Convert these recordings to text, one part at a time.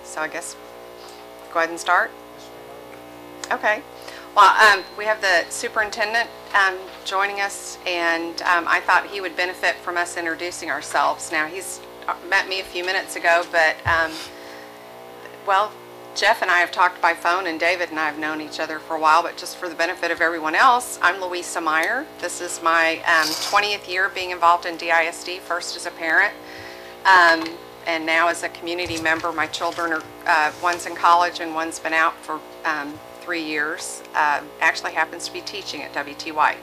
So I guess go ahead and start. Okay. Well, we have the superintendent joining us, and I thought he would benefit from us introducing ourselves. Now, he's met me a few minutes ago, but, well, Jeff and I have talked by phone, and David and I have known each other for a while, but just for the benefit of everyone else, I'm Louisa Meyer. This is my 20th year being involved in DISD, first as a parent, and now as a community member. My children are, one's in college and one's been out for 3 years. Actually happens to be teaching at W.T. White.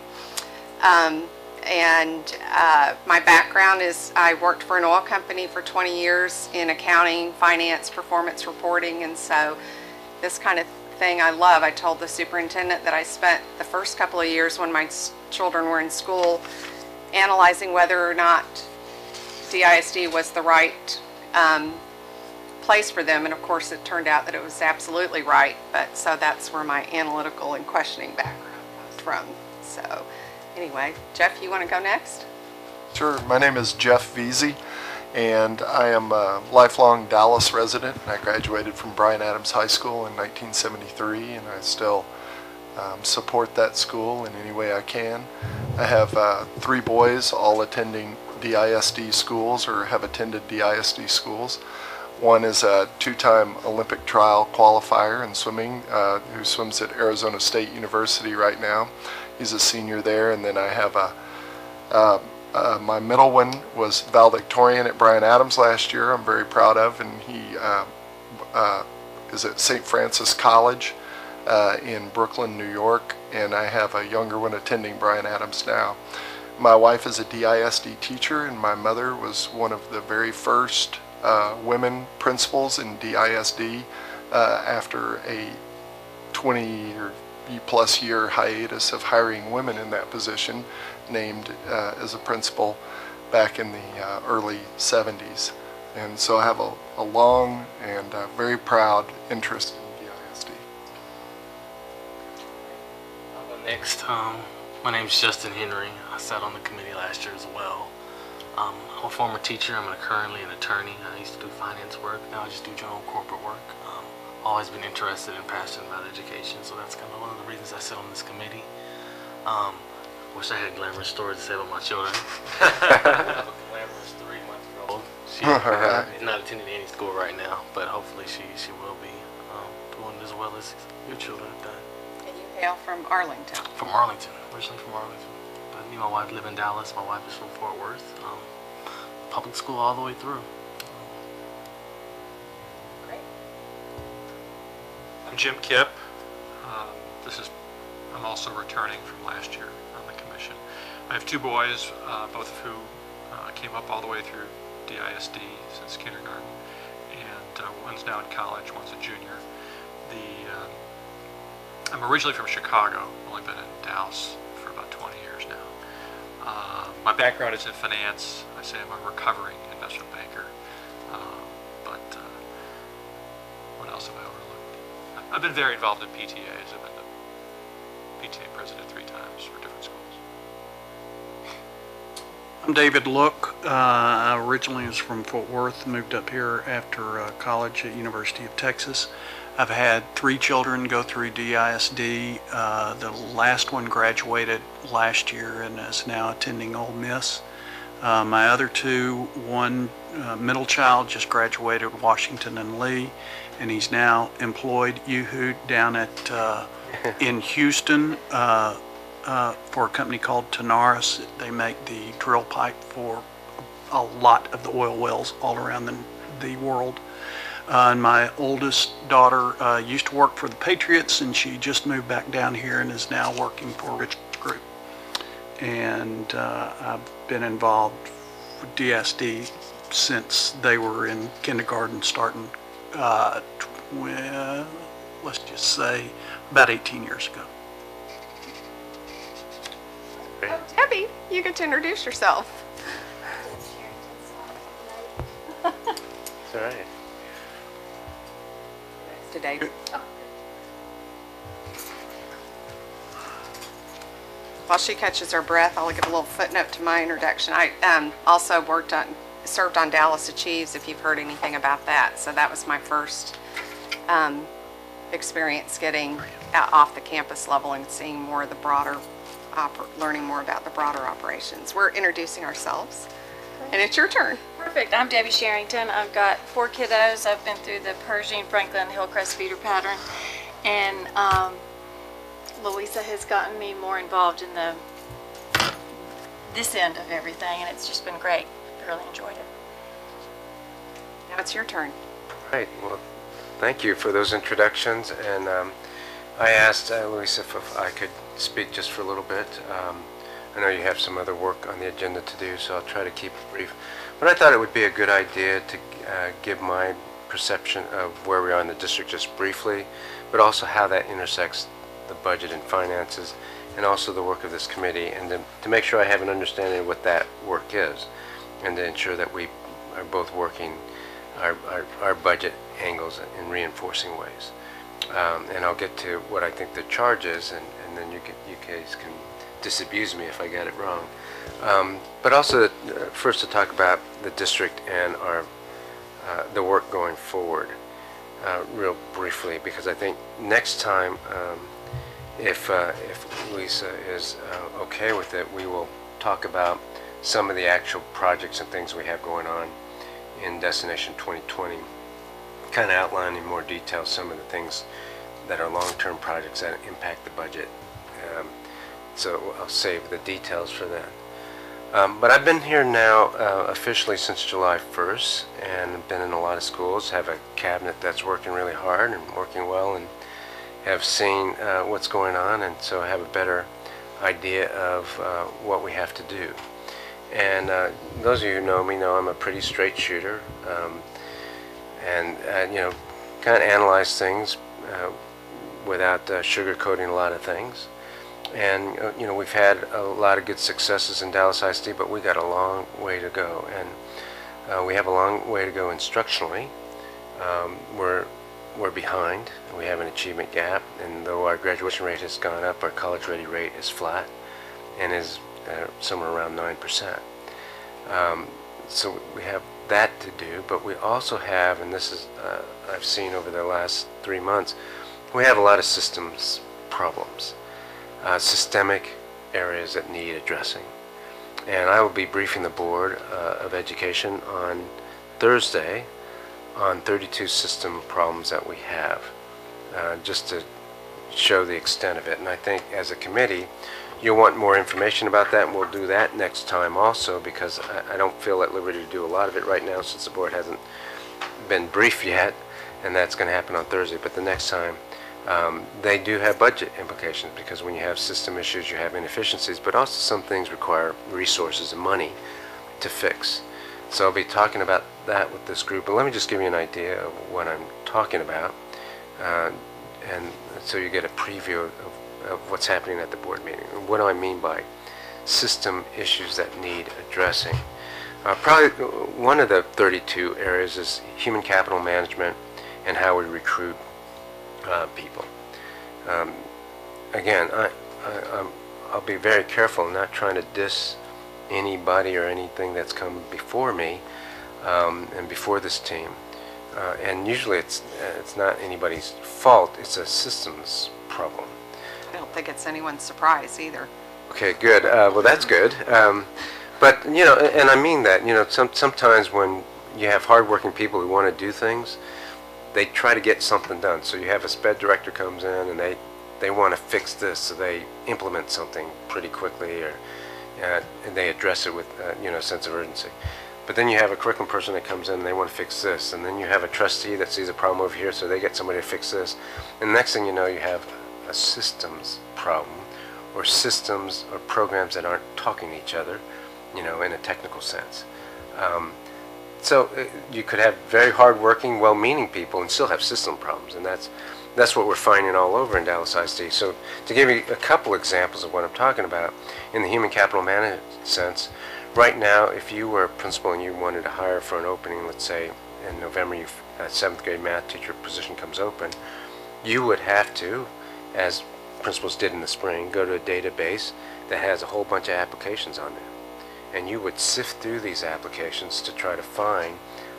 My background is I worked for an oil company for 20 years in accounting, finance, performance reporting, and so this kind of thing I love. I told the superintendent that I spent the first couple of years when my children were in school analyzing whether or not DISD was the right place for them, and of course it turned out that it was absolutely right, but so that's where my analytical and questioning background comes from. So anyway, Jeff, you want to go next? Sure. My name is Jeff Veazey, and I am a lifelong Dallas resident. I graduated from Bryan Adams High School in 1973, and I still support that school in any way I can. I have 3 boys, all attending DISD schools or have attended DISD schools. One is a 2-time Olympic trial qualifier in swimming who swims at Arizona State University right now. He's a senior there. And then I have my middle one was valedictorian at Bryan Adams last year. I'm very proud of, and he is at St. Francis College in Brooklyn, New York. And I have a younger one attending Bryan Adams now. My wife is a DISD teacher, and my mother was one of the very first women principals in DISD after a 20 or plus year hiatus of hiring women in that position, named as a principal back in the early 70s. And so I have a long and very proud interest in DISD. I'll go next. My name is Justin Henry. I sat on the committee last year as well. I'm a former teacher. I'm currently an attorney. I used to do finance work. Now I just do general corporate work. Always been interested and passionate about education, so that's kind of one of the reasons I sit on this committee. Wish I had a glamorous story to say about my children. I have a glamorous 3-month-old. She's not attending any school right now, but hopefully she will be doing as well as your children have done. And you hail from Arlington? From Arlington, originally from Arlington. But me and my wife live in Dallas. My wife is from Fort Worth. Public school all the way through. Great. I'm Jim Kipp. I'm also returning from last year on the commission. I have 2 boys, both of who came up all the way through DISD since kindergarten, and one's now in college, one's a junior. I'm originally from Chicago, only been in Dallas for about 20 years now. My background is in finance. I say I'm a recovering investment banker. But what else have I overlooked? I've been very involved in PTAs. I've been the PTA president 3 times for different schools. I'm David Look. I originally was from Fort Worth, moved up here after college at University of Texas. I've had 3 children go through DISD. The last one graduated last year and is now attending Ole Miss. My other 2, one middle child just graduated Washington and Lee, and he's now employed UHOOT down at in Houston for a company called Tenaris. They make the drill pipe for a lot of the oil wells all around the world. And my oldest daughter used to work for the Patriots, and she just moved back down here and is now working for Richards Group. And I've been involved with DISD since they were in kindergarten, starting, let's just say, about 18 years ago. Oh, Debbie, you get to introduce yourself. That's all right. Today. While she catches her breath, I'll give a little footnote to my introduction. I also worked on served on Dallas Achieves, if you've heard anything about that. So that was my first experience getting off the campus level and seeing more of the broader, learning more about the broader operations. We're introducing ourselves, and it's your turn. Perfect. I'm Debbie Sherrington. I've got 4 kiddos. I've been through the Pershing, Franklin, Hillcrest feeder pattern, and Louisa has gotten me more involved in this end of everything, and it's just been great. I really enjoyed it. Now it's your turn. Right. Well, thank you for those introductions. And I asked Louisa if I could speak just for a little bit. I know you have some other work on the agenda to do, so I'll try to keep it brief. But I thought it would be a good idea to give my perception of where we are in the district just briefly, but also how that intersects the budget and finances, and also the work of this committee, and to make sure I have an understanding of what that work is, and to ensure that we are both working our budget angles in reinforcing ways. And I'll get to what I think the charge is, and then you guys can disabuse me if I got it wrong. But also, first to talk about the district and the work going forward, real briefly, because I think next time, if Lisa is okay with it, we will talk about some of the actual projects and things we have going on in Destination 2020, kind of outline in more detail some of the things that are long-term projects that impact the budget. So I'll save the details for that. But I've been here now officially since July 1st, and been in a lot of schools, have a cabinet that's working really hard and working well, and have seen what's going on, and so I have a better idea of what we have to do. And those of you who know me know I'm a pretty straight shooter, and you know, kind of analyze things without sugarcoating a lot of things. And you know, we've had a lot of good successes in Dallas ISD, but we got a long way to go, and we have a long way to go instructionally. We're behind. We have an achievement gap, and though our graduation rate has gone up, our college ready rate is flat and is somewhere around 9%. So we have that to do, but we also have, and this is I've seen over the last 3 months, we have a lot of systems problems, systemic areas that need addressing. And I will be briefing the Board of Education on Thursday on 32 system problems that we have, just to show the extent of it. And I think as a committee, you'll want more information about that, and we'll do that next time also, because I don't feel at liberty to do a lot of it right now since the board hasn't been briefed yet, and that's going to happen on Thursday. But the next time, they do have budget implications, because when you have system issues, you have inefficiencies, but also some things require resources and money to fix. So I'll be talking about that with this group, but let me just give you an idea of what I'm talking about, and so you get a preview of what's happening at the board meeting. What do I mean by system issues that need addressing? Probably one of the 32 areas is human capital management and how we recruit people. Again, I'll be very careful, not trying to diss anybody or anything that's come before me and before this team. And usually it's not anybody's fault, it's a systems problem. I don't think it's anyone's surprise either. Okay, good. Well, that's good. But, you know, and I mean that, you know, sometimes when you have hardworking people who want to do things, they try to get something done. So you have a SPED director comes in and they want to fix this, so they implement something pretty quickly, or and they address it with, you know, a sense of urgency. But then you have a curriculum person that comes in and they want to fix this, and then you have a trustee that sees a problem over here, so they get somebody to fix this. And the next thing you know, you have a systems problem, or systems or programs that aren't talking to each other, you know, in a technical sense. So you could have very hardworking, well-meaning people and still have system problems, and that's what we're finding all over in Dallas ISD. So to give you a couple examples of what I'm talking about, in the human capital management sense, right now, if you were a principal and you wanted to hire for an opening, let's say in November, a 7th grade math teacher position comes open, you would have to, as principals did in the spring, go to a database that has a whole bunch of applications on there. and you would sift through these applications to try to find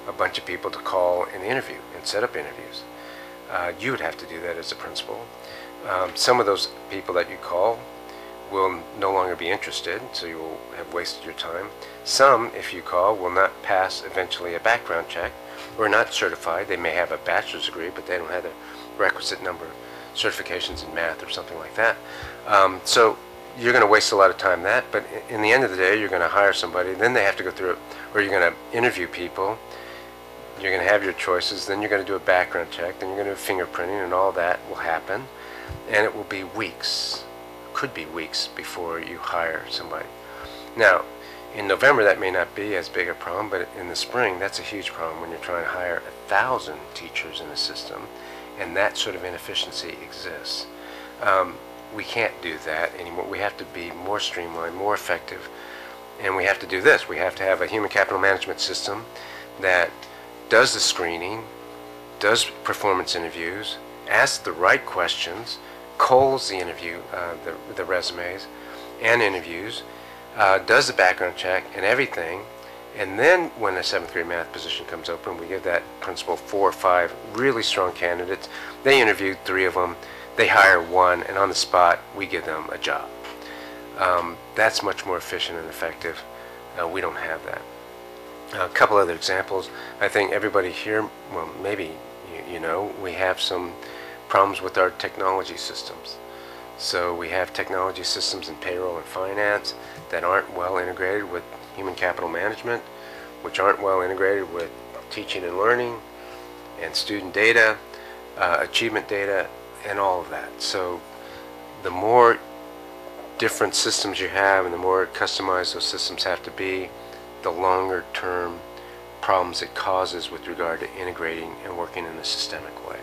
a bunch of people to call and interview and set up interviews. You would have to do that as a principal. Some of those people that you call will no longer be interested, so you will have wasted your time. Some, if you call, will not pass eventually a background check or not certified. They may have a bachelor's degree, but they don't have the requisite number of certifications in math or something like that. So you're going to waste a lot of time that, but in the end of the day, you're going to hire somebody, then they have to go through it, or you're going to interview people, you're going to have your choices, then you're going to do a background check, then you're going to do fingerprinting, and all that will happen, and it will be weeks, could be weeks before you hire somebody. Now, in November, that may not be as big a problem, but in the spring, that's a huge problem when you're trying to hire 1,000 teachers in a system, and that sort of inefficiency exists. We can't do that anymore. We have to be more streamlined, more effective, and we have to do this. We have to have a human capital management system that does the screening, does performance interviews, asks the right questions, culls the interview, the resumes and interviews, does the background check and everything, and then when a 7th grade math position comes open, we give that principal 4 or 5 really strong candidates. They interviewed 3 of them, they hire 1, and on the spot, we give them a job. That's much more efficient and effective. We don't have that. A couple other examples. I think everybody here, well, maybe you know, we have some problems with our technology systems. So we have technology systems in payroll and finance that aren't well integrated with human capital management, which aren't well integrated with teaching and learning and student data, achievement data, and all of that. So the more different systems you have and the more customized those systems have to be, the longer term problems it causes with regard to integrating and working in a systemic way.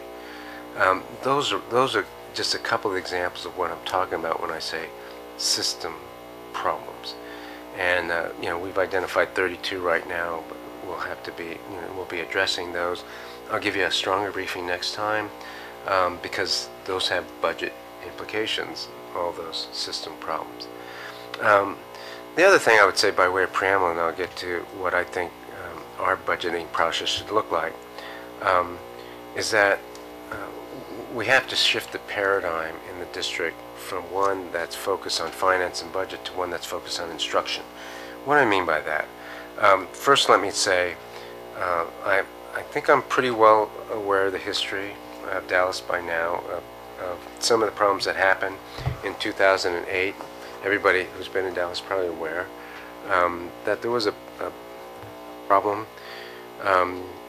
Those are just a couple of examples of what I'm talking about when I say system problems. And you know, we've identified 32 right now, but we'll have to be, you know, we'll be addressing those. I'll give you a stronger briefing next time because those have budget implications, all those system problems. The other thing I would say by way of preamble, and I'll get to what I think our budgeting process should look like, is that we have to shift the paradigm in the district from one that's focused on finance and budget to one that's focused on instruction. What do I mean by that? First, let me say, I think I'm pretty well aware of the history of Dallas by now, of some of the problems that happened in 2008. Everybody who's been in Dallas is probably aware that there was a problem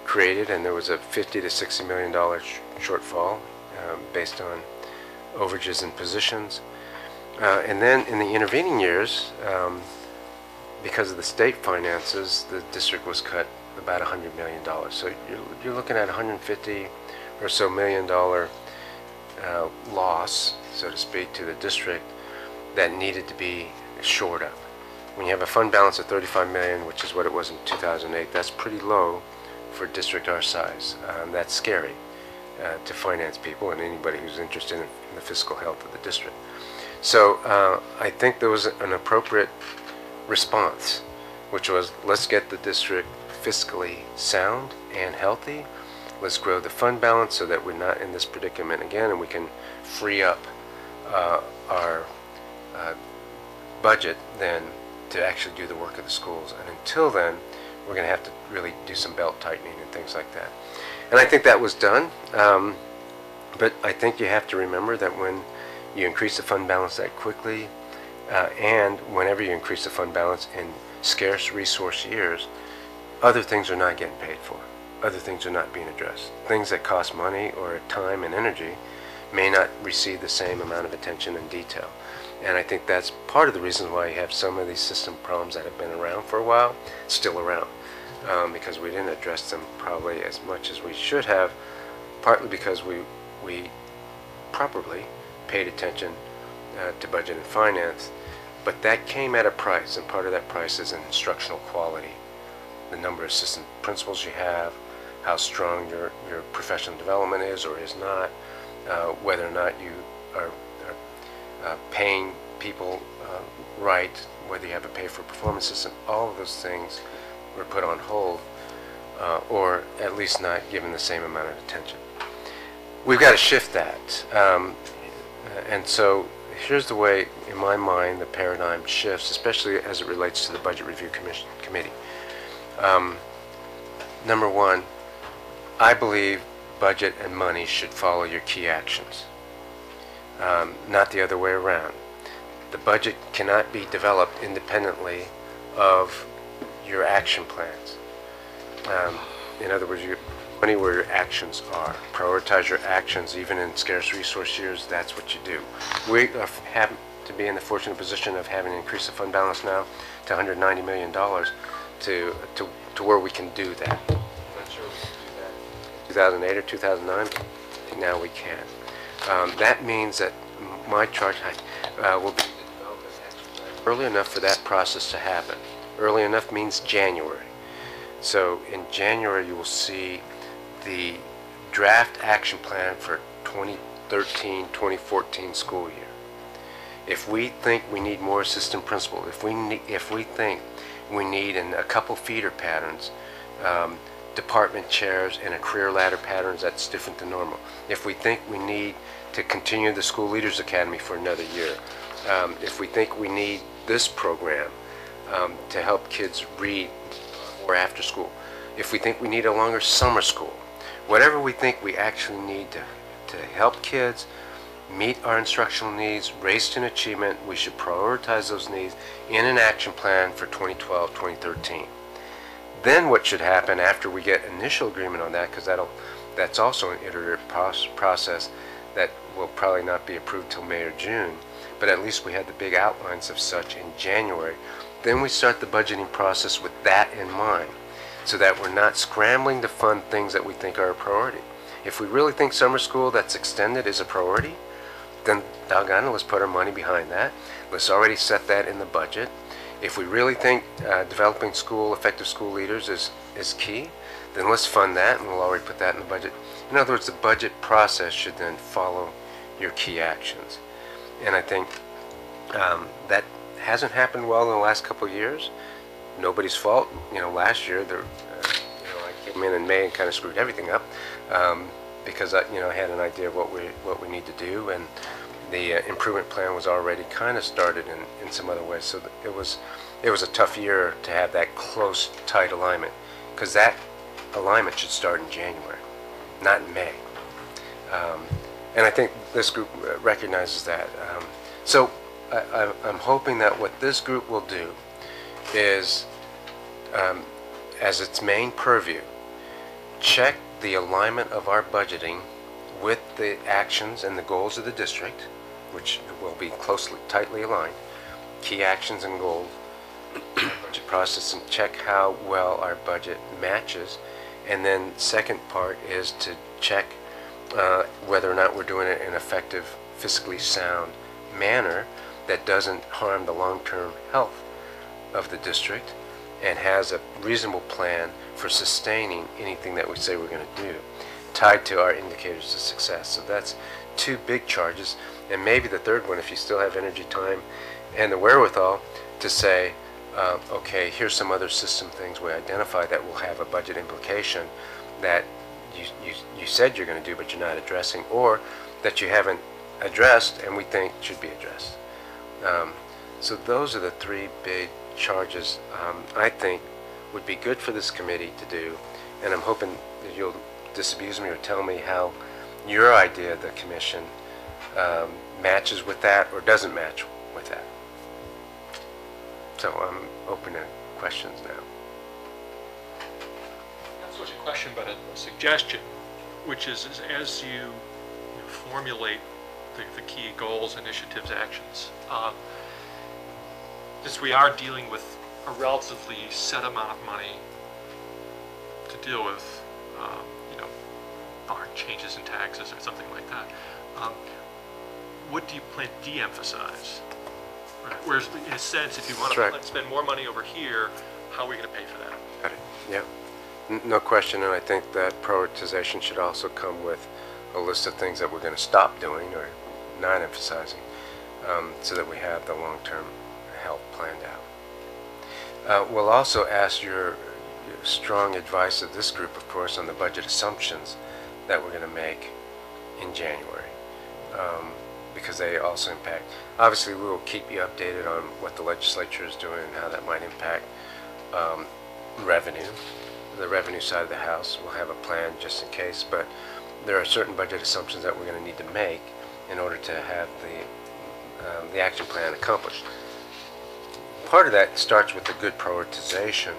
created, and there was a $50 to $60 million shortfall based on overages in positions. And then in the intervening years, because of the state finances, the district was cut about $100 million. So you're looking at $150 or so million loss, so to speak, to the district that needed to be shored up. When you have a fund balance of $35 million, which is what it was in 2008, that's pretty low for a district our size. That's scary to finance people and anybody who's interested in the fiscal health of the district. So I think there was an appropriate response, which was, let's get the district fiscally sound and healthy. Let's grow the fund balance so that we're not in this predicament again, and we can free up our budget then to actually do the work of the schools. And until then, we're going to have to really do some belt tightening and things like that. And I think that was done. But I think you have to remember that when you increase the fund balance that quickly, and whenever you increase the fund balance in scarce resource years, other things are not getting paid for. Other things are not being addressed. Things that cost money or time and energy may not receive the same amount of attention and detail. And I think that's part of the reason why you have some of these system problems that have been around for a while, still around, because we didn't address them probably as much as we should have, partly because we properly paid attention to budget and finance, but that came at a price, and part of that price is in instructional quality. The number of assistant principals you have, how strong your professional development is or is not, whether or not you are paying people right, whether you have a pay-for-performance system, all of those things were put on hold, or at least not given the same amount of attention. We've got to shift that. And so here's the way, in my mind, the paradigm shifts, especially as it relates to the Budget Review Committee. Number one, I believe budget and money should follow your key actions, not the other way around. The budget cannot be developed independently of your action plans. In other words, you money where your actions are. Prioritize your actions, even in scarce resource years. That's what you do. We happen to be in the fortunate position of having increased the fund balance now to $190 million to where we can do that. I'm not sure we can do that in 2008 or 2009. I think now we can. That means that my charge will be to develop an action plan early enough for that process to happen. Early enough means January. So in January you will see the draft action plan for 2013-2014 school year. If we think we need more assistant principal, if we think we need in a couple feeder patterns, department chairs and a career ladder patterns that's different than normal. If we think we need to continue the School Leaders Academy for another year, if we think we need this program to help kids read or after school, if we think we need a longer summer school, whatever we think we actually need to help kids meet our instructional needs, raise student achievement, we should prioritize those needs in an action plan for 2012-2013. Then what should happen after we get initial agreement on that, because that's also an iterative process that will probably not be approved till May or June, but at least we had the big outlines of such in January. Then we start the budgeting process with that in mind, so that we're not scrambling to fund things that we think are a priority. If we really think summer school that's extended is a priority, then doggone it, let's put our money behind that. Let's already set that in the budget. If we really think developing effective school leaders is key, then let's fund that, and we'll already put that in the budget. In other words, the budget process should then follow your key actions. And I think that hasn't happened well in the last couple of years. Nobody's fault. Last year, I came in May and kind of screwed everything up because I had an idea of what we need to do, and the improvement plan was already kind of started in some other ways. So it was a tough year to have that close, tight alignment, because that alignment should start in January, not in May. And I think this group recognizes that. So I'm hoping that what this group will do is, as its main purview, check the alignment of our budgeting with the actions and the goals of the district, which will be tightly aligned, key actions and goals, budget process, and check how well our budget matches. And then second part is to check whether or not we're doing it in an effective, fiscally sound manner that doesn't harm the long-term health of the district and has a reasonable plan for sustaining anything that we say we're going to do, tied to our indicators of success. So that's two big charges, and maybe the third one, if you still have energy, time, and the wherewithal, to say, okay, here's some other system things we identify that will have a budget implication that you said you're going to do but you're not addressing, or that you haven't addressed and we think should be addressed. So those are the three big charges I think would be good for this committee to do, and I'm hoping that you'll disabuse me or tell me how your idea of the commission matches with that or doesn't match with that. So I'm open to questions now. Not so much a question, but a suggestion, which is as you formulate the key goals, initiatives, actions, since we are dealing with a relatively set amount of money to deal with, barring changes in taxes or something like that, what do you plan to de-emphasize? Right. Whereas, in a sense, if you want to spend more money over here, how are we going to pay for that? Got it. Yeah. No question, and I think that prioritization should also come with a list of things that we're going to stop doing or not emphasizing, so that we have the long-term help planned out. We'll also ask your strong advice of this group, of course, on the budget assumptions that we're going to make in January, because they also impact. Obviously, we will keep you updated on what the legislature is doing and how that might impact revenue. The revenue side of the house will have a plan just in case, but there are certain budget assumptions that we're going to need to make in order to have the action plan accomplished. Part of that starts with the good prioritization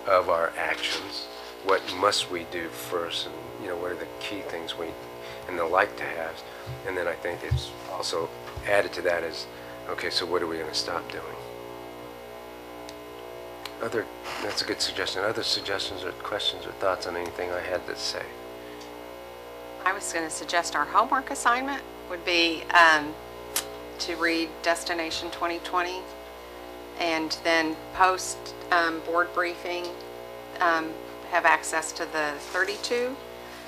of our actions. What must we do first, and what are the key things we and the like to have, and then I think it's also added to that is, okay, so what are we going to stop doing? That's a good suggestion. Other suggestions or questions or thoughts on anything I had to say? I was going to suggest our homework assignment would be to read Destination 2020, and then post board briefing, have access to the 32.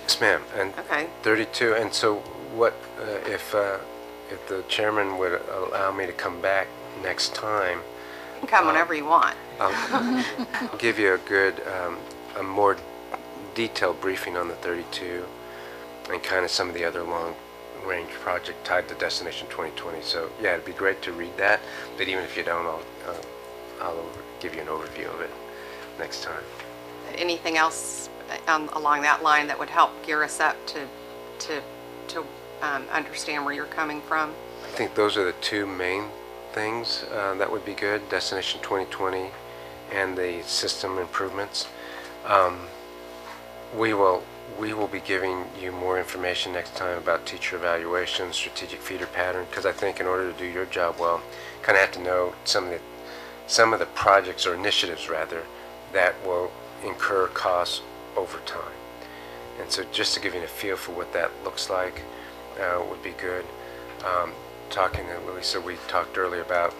Yes, ma'am. And Okay. 32. And so, what if the chairman would allow me to come back next time? You can come whenever you want. I'll give you a more detailed briefing on the 32 and kind of some of the other long-range project tied to Destination 2020. So yeah, it'd be great to read that. But even if you don't, I'll give you an overview of it next time. Anything else along that line that would help gear us up to understand where you're coming from? I think those are the two main things that would be good: Destination 2020 and the system improvements. We will be giving you more information next time about teacher evaluation, strategic feeder pattern, because I think in order to do your job well, kind of have to know some of the projects or initiatives rather that will incur costs over time. And so just to give you a feel for what that looks like would be good. Talking to Lisa, we talked earlier about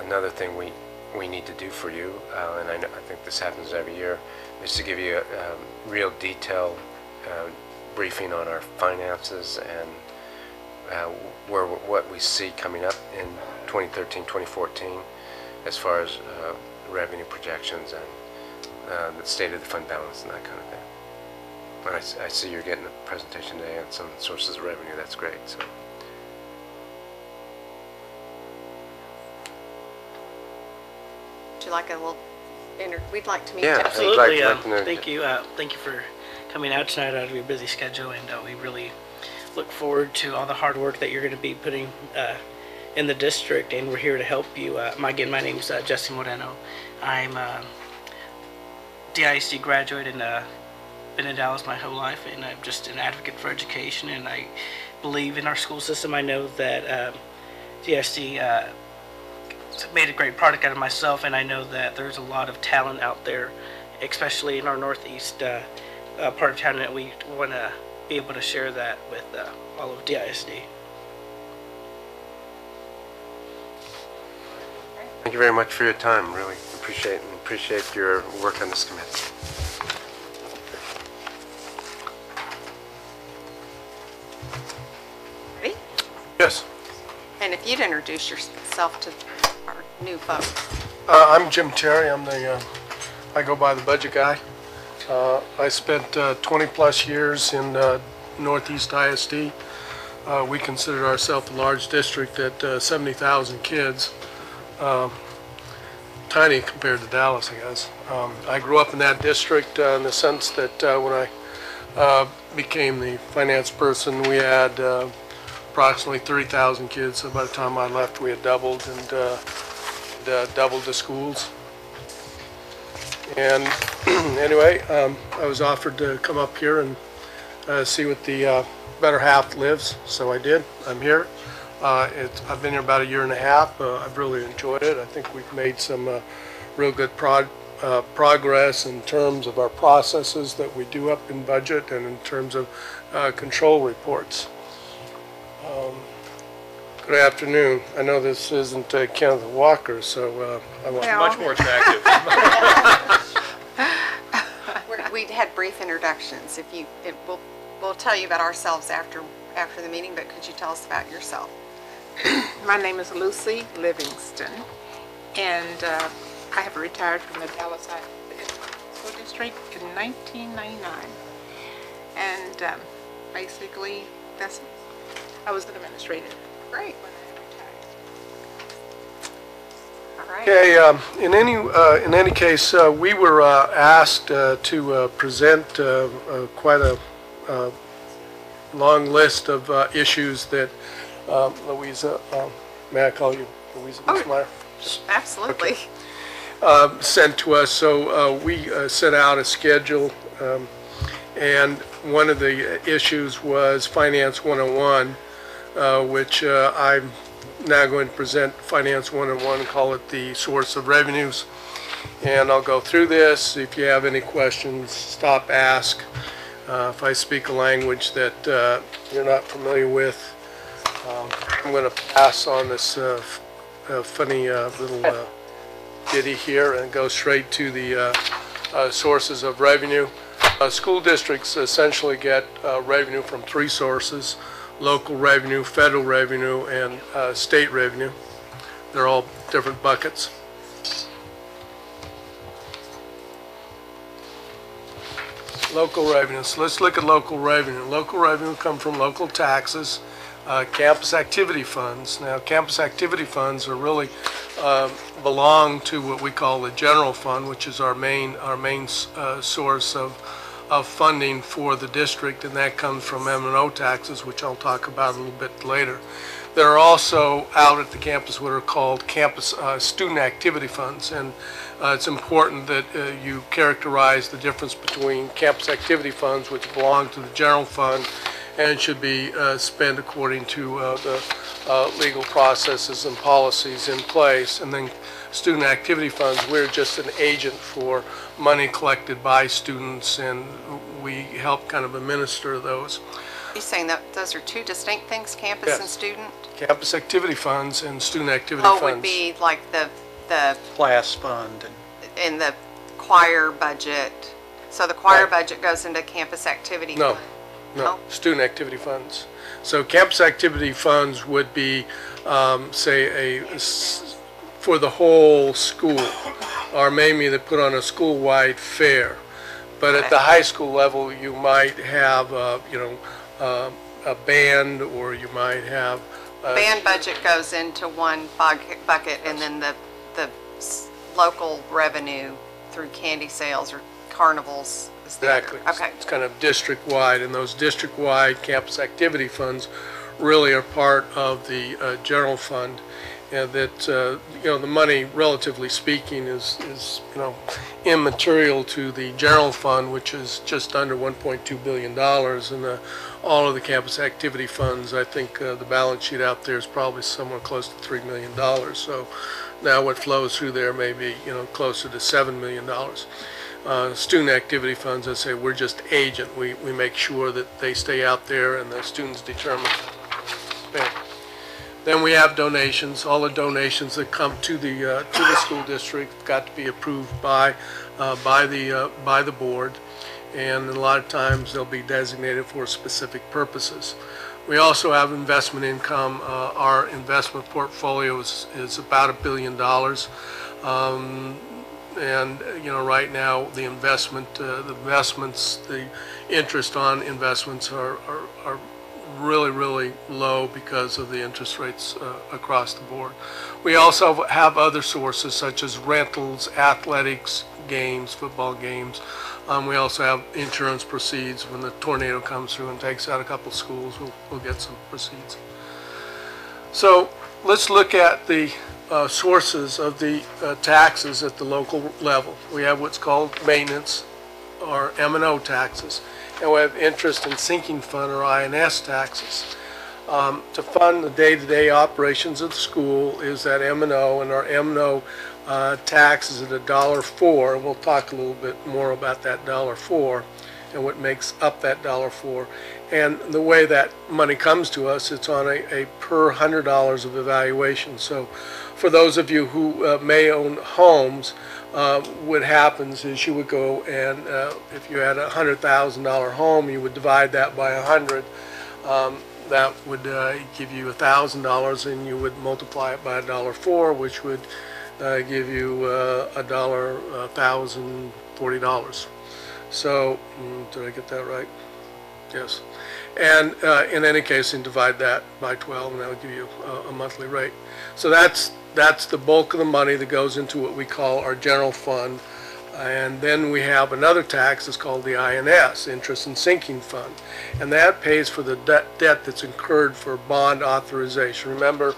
another thing we need to do for you, and I think this happens every year, is to give you a real detailed briefing on our finances and what we see coming up in 2013, 2014 as far as revenue projections and the state of the fund balance and that kind of thing. And I see you're getting a presentation today on some sources of revenue. That's great. So. Would you like a little we'd like to meet Yeah, Jeff. I'd Absolutely. like to know- Thank you. Thank you for coming out tonight out of your busy schedule, and we really look forward to all the hard work that you're going to be putting in the district, and we're here to help you. My name is Jesse Moreno. I'm DISD graduate and been in Dallas my whole life, and I'm just an advocate for education, and I believe in our school system. I know that DISD made a great product out of myself, and I know that there's a lot of talent out there, especially in our northeast part of town, and we want to be able to share that with all of DISD. Thank you very much for your time. Really appreciate your work on this committee. Ready? Yes. And if you'd introduce yourself to our new folks. I'm Jim Terry. I go by the budget guy. I spent 20 plus years in Northeast ISD. We consider ourselves a large district at 70,000 kids. Tiny compared to Dallas, I guess. I grew up in that district in the sense that when I became the finance person, we had approximately 30,000 kids. So by the time I left, we had doubled and doubled the schools. And anyway, I was offered to come up here and see what the better half lives, so I did. I'm here. I've been here about a year and a half. I've really enjoyed it. I think we've made some real good progress in terms of our processes that we do up in budget and in terms of control reports. Good afternoon. I know this isn't Kenneth Walker, so I want Much more attractive. We had brief introductions. We'll tell you about ourselves after the meeting, but could you tell us about yourself? My name is Lucy Livingston, and I have retired from the Dallas School District in 1999. And basically, that's it. I was an administrator. Great. When I retired. All right. Okay, in any case, we were asked to present quite a long list of issues that Louisa, may I call you Louisa Meyer? Absolutely. Sent to us. So we set out a schedule, and one of the issues was Finance 101, which I'm now going to present Finance 101 and call it the source of revenues. And I'll go through this. If you have any questions, stop, ask. If I speak a language that you're not familiar with, I'm going to pass on this funny little ditty here and go straight to the sources of revenue. School districts essentially get revenue from three sources: local revenue, federal revenue, and state revenue. They're all different buckets. Local revenue. So let's look at local revenue. Local revenue come from local taxes, campus activity funds. Now, campus activity funds are really belong to what we call the general fund, which is our main source of funding for the district, and that comes from M&O taxes, which I'll talk about a little bit later. There are also out at the campus what are called campus student activity funds, and it's important that you characterize the difference between campus activity funds, which belong to the general fund and should be spent according to the legal processes and policies in place, and then student activity funds, we're just an agent for money collected by students, and we help kind of administer those. You're saying that those are two distinct things, campus Yes. and student? Campus activity funds and student activity Oh, funds. would be like the Class fund. in the choir budget. So the choir Right. budget goes into campus activity No, fund? no, Oh. student activity funds. So campus activity funds would be, say, for the whole school, or maybe they put on a school-wide fair. But at the high school level, you might have, a band, or you might have. Band budget goes into one bucket, and then the local revenue through candy sales or carnivals is the other. Exactly. Okay. It's kind of district-wide, and those district-wide campus activity funds really are part of the general fund, and that, the money, relatively speaking, is immaterial to the general fund, which is just under $1.2 billion, and all of the campus activity funds, I think the balance sheet out there is probably somewhere close to $3 million. So now what flows through there may be, closer to $7 million. Student activity funds, I say, we're just agent. We make sure that they stay out there and the students determine. Okay. Then we have donations. All the donations that come to the school district got to be approved by the board, and a lot of times they'll be designated for specific purposes. We also have investment income. Our investment portfolio is about $1 billion. And right now the interest on investments are really low because of the interest rates across the board. We also have other sources such as rentals, athletics, games, football games. We also have insurance proceeds. When the tornado comes through and takes out a couple schools, we'll get some proceeds. So let's look at the sources of the taxes at the local level. We have what's called maintenance, or M&O taxes, and we have interest and sinking fund, or INS taxes. To fund the day-to-day operations of the school is that M&O, and our M&O tax is at $1.04. We'll talk a little bit more about that $1.04 and what makes up that $1.04. And the way that money comes to us, it's on a per $100 of evaluation. So for those of you who may own homes, what happens is you would go and if you had a $100,000 home, you would divide that by 100. that would give you $1,000, and you would multiply it by $1.04, which would give you $1,040. So, did I get that right? Yes. And in any case, you divide that by 12, and that would give you a monthly rate. So that's the bulk of the money that goes into what we call our general fund. And then we have another tax that's called the INS, Interest and Sinking Fund. And that pays for the debt that's incurred for bond authorization. Remember,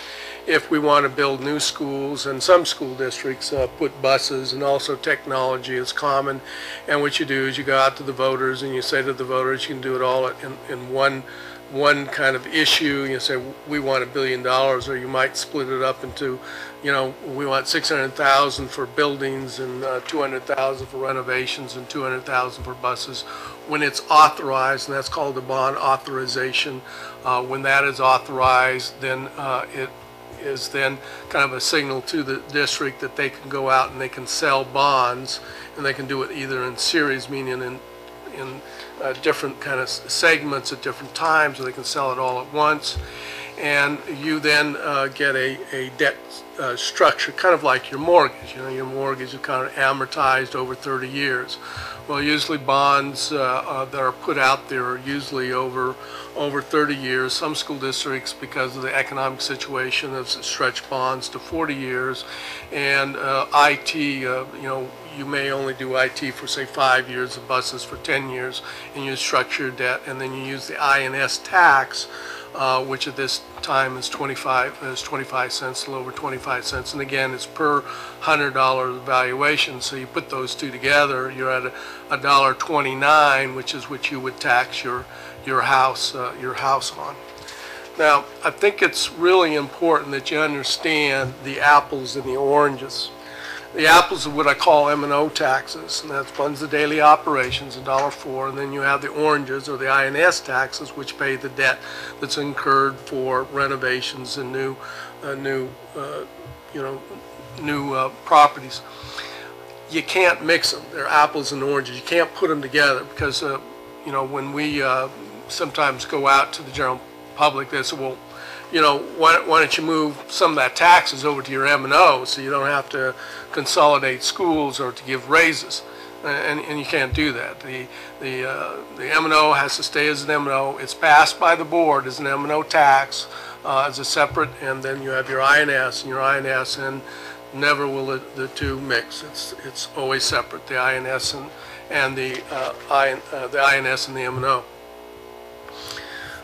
if we want to build new schools, and some school districts put buses, and also technology is common. And what you do is you go out to the voters and you say to the voters, you can do it all in one kind of issue. You say, we want $1 billion, or you might split it up into, we want 600,000 for buildings and 200,000 for renovations and 200,000 for buses. When it's authorized, and that's called the bond authorization, when that is authorized, then it is then kind of a signal to the district that they can go out and they can sell bonds, and they can do it either in series, meaning in different kind of segments at different times, or they can sell it all at once. And you then get a debt structure, kind of like your mortgage. Your mortgage is kind of amortized over 30 years. Well, usually bonds that are put out there are usually over 30 years. Some school districts, because of the economic situation, have stretched bonds to 40 years. And IT, you may only do IT for, say, 5 years, the buses for 10 years, and you structure your debt, and then you use the INS tax, which at this time is 25 cents, a little over 25 cents. And again, it's per $100 valuation. So you put those two together, you're at $1.29, which is what you would tax your house on. Now, I think it's really important that you understand the apples and the oranges. The apples are what I call M&O taxes, and that funds the daily operations, $1.04, and then you have the oranges, or the INS taxes, which pay the debt that's incurred for renovations and new properties. You can't mix them. They're apples and oranges. You can't put them together because, when we sometimes go out to the general public, they say, well, why don't you move some of that taxes over to your M&O so you don't have to consolidate schools or to give raises, and you can't do that. The M&O has to stay as an M&O. It's passed by the board as an M&O tax, as a separate, and then you have your INS and never will the two mix. It's always separate, the INS and the INS and the M&O.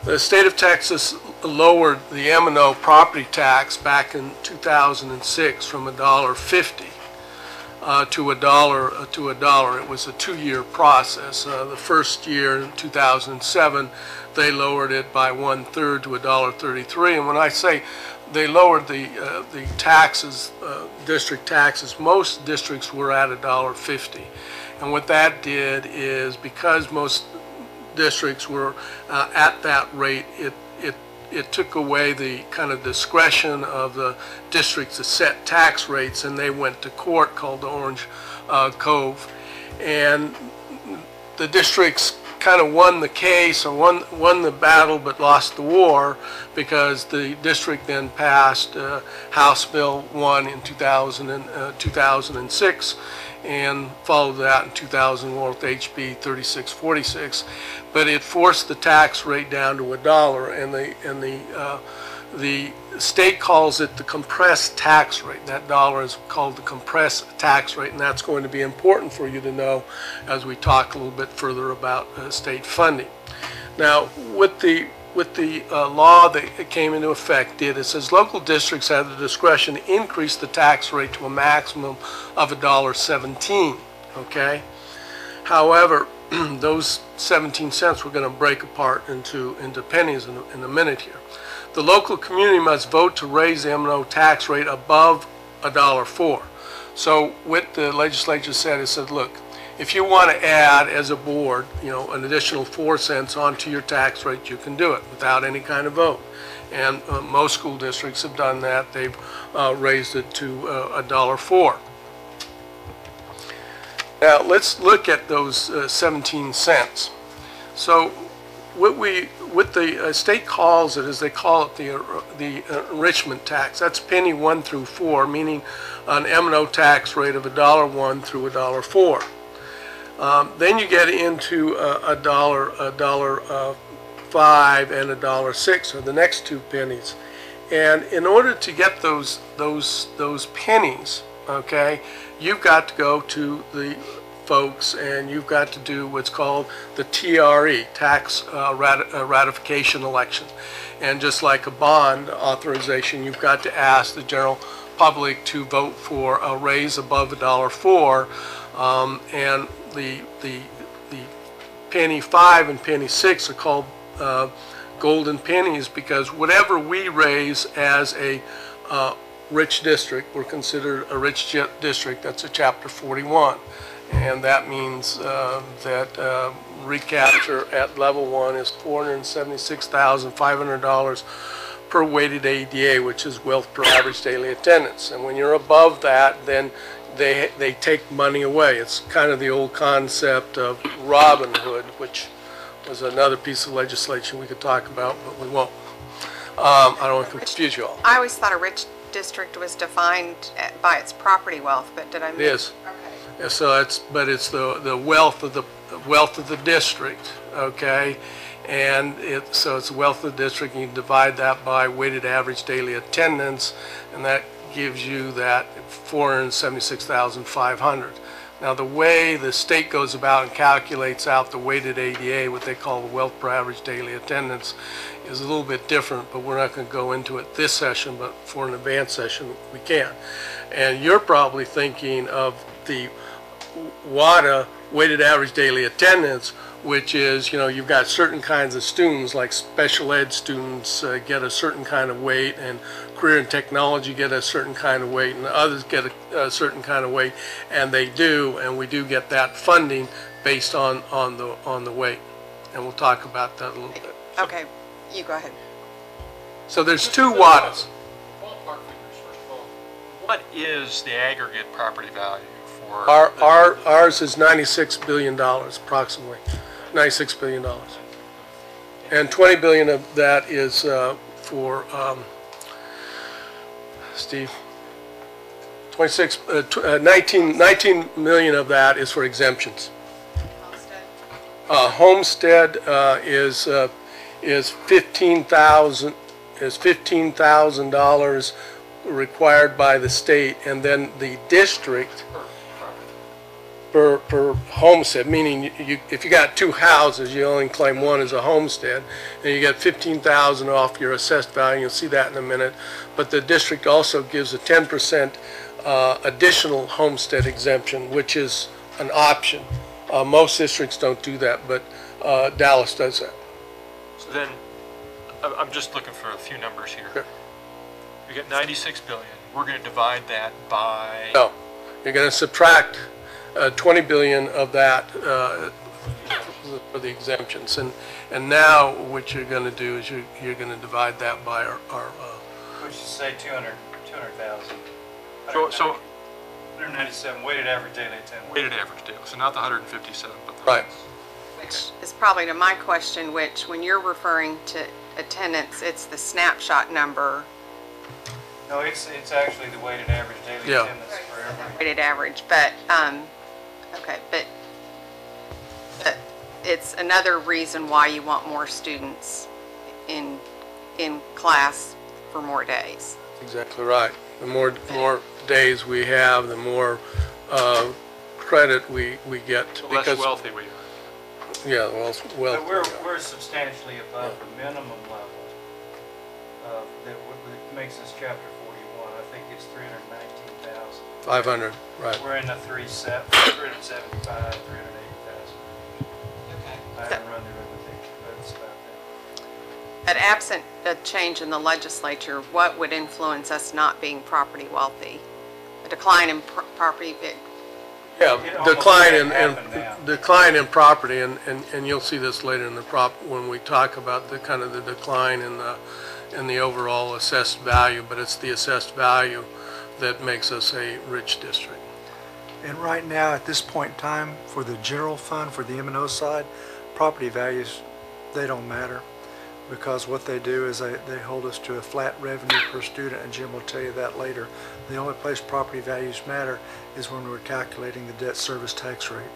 The state of Texas lowered the M&O property tax back in 2006 from $1.50 to $1. It was a 2-year process. The first year in 2007, they lowered it by 1/3 to $1.33. And when I say they lowered the taxes, district taxes, most districts were at $1.50. And what that did is, because most districts were at that rate, it took away the kind of discretion of the districts to set tax rates, and they went to court called the Orange Cove. And the districts kind of won the case, or won the battle, but lost the war, because the district then passed House Bill 1 in 2006, and followed that in 2001 with HB 3646. But it forced the tax rate down to $1, and the state calls it the compressed tax rate. That dollar is called the compressed tax rate, and that's going to be important for you to know as we talk a little bit further about state funding. Now, with the law that came into effect, it says local districts have the discretion to increase the tax rate to a maximum of $1.17. Okay. However, those 17 cents we're going to break apart into pennies in a minute here. The local community must vote to raise the M&O tax rate above $1.04. So what the legislature said, it said, look, if you want to add as a board, an additional 4 cents onto your tax rate, you can do it without any kind of vote. And most school districts have done that. They've raised it to $1.04. Now let's look at those 17 cents. So what we what the state calls it is they call it the enrichment tax. That's penny 1 through 4, meaning an M&O tax rate of $1 through $4. Then you get into a dollar, $1.05 and $1.06 are the next 2 pennies. And in order to get those pennies, okay, you've got to go to the folks and you've got to do what's called the TRE, tax ratification election. And just like a bond authorization, you've got to ask the general public to vote for a raise above $1.04, and the penny 5 and penny 6 are called golden pennies, because whatever we raise as a rich district, we're considered a rich district. That's a Chapter 41, and that means that recapture at level 1 is $476,500 per weighted ADA, which is wealth per average daily attendance. And when you're above that, then they take money away. It's kind of the old concept of Robin Hood, which was another piece of legislation we could talk about, but we won't. I don't want to confuse you all. I always thought a rich district was defined by its property wealth, but did I miss? It is. Okay. Yeah, so it's the wealth of the district, okay, and so it's the wealth of the district. And you divide that by weighted average daily attendance, and that gives you that 476,500. Now, the way the state goes about and calculates out the weighted ADA, what they call the wealth per average daily attendance, is a little bit different, but we're not going to go into it this session, but for an advanced session, we can. And you're probably thinking of the WADA, weighted average daily attendance, which is, you've got certain kinds of students, like special ed students get a certain kind of weight, and career and technology get a certain kind of weight, and others get a certain kind of weight, and they do, and we do get that funding based on the weight, and we'll talk about that a little bit. Okay, you go ahead. So there's 2 WADAs. Ballpark figures, first of all. What is the aggregate property value for? Ours is $96 billion, approximately, $96 billion, and $20 billion of that is for Steve. 19 million of that is for exemptions. Homestead is $15,000 required by the state, and then the district per homestead, meaning if you got 2 houses, you only claim 1 as a homestead, and you get $15,000 off your assessed value. You'll see that in a minute. But the district also gives a 10% additional homestead exemption, which is an option. Most districts don't do that, but Dallas does that. So then, I'm just looking for a few numbers here. Sure. You get 96 billion. We're going to divide that by. No, you're going to subtract 20 billion of that for the exemptions, and now what you're going to do is you're going to divide that by our Which is say 200,000. So 197 weighted average daily attendance. weighted average daily. So not the 157, but the right. Which is probably to my question, which when you're referring to attendance, it's the snapshot number, No, it's actually the weighted average daily Yeah. attendance for every. weighted average, but, okay, but it's another reason why you want more students in class for more days. Exactly right. The more days we have, the more credit we get. So less wealthy we are. Yeah, well, But we're substantially above the minimum level that makes this chapter 41. I think it's 319,000. 500, right. We're in the 375, 380,000. Okay. I haven't run the arithmetic, but it's about that. But absent a change in the legislature, what would influence us not being property wealthy? A decline in property, Yeah, It almost decline can't happen now. decline in property, and you'll see this later in the when we talk about the kind of the decline in the overall assessed value, but it's the assessed value that makes us a rich district. And right now, at this point in time, for the general fund, for the M&O side, property values, they don't matter. because what they do is they hold us to a flat revenue per student, and Jim will tell you that later. The only place property values matter is when we're calculating the debt service tax rate.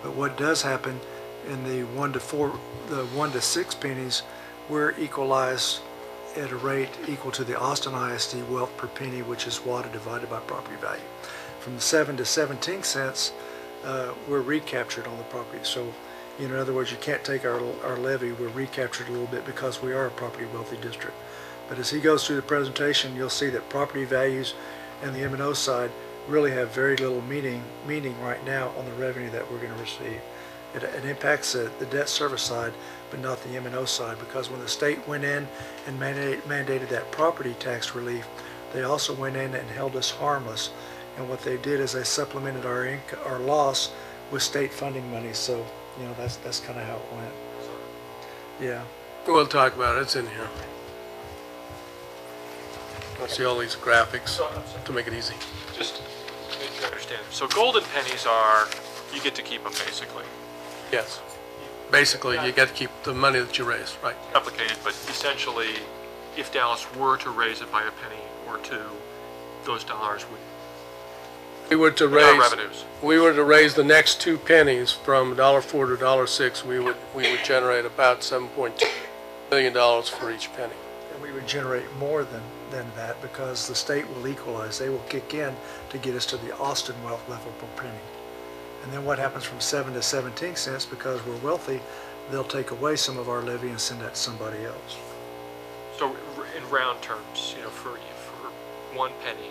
But what does happen in the 1 to 6 pennies, we're equalized at a rate equal to the Austin ISD wealth per penny, which is WADA divided by property value. From the 7 to 17 cents, we're recaptured on the property. So, in other words, you can't take our levy, we're recaptured a little bit because we are a property wealthy district. But as he goes through the presentation, you'll see that property values and the M&O side really have very little meaning right now on the revenue that we're going to receive. It impacts the debt service side, but not the M&O side, because when the state went in and mandated that property tax relief, they also went in and held us harmless. And what they did is they supplemented our loss with state funding money. So, that's kind of how it went. Yeah. We'll talk about it. It's in here. I'll see all these graphics to make it easy. Just to make you understand. So golden pennies are, you get to keep them basically. Yes. Basically, you get to keep the money that you raise, right? Complicated, but essentially, if Dallas were to raise it by a penny or two, those dollars would We were to without raise revenues. we were to raise the next 2 pennies from $1.04 to $1.06. We would generate about $7.2 million for each penny. And we would generate more than that because the state will equalize. They will kick in to get us to the Austin wealth level per penny. And then what happens from 7 to 17 cents, because we're wealthy, they'll take away some of our levy and send that to somebody else. So in round terms, for 1 penny,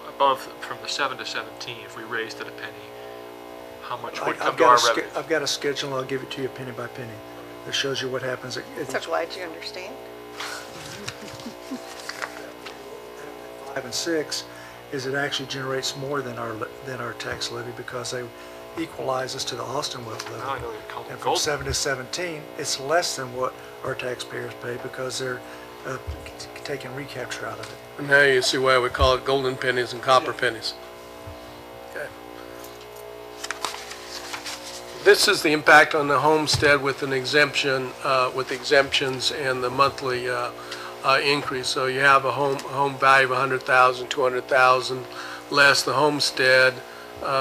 above from the 7 to 17, if we raised it a penny, how much would come to our revenue? I've got a schedule, and I'll give it to you penny by penny. That shows you what happens. So glad you understand. 5 and 6 is it actually generates more than our tax levy because they equalize us to the Austin wealth levy. Now I know you call And them from gold. 7 to 17, it's less than what our taxpayers pay because they're taking recapture out of it. And now you see why we call it golden pennies and copper pennies. Okay. This is the impact on the homestead with an exemption, with exemptions and the monthly increase. So you have a home value of $100,000, $200,000 less the homestead,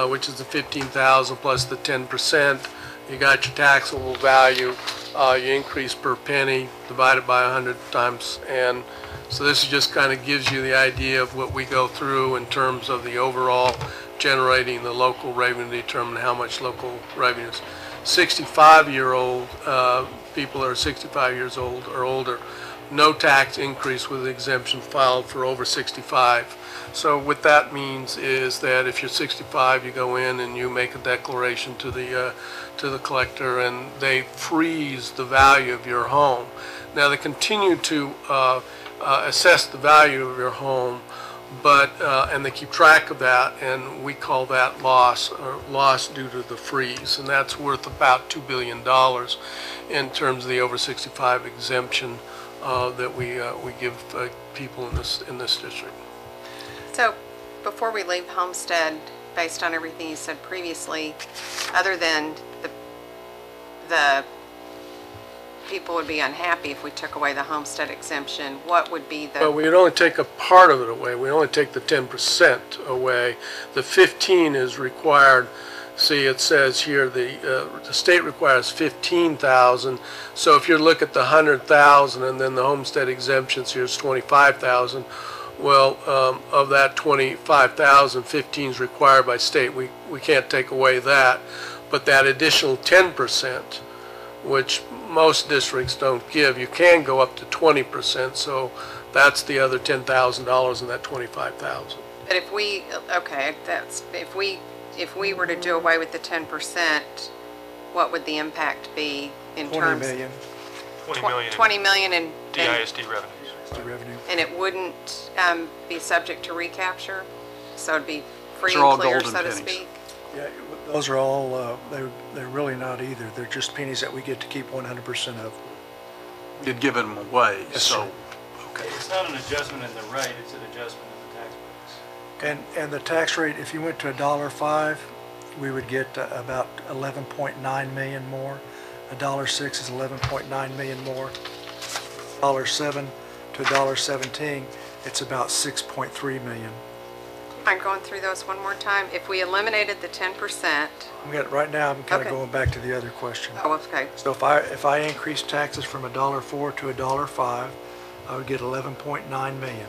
which is the $15,000 plus the 10%. You got your taxable value. You increase per penny divided by 100 times, and so this just kind of gives you the idea of what we go through in terms of the overall generating the local revenue to determine how much local revenues. 65-year-old people that are 65 years old or older, no tax increase with exemption filed for over 65. So what that means is that if you're 65, you go in and you make a declaration to the collector, and they freeze the value of your home. Now they continue to assess the value of your home, but and they keep track of that, and we call that loss, or loss due to the freeze, and that's worth about $2 billion in terms of the over 65 exemption that we give people in this district. So before we leave Homestead, based on everything you said previously, other than the people would be unhappy if we took away the homestead exemption, what would be the... Well, we would only take a part of it away. We only take the 10% away. The 15 is required. See, it says here the state requires 15,000. So if you look at the 100,000 and then the homestead exemptions here is 25,000. Well, of that 25,000, 15 is required by state. We can't take away that. But that additional 10%, which most districts don't give, you can go up to 20%. So that's the other $10,000 in that 25,000. But if we, okay, if we were to do away with the 10%, what would the impact be in 20 terms? million 20 million 20 million in DISD revenues. is the revenue. and it wouldn't be subject to recapture? So it'd be free Those are all and clear, golden so to pennies. speak? Yeah, those are all, they're really not either. They're just pennies that we get to keep 100% of. You'd give them away, Yes, so, sir. okay. It's not an adjustment in the rate, it's an adjustment in the tax base. And the tax rate, if you went to $1.05, we would get about 11.9 million more. $1.06 is 11.9 million more. $1.07 to $1.17, it's about 6.3 million. I'm going through those one more time. If we eliminated the 10%, Right now, I'm kind of Okay. going back to the other question. oh, okay, So if I increase taxes from $1.04 to $1.05, I would get 11.9 million.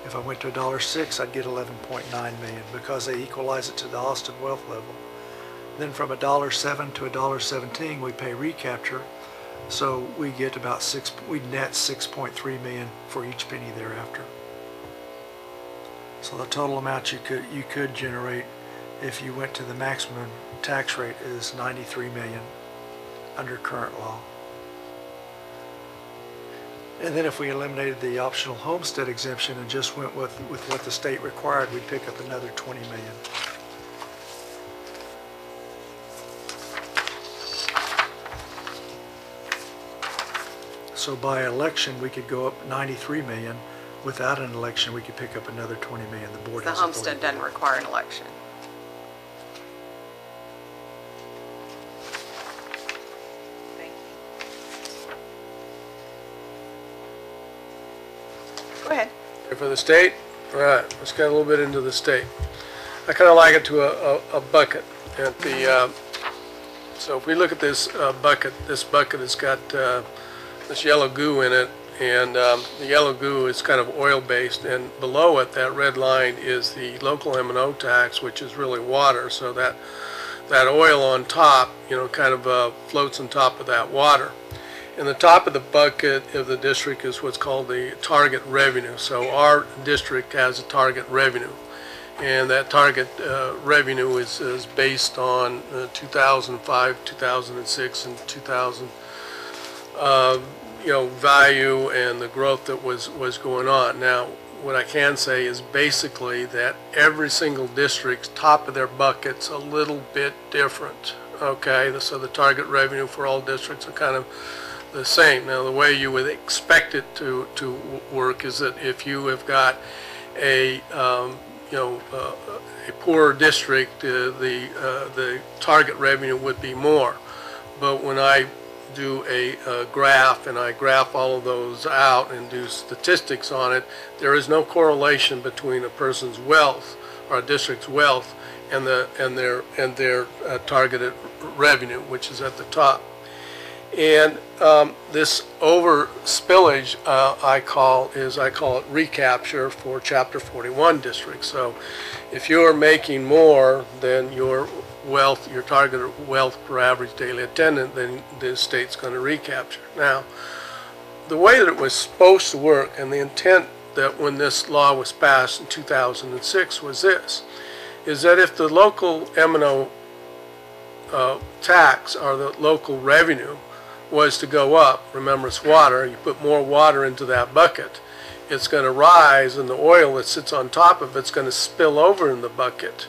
If I went to $1.06, I'd get 11.9 million because they equalize it to the Austin wealth level. Then from $1.07 to $1.17, we pay recapture, so we get about we net 6.3 million for each penny thereafter. So the total amount you could generate if you went to the maximum tax rate is 93 million under current law. And then if we eliminated the optional homestead exemption and just went with what the state required, we'd pick up another 20 million. So by election, we could go up 93 million. Without an election, we could pick up another 20 million. The board the has homestead authority. doesn't require an election. Thank you. Go ahead. For the state, all right, let's get a little bit into the state. I kind of like it to a bucket. At the so if we look at this bucket has got this yellow goo in it, and the yellow goo is kind of oil-based, and below it, that red line is the local M&O tax, which is really water. So that oil on top, kind of floats on top of that water. And the top of the bucket of the district is what's called the target revenue. So our district has a target revenue, and that target revenue is based on 2005, 2006, and 2000 value and the growth that was going on. Now, what I can say is basically that every single district's top of their bucket's a little bit different. Okay, so the target revenue for all districts are kind of the same. Now, the way you would expect it to work is that if you have got a poorer district, the target revenue would be more. But when I do a graph and I graph all of those out and do statistics on it, there is no correlation between a person's wealth or a district's wealth and their targeted revenue, which is at the top. And this over spillage I call it recapture for Chapter 41 districts. So if you're making more than your wealth, your targeted wealth per average daily attendant, then the state's going to recapture. Now, the way that it was supposed to work and the intent that when this law was passed in 2006 was this, is that if the local M&O tax or the local revenue was to go up, remember it's water, you put more water into that bucket, it's going to rise and the oil that sits on top of it's going to spill over in the bucket.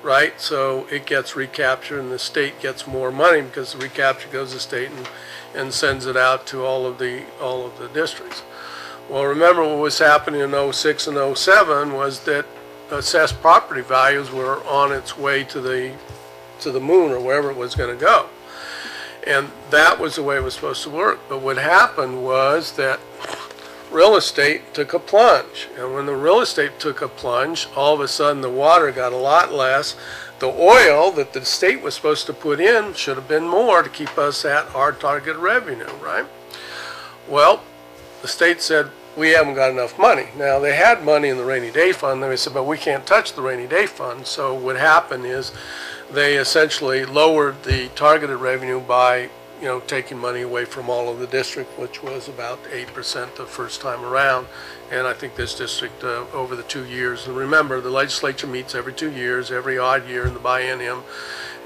Right, so it gets recaptured and the state gets more money because the recapture goes to the state and sends it out to all of the districts. Well, remember what was happening in 06 and 07 was that assessed property values were on its way to the moon or wherever it was going to go, and that was the way it was supposed to work. But what happened was that real estate took a plunge, and when the real estate took a plunge, all of a sudden the water got a lot less. The oil that the state was supposed to put in should have been more to keep us at our target revenue, right? Well, the state said, we haven't got enough money. Now, they had money in the rainy day fund, and they said, but we can't touch the rainy day fund. So what happened is they essentially lowered the targeted revenue by taking money away from all of the district, which was about 8% the first time around. And I think this district over the 2 years, and remember the legislature meets every 2 years, every odd year in the biennium,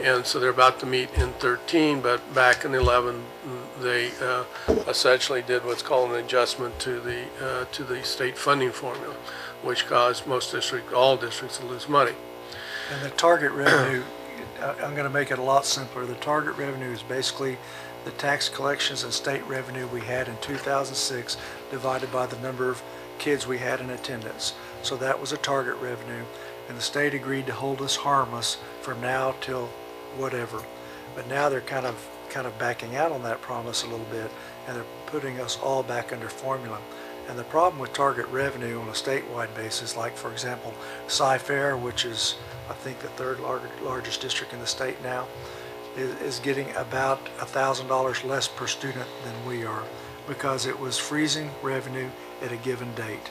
and so they're about to meet in 13, but back in 11 they essentially did what's called an adjustment to the state funding formula, which caused all districts to lose money. And the target revenue, I'm going to make it a lot simpler. The target revenue is basically the tax collections and state revenue we had in 2006 divided by the number of kids we had in attendance. So that was a target revenue, and the state agreed to hold us harmless from now till whatever. But now they're kind of backing out on that promise a little bit, and they're putting us all back under formula. And the problem with target revenue on a statewide basis, like for example, Cy-Fair, which is I think the third largest district in the state now, is getting about $1,000 less per student than we are, because it was freezing revenue at a given date.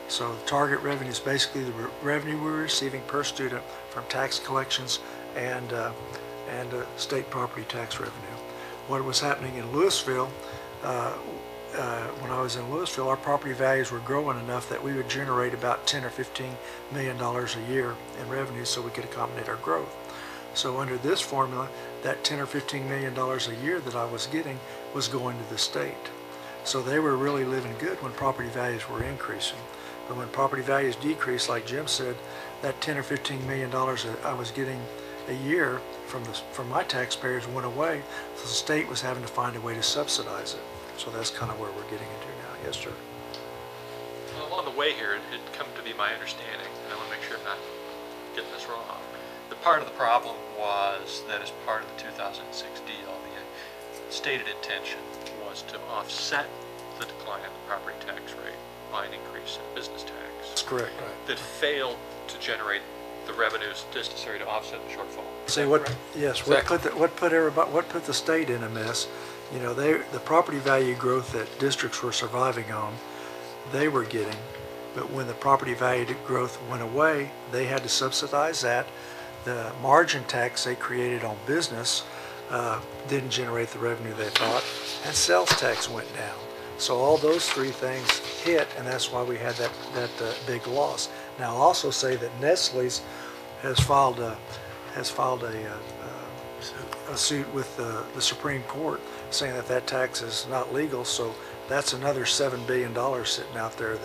So the target revenue is basically the revenue we're receiving per student from tax collections and state property tax revenue. What was happening in Louisville, when I was in Louisville, our property values were growing enough that we would generate about $10 or $15 million a year in revenue so we could accommodate our growth. So under this formula, that $10 or $15 million a year that I was getting was going to the state. So they were really living good when property values were increasing. But when property values decreased, like Jim said, that $10 or $15 million that I was getting a year from my taxpayers went away, so the state was having to find a way to subsidize it. So that's kind of where we're getting into now. Yes, sir. Well, along the way here, it had come to be my understanding, and I want to make sure I'm not getting this wrong, that part of the problem was that as part of the 2006 deal, the stated intention was to offset the decline in the property tax rate by an increase in business tax. That's correct. That failed to generate the revenues necessary to offset the shortfall. See what? Yes. What put the state in a mess? You know, the property value growth that districts were surviving on, they were getting, but when the property value growth went away, they had to subsidize that. The margin tax they created on business didn't generate the revenue they thought, and sales tax went down. So all those three things hit, and that's why we had that big loss. Now, I'll also say that Nestle's has filed a suit with the Supreme Court saying that tax is not legal. So that's another $7 billion sitting out there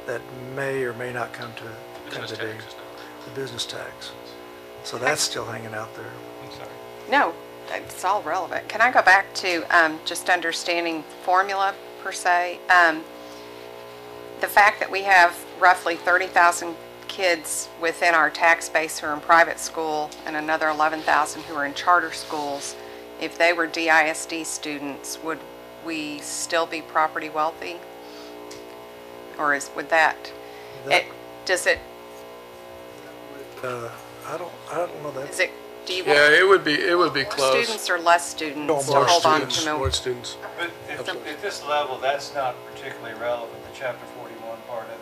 that may or may not come to be the business tax. So that's still hanging out there. I'm sorry. No, it's all relevant. Can I go back to just understanding formula per se? The fact that we have roughly 30,000 kids within our tax base who are in private school and another 11,000 who are in charter schools, if they were DISD students, would we still be property wealthy? Or would that does it? I don't know that. Is it? Do you Yeah, want it would be more close. students or less students to More hold on students, to more students. But at this level, that's not particularly relevant. The Chapter 41 part of it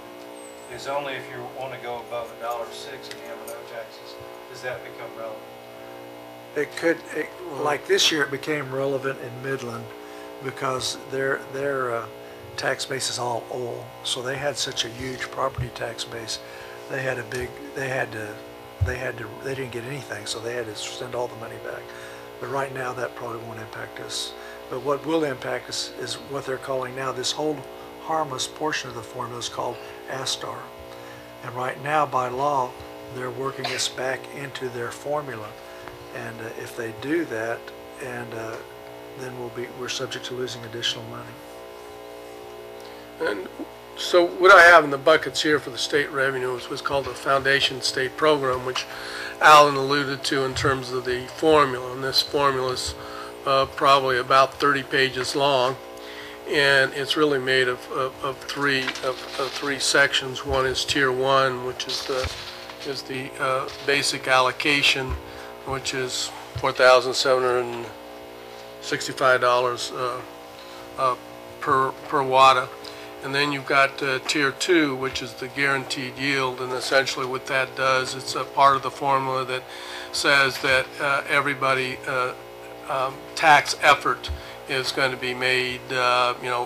is only if you want to go above $1.06 and you have no taxes, does that become relevant? It could, like this year, it became relevant in Midland because their tax base is all oil. So they had such a huge property tax base. They didn't get anything, so they had to send all the money back. But right now, that probably won't impact us. But what will impact us is what they're calling now, this whole harmless portion of the formula is called ASTAR. And right now, by law, they're working us back into their formula. And if they do that, then we're subject to losing additional money. And so what I have in the buckets here for the state revenue is what's called the Foundation State Program, which Alan alluded to in terms of the formula. And this formula is probably about 30 pages long, and it's really made of three sections. One is Tier 1, which is the basic allocation, which is $4,765 per WADA. And then you've got Tier 2, which is the guaranteed yield, and essentially what that does, it's a part of the formula that says that everybody tax effort is going to be made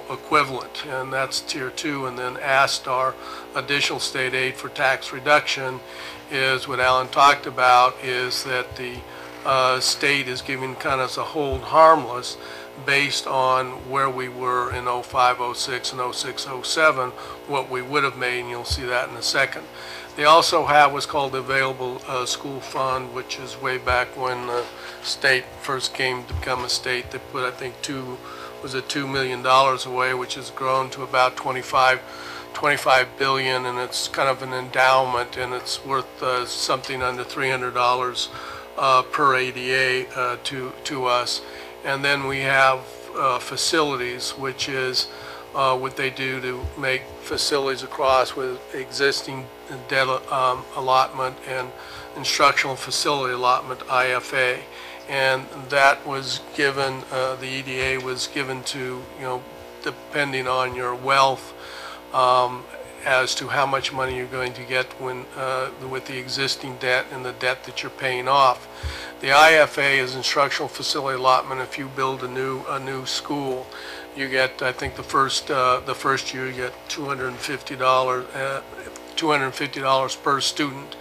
equivalent, and that's Tier 2. And then ASTAR, additional state aid for tax reduction, is what Alan talked about, is that the state is giving kind of as a hold harmless based on where we were in 05, 06, and 06, 07, what we would have made, and you'll see that in a second. They also have what's called the Available School Fund, which is way back when the state first came to become a state. They put, I think, $2 million away, which has grown to about 25 billion, and it's kind of an endowment, and it's worth something under $300 per ADA to us. And then we have facilities, which is what they do to make facilities across with existing debt allotment and instructional facility allotment, IFA. And that was given, the EDA was given to, depending on your wealth, as to how much money you're going to get when with the existing debt and the debt that you're paying off. The IFA is instructional facility allotment. If you build a new school, you get, I think the first year you get $250 per student.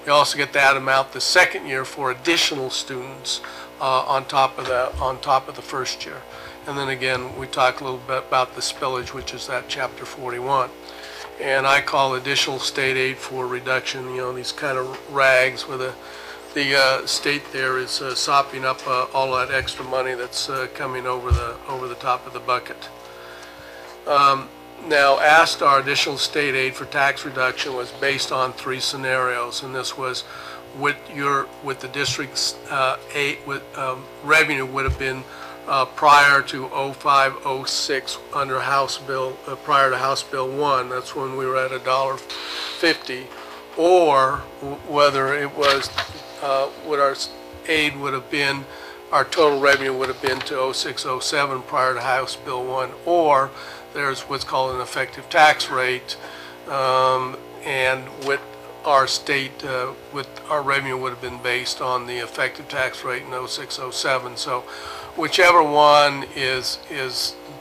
You also get that amount the second year for additional students on top of the first year. And then again, we talk a little bit about the spillage, which is that Chapter 41. And I call additional state aid for reduction, these kind of rags where the state there is sopping up all that extra money that's coming over the top of the bucket. Now, ASTAR, additional state aid for tax reduction, was based on 3 scenarios, and this was with the district's revenue would have been prior to 05-06 under House Bill, prior to House Bill 1, that's when we were at $1.50, or whether it was what our aid would have been, our total revenue would have been to 06-07 prior to House Bill 1, or there's what's called an effective tax rate, and with our state, with our revenue would have been based on the effective tax rate in 06-07. So whichever one is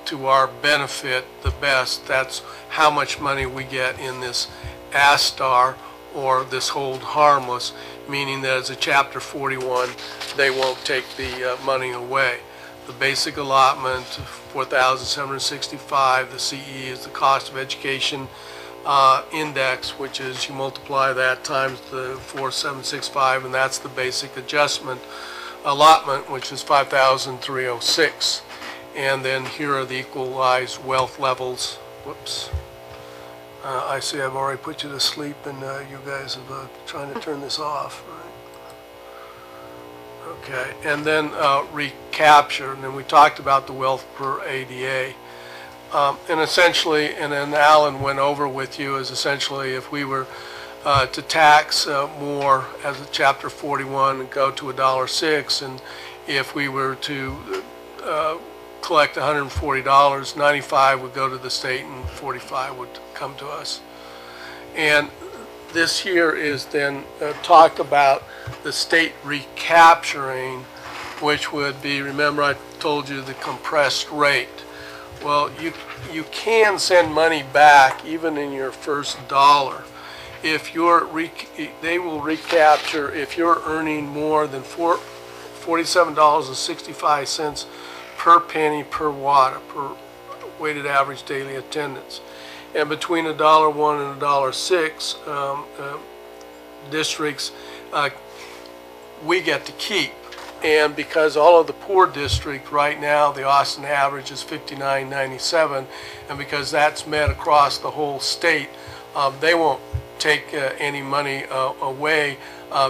to our benefit the best, that's how much money we get in this ASTAR, or this hold harmless, meaning that as a Chapter 41, they won't take the money away. The basic allotment, $4,765. The CE is the cost of education index, which is you multiply that times the 4,765, and that's the basic adjustment allotment, which is 5,306. And then here are the equalized wealth levels. Whoops. I see I've already put you to sleep, and you guys are trying to turn this off, right? Okay, and then recapture, and then we talked about the wealth per ADA. And essentially, and then Alan went over with you, is essentially if we were to tax more as a Chapter 41 and go to $1.06, and if we were to collect $140, 95 would go to the state and 45 would come to us. And this here is then talk about the state recapturing, which would be, remember I told you the compressed rate. Well, you can send money back even in your first dollar. If they will recapture if you're earning more than $47.65 per penny per watt, per weighted average daily attendance. And between $1.01 and $1.06, districts, we get to keep. And because all of the poor district right now, the Austin average is $59.97, and because that's met across the whole state, they won't take any money away.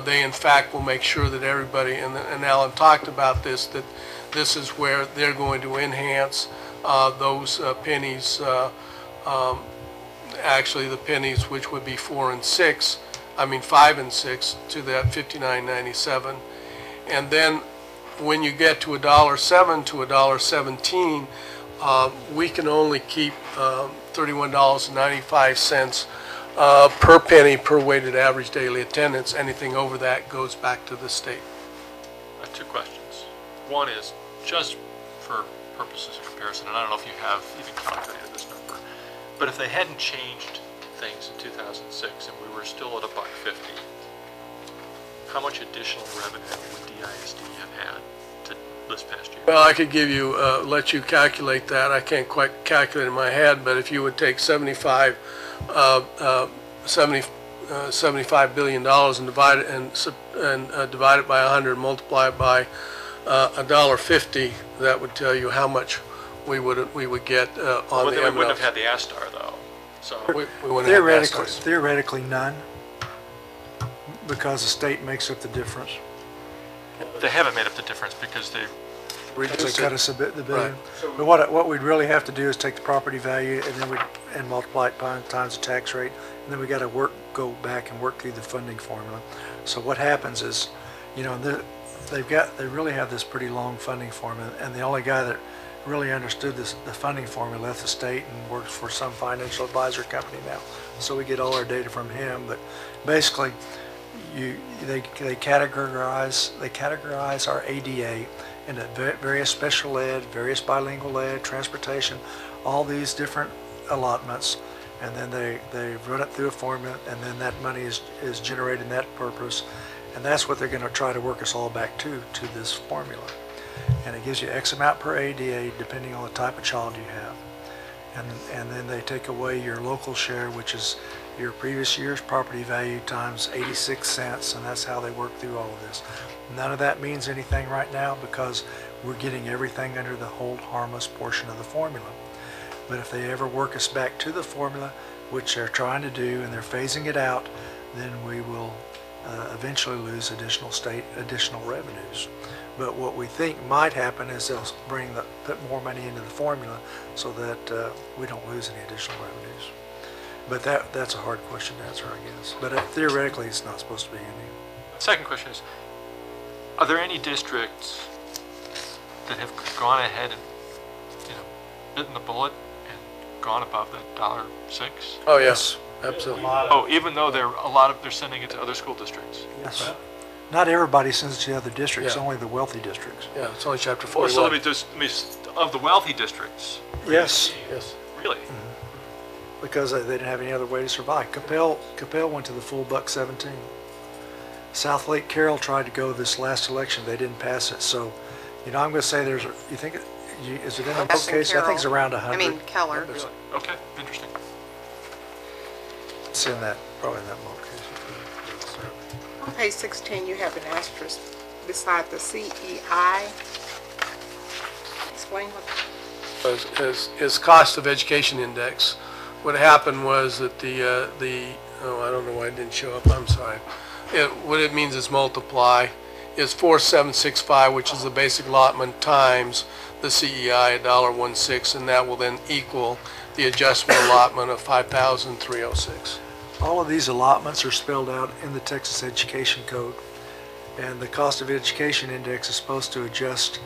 They in fact will make sure that everybody, and Alan talked about this, that this is where they're going to enhance those pennies, actually the pennies which would be 5 and 6 to that $59.97. And then when you get to $1.07 to $1.17, we can only keep $31.95 per penny per weighted average daily attendance. Anything over that goes back to the state. I have 2 questions. One is, just for purposes of comparison, and I don't know if you have even calculated this number, but if they hadn't changed things in 2006 and we were still at $1.50, how much additional revenue would DISD have had to this past year? Well, I could give you, let you calculate that. I can't quite calculate it in my head, but if you would take $75 billion and divide it by 100, multiply it by $1.50, that would tell you how much we would get on the We wouldn't have had the ASTAR though. So we wouldn't have ASTARs. Theoretically none, because the state makes up the difference. They haven't made up the difference because they reduce cut it. us a bit, the Right. billion. But what we'd really have to do is take the property value and multiply it times the tax rate, and then we gotta go back and work through the funding formula. So what happens is, you know, they really have this pretty long funding formula, and the only guy that really understood the funding formula left the state and works for some financial advisor company now. So we get all our data from him, but basically, they categorize our ADA into various special ed, various bilingual ed, transportation, all these different allotments, and then they run it through a formula, and then that money is generated in that purpose, and that's what they're going to try to work us all back to this formula. And it gives you X amount per ADA depending on the type of child you have. And then they take away your local share, which is your previous year's property value times 86 cents, and that's how they work through all of this. None of that means anything right now because we're getting everything under the hold harmless portion of the formula. But if they ever work us back to the formula, which they're trying to do, and they're phasing it out, then we will eventually lose additional revenues. But what we think might happen is they'll put more money into the formula so that we don't lose any additional revenues. But that's a hard question to answer, I guess. But theoretically, it's not supposed to be any. Second question is, are there any districts that have gone ahead and, bitten the bullet and gone above that $1.06? Oh, yes, absolutely. Oh, even though they're sending it to other school districts? Yes. Not everybody sends it to other districts, Yeah. only the wealthy districts. Yeah, it's only chapter Or 41. so let me of the wealthy districts? Yes, Yes. Really? because they didn't have any other way to survive. Capel went to the full $1.17. South Lake Carroll tried to go this last election. They didn't pass it. So, I'm going to say is it in the That's in case? I think it's Carroll. around 100. I mean, Keller. Okay, interesting. It's in that, probably in that location. On page 16, you have an asterisk beside the CEI. Explain what. Is cost of education index. What happened was that I don't know why it didn't show up, I'm sorry. What it means is multiply is 4765, which is the basic allotment, times the CEI, $1.16, and that will then equal the adjustment allotment of 5,306. All of these allotments are spelled out in the Texas Education Code, and the cost of education index is supposed to adjust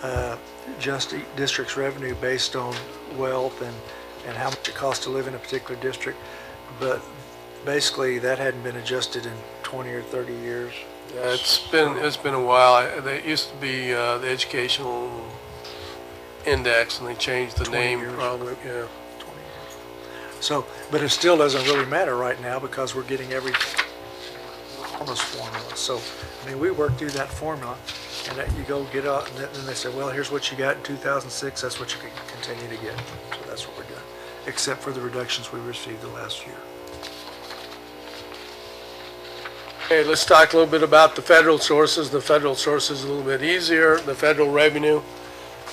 each district's revenue based on wealth and how much it costs to live in a particular district. But basically, that hadn't been adjusted in 20 or 30 years. Yeah, it's been a while. It used to be the educational index, and they changed the 20 name years. probably. Yeah. 20 years. So, but it still doesn't really matter right now because we're getting everything on this formula. So, we work through that formula, and that you go get out, and then they say, well, here's what you got in 2006. That's what you can continue to get. So that's what we're doing, except for the reductions we received the last year. Okay, let's talk a little bit about the federal sources. The federal source is a little bit easier. The federal revenue,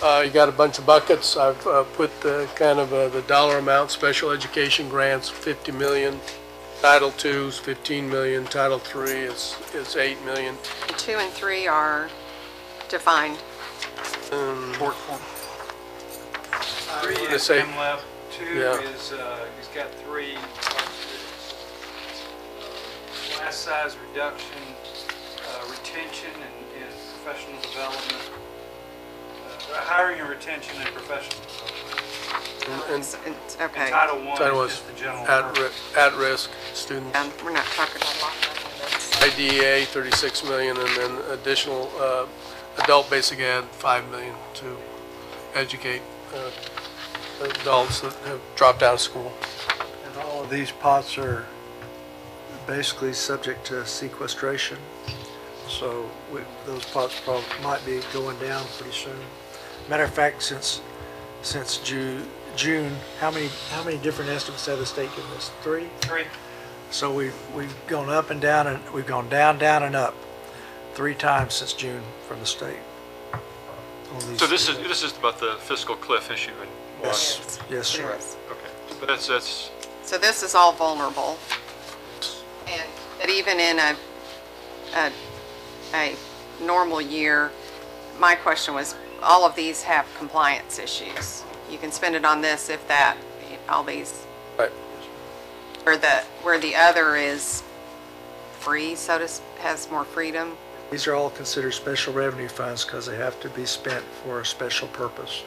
you got a bunch of buckets. I've put the dollar amount. Special education grants, 50 million. Title II is 15 million. Title III is 8 million. 2 and 3 are defined. Short form. Three gonna is say- MLEP, 2 Yeah. is, he's got 3 class size reduction, retention and professional development, hiring and retention and professional development. And It's okay. Title I Title is is just the general. at-risk students. We're not talking a lot on this. IDEA, 36 million, and then additional adult basic ed, 5 million to educate adults that have dropped out of school. And all of these pots are basically subject to sequestration. So those pots probably might be going down pretty soon. Matter of fact, since June, how many different estimates have the state given us? 3? 3. So we've gone up and down, and we've gone down, down, and up 3 times since June from the state. On these- So this is about the fiscal cliff issue in one. Yes, sir. It is. Okay, but that's So this is all vulnerable. And that even in a normal year, my question was, all of these have compliance issues. You can spend it on this, if that, all these. Right. Where the other is free, so to, has more freedom. These are all considered special revenue funds because they have to be spent for a special purpose.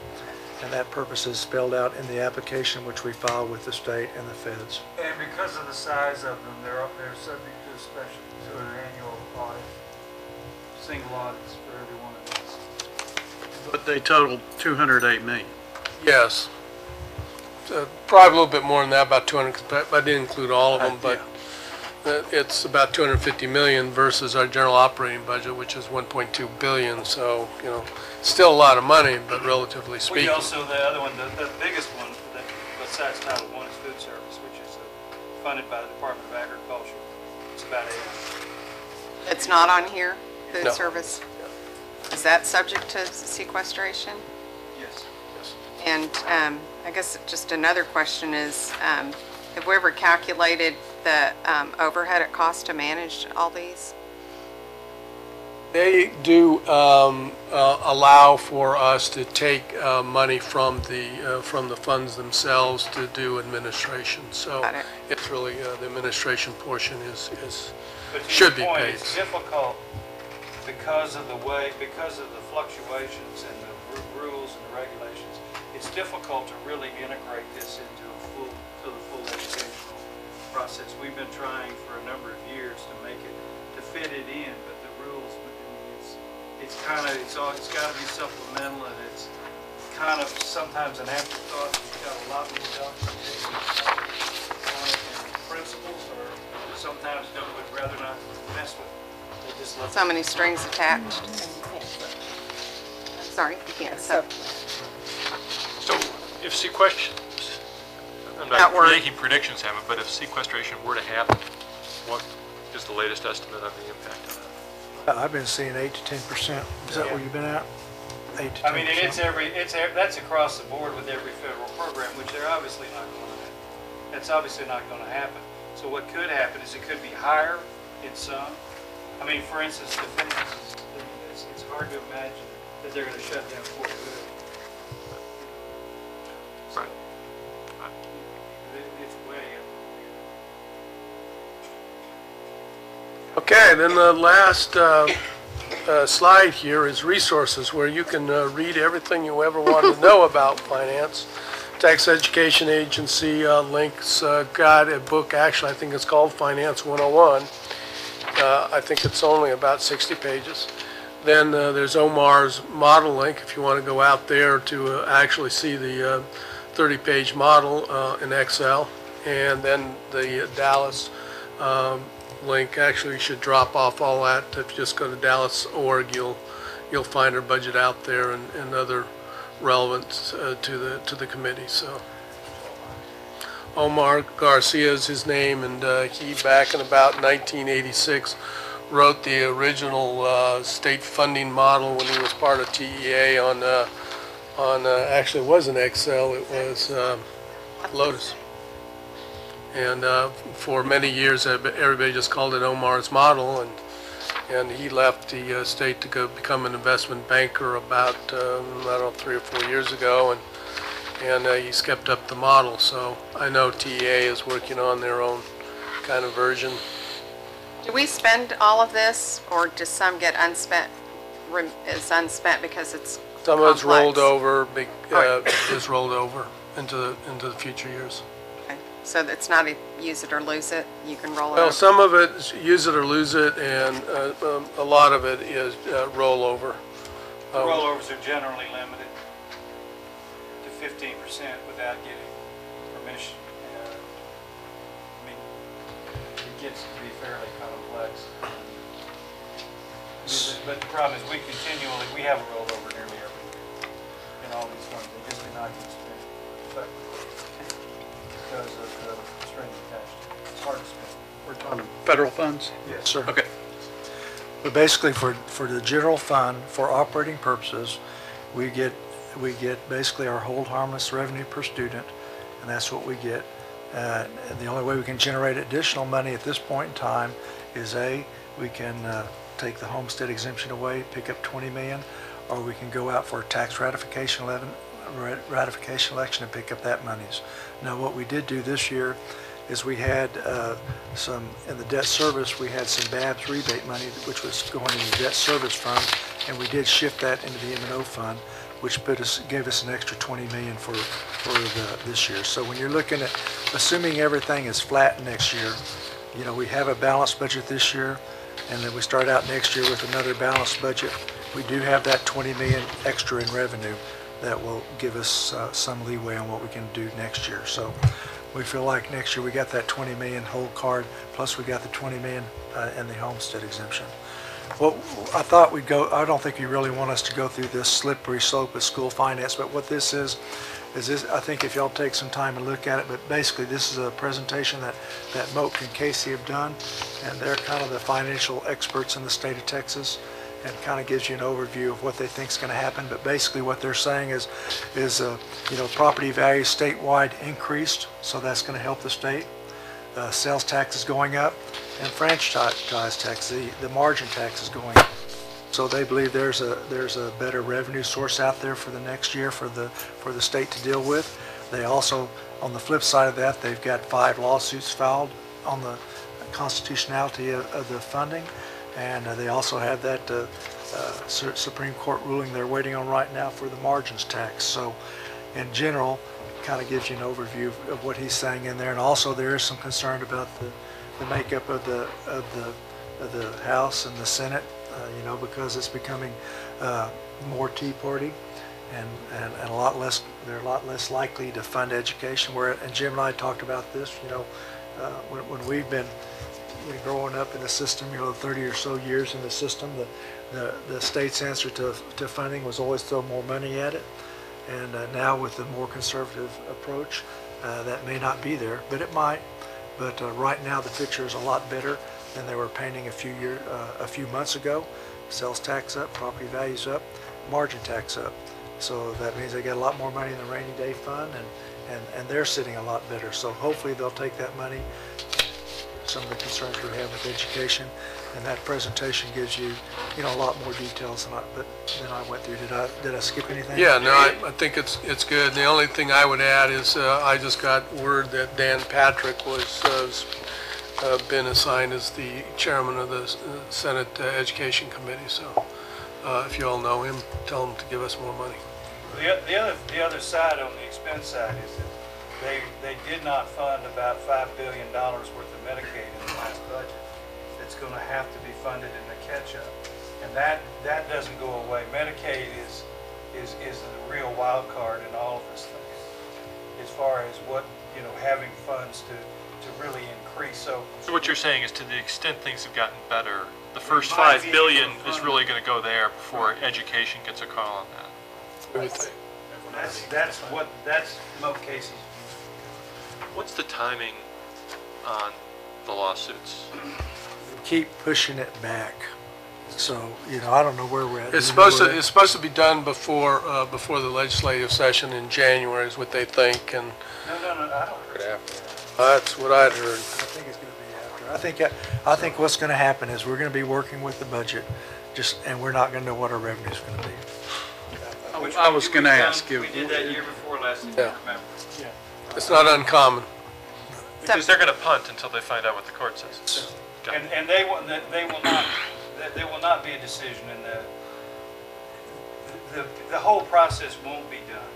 And that purpose is spelled out in the application which we file with the state and the feds. And because of the size of them, they're subject to an annual audit, single audits for every one of these. But they totaled 208 million. Yes. Probably a little bit more than that, about 200, but I didn't include all of them, but it's about 250 million versus our general operating budget, which is 1.2 billion, so, still a lot of money, but relatively speaking. Also, the other one, the biggest one, besides Title I, is food service, which is funded by the Department of Agriculture. It's about 8. It's not on here, food No. service? Is that subject to sequestration? Yes. And I guess just another question is, have we ever calculated the overhead it costs to manage all these? They do allow for us to take money from the funds themselves to do administration. So Got it. it's really, the administration portion is But to should your be point, paid. it's difficult because of the fluctuations and the rules and the regulations. It's difficult to really integrate this into the full educational process. We've been trying for a number of years to fit it in, but the rules, it's got to be supplemental, and it's kind of sometimes an afterthought. You've got a lot more documentation and principles, or sometimes would rather not mess with it. They just let So many strings attached. Sorry, you can't. So, So if sequestration, I'm That not word. making predictions happen, but if sequestration were to happen, what is the latest estimate of the impact of that? I've been seeing 8 to 10%. Is that where you've been at? 8 to 10%? I mean, that's across the board with every federal program, which they're obviously not going to, that's obviously not going to happen. So what could happen is it could be higher in some. I mean, for instance, the finances, it's hard to imagine that they're going to shut down Fort Hood. So, it's way up. Okay, then the last slide here is resources, where you can read everything you ever wanted to know about finance. Tax Education Agency links got a book, actually I think it's called Finance 101. I think it's only about 60 pages. Then there's Omar's model link if you want to go out there to actually see the 30-page model in Excel. And then the Dallas link, actually you should drop off all that. If you just go to dallas.org, you'll find our budget out there and other relevant to the committee. So Omar Garcia is his name, and he back in about 1986 wrote the original state funding model when he was part of TEA on actually it wasn't Excel, it was Lotus. And for many years, everybody just called it Omar's model, and he left the state to go become an investment banker about, I don't know, 3 or 4 years ago, and he's kept up the model. So I know TEA is working on their own kind of version. do we spend all of this, or does some get unspent, is unspent because it's Some of it's rolled complex? over, Right. is rolled over into the future years. Okay. So it's not a use it or lose it, you can roll it Well, over? some of it is use it or lose it, and a lot of it is rollover. Rollovers are generally limited to 15% without getting permission. I mean, it gets to be fairly complex. But the problem is we have a rollover nearly every year in all these funds. They just do not get spent effectively because of the strings attached. It's hard to spend. We're talking federal funds? Yes. Sir. Okay. But basically, for the general fund, for operating purposes, we get basically our hold harmless revenue per student, and that's what we get. And the only way we can generate additional money at this point in time is we can take the homestead exemption away, pick up 20 million, or we can go out for a tax ratification election and pick up that monies. Now, what we did do this year is we had some, in the debt service, we had some BABS rebate money, which was going in the debt service fund, and we did shift that into the M&O fund, which gave us an extra $20 million for this year. So when you're looking at, assuming everything is flat next year, you know, we have a balanced budget this year, and then we start out next year with another balanced budget. We do have that $20 million extra in revenue that will give us some leeway on what we can do next year. So we feel like next year we got that $20 million whole card, plus we got the $20 million in the homestead exemption. Well, I thought we'd go, I don't think you really want us to go through this slippery slope of school finance, but what this is this, I think if y'all take some time and look at it, but basically this is a presentation that Moak and Casey have done, and they're kind of the financial experts in the state of Texas, and kind of gives you an overview of what they think is going to happen. But basically what they're saying is you know, property values statewide increased, so that's going to help the state. Sales tax is going up, and franchise tax, the margin tax is going up. So they believe there's a better revenue source out there for the next year for the state to deal with. They also, on the flip side of that, they've got 5 lawsuits filed on the constitutionality of the funding, and they also have that Supreme Court ruling they're waiting on right now for the margins tax. So in general, kind of gives you an overview of what he's saying in there. And also there is some concern about the makeup of the House and the Senate, you know, because it's becoming more Tea Party, and a lot less, they're a lot less likely to fund education. And Jim and I talked about this, you know, when we've been growing up in the system, you know, 30 or so years in the system, the state's answer to funding was always throw more money at it. And now with the more conservative approach, that may not be there, but it might. But right now the picture is a lot better than they were painting a few months ago. Sales tax up, property values up, margin tax up. So that means they get a lot more money in the rainy day fund, and they're sitting a lot better. So hopefully they'll take that money. Some of the concerns we have with education, and that presentation gives you, you know, a lot more details than I went through. Did I skip anything? Yeah, no, I think it's good. The only thing I would add is I just got word that Dan Patrick was been assigned as the chairman of the Senate Education Committee. So if you all know him, tell him to give us more money. The other side on the expense side is that they did not fund about $5 billion worth of Medicaid in the last budget. It's going to have to be funded in the catch-up, and that doesn't go away. Medicaid is the real wild card in all of this thing, as far as what, you know, having funds to really increase. So what you're saying is, to the extent things have gotten better, the first $5 billion is really going to go there before education gets a call on that. That's Moak Casey's. What's the timing on the lawsuits? Keep pushing it back. So, you know, I don't know where we're at. It's supposed to be done before the legislative session in January is what they think, and No, I don't heard after. That's what I'd heard. I think it's going to be after. I think what's going to happen is we're going to be working with the budget, and we're not going to know what our revenue is going to be. I was going to ask you. We did that year before last, if you Yeah. remember. It's not uncommon. Because they're going to punt until they find out what the court says. And they will not be a decision, and the whole process won't be done.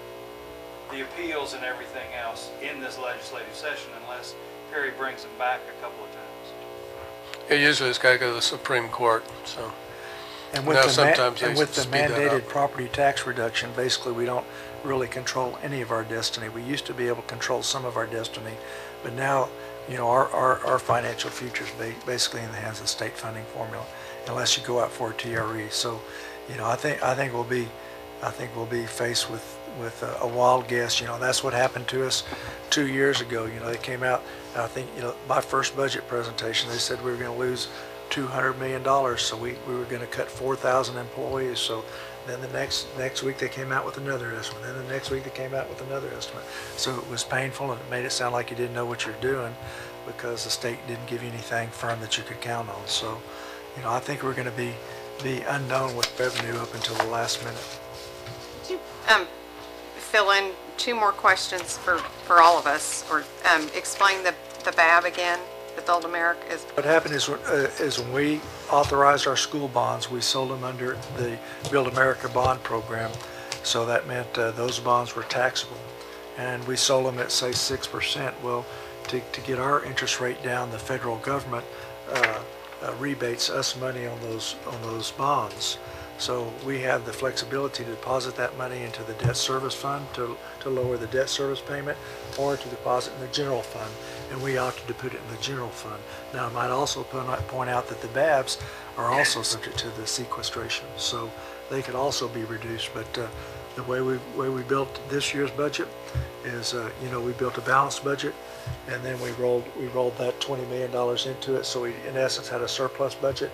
The appeals and everything else in this legislative session, unless Perry brings them back a couple of times. Yeah, usually it's got to go to the Supreme Court. So, And with now the sometimes they with the speed that mandated up. property tax reduction, basically we don't really control any of our destiny. We used to be able to control some of our destiny, but now, you know, our financial future is basically in the hands of the state funding formula, unless you go out for a TRE. So, you know, I think we'll be faced with a wild guess. You know, that's what happened to us 2 years ago. You know, they came out, I think, you know, my first budget presentation, they said we were going to lose $200 million, so we were going to cut 4,000 employees. So then the next week they came out with another estimate. Then the next week they came out with another estimate. So it was painful, and it made it sound like you didn't know what you're doing because the state didn't give you anything firm that you could count on. So, you know, I think we're going to be be unknown with revenue up until the last minute. Could you fill in 2 more questions for all of us, or explain the BAB again, the Build America is? What happened is when we authorized our school bonds, we sold them under the Build America bond program. So that meant those bonds were taxable. And we sold them at, say, 6%. Well, to get our interest rate down, the federal government rebates us money on those bonds. So we have the flexibility to deposit that money into the debt service fund to lower the debt service payment, or to deposit in the general fund, and we opted to put it in the general fund. Now, I might also point out that the BABs are also subject to the sequestration, so they could also be reduced. But the way we built this year's budget is, we built a balanced budget, and then we rolled that $20 million into it, so we in essence had a surplus budget.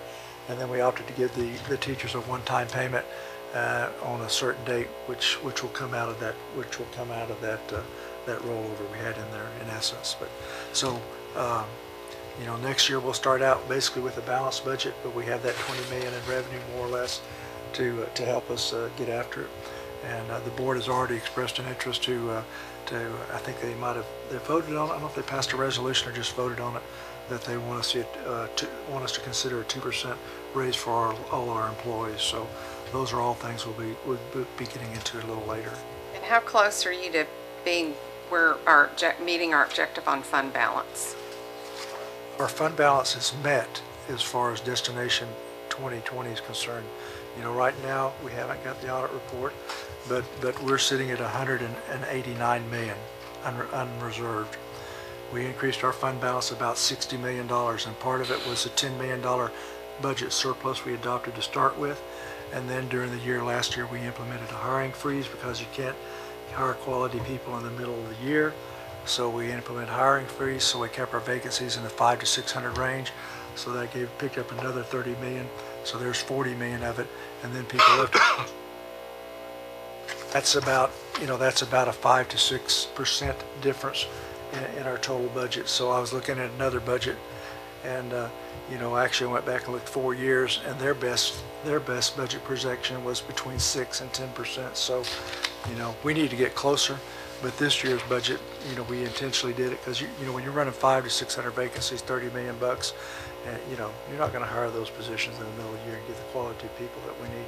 And then we opted to give the teachers a one-time payment on a certain date, which will come out of that that rollover we had in there in essence. But so next year we'll start out basically with a balanced budget, but we have that $20 million in revenue more or less to help us get after it. And the board has already expressed an interest to I think they voted on it. I don't know if they passed a resolution or just voted on it, that they want us to consider a 2% raise for all our employees. So those are all things we'll be getting into a little later. And how close are you to meeting our objective on fund balance? Our fund balance is met as far as Destination 2020 is concerned. Right now we haven't got the audit report, but we're sitting at $189 million unreserved. We increased our fund balance about $60 million, and part of it was a $10 million budget surplus we adopted to start with. And then during the year last year, we implemented a hiring freeze because you can't hire quality people in the middle of the year. So we implemented hiring freeze, so we kept our vacancies in the 500 to 600 range. So that picked up another $30 million. So there's $40 million of it, and then people left. That's about a 5 to 6% difference in our total budget. So I was looking at another budget, and actually I went back and looked 4 years, and their best budget projection was between 6 and 10%. So we need to get closer. But this year's budget, we intentionally did it because when you're running 500 to 600 vacancies, $30 million bucks, and you're not going to hire those positions in the middle of the year and get the quality of people that we need.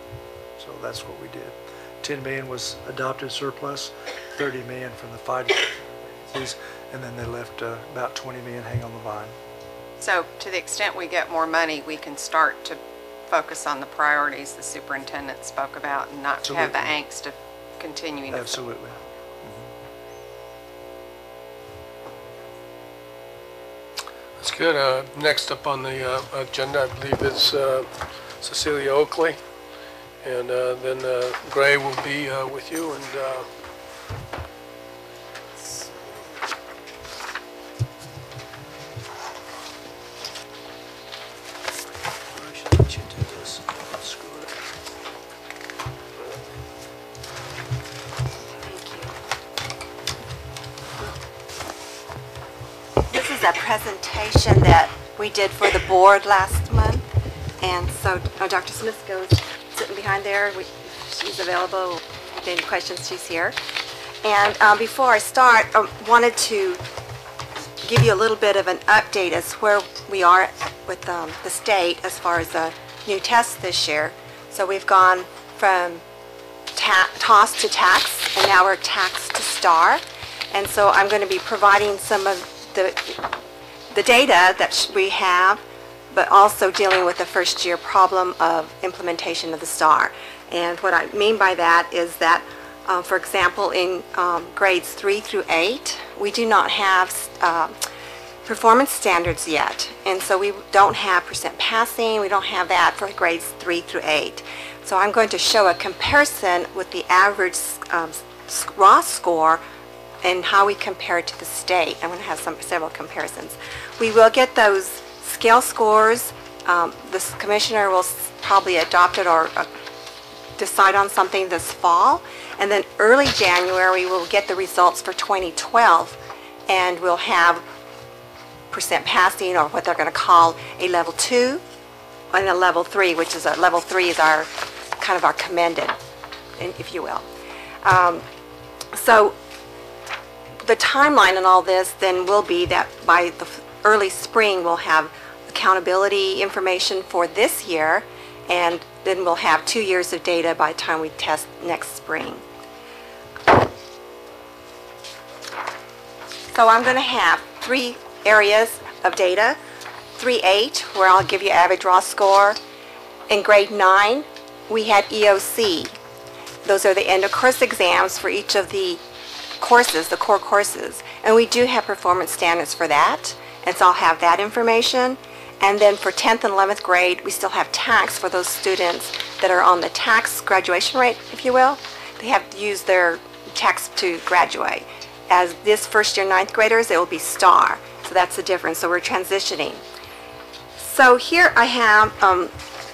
So that's what we did. $10 million was adopted surplus, $30 million from the 5 to 600 vacancies, and then they left about $20 million hang on the vine. So to the extent we get more money, we can start to focus on the priorities the superintendent spoke about and not have the angst of continuing. Absolutely. That's good. Next up on the agenda, I believe, is Cecilia Oakley. And then Gray will be with you. And This is a presentation that we did for the board last month, and so Dr. Smith goes sitting behind there. She's available with any questions. She's here. And before I start, I wanted to give you a little bit of an update as where we are with the state as far as new tests this year. So we've gone from TOS to TAKS, and now we're TAKS to STAR. And so I'm going to be providing some of the data that we have, but also dealing with the first year problem of implementation of the STAR. And what I mean by that is that, for example, in grades 3 through 8, we do not have performance standards yet. And so we don't have percent passing, we don't have that for grades 3 through 8. So I'm going to show a comparison with the average raw score and how we compare it to the state. I'm going to have several comparisons. We will get those scale scores. The commissioner will probably adopt it or decide on something this fall. And then early January, we'll get the results for 2012, and we'll have percent passing, or what they're going to call a level 2 and a level 3, which is level 3 is our kind of our commended, if you will. So the timeline in all this then will be that by the early spring we'll have accountability information for this year, and then we'll have 2 years of data by the time we test next spring. So I'm going to have 3 areas of data. 3-8, where I'll give you average raw score. In grade 9, we had EOC. Those are the end of course exams for each of the courses, the core courses. And we do have performance standards for that, and so I'll have that information. And then for 10th and 11th grade, we still have tax for those students that are on the tax graduation rate, if you will. They have to use their tax to graduate. As this first year 9th graders, it will be STAR. So that's the difference. So we're transitioning. So here I have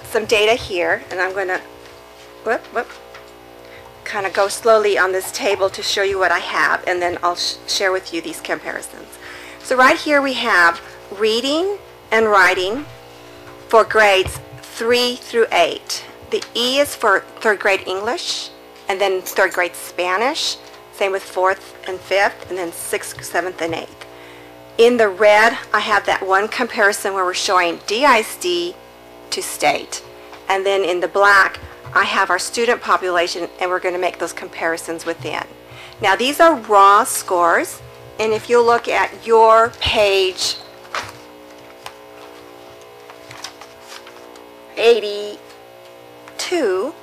some data here, and I'm going to kind of go slowly on this table to show you what I have, and then I'll share with you these comparisons. So right here we have reading and writing for grades 3 through 8. The E is for 3rd grade English, and then 3rd grade Spanish, same with 4th and 5th, and then 6th, 7th, and 8th. In the red, I have that one comparison where we're showing DISD to state. And then in the black, I have our student population, and we're going to make those comparisons within. Now, these are raw scores, and if you look at your page 82,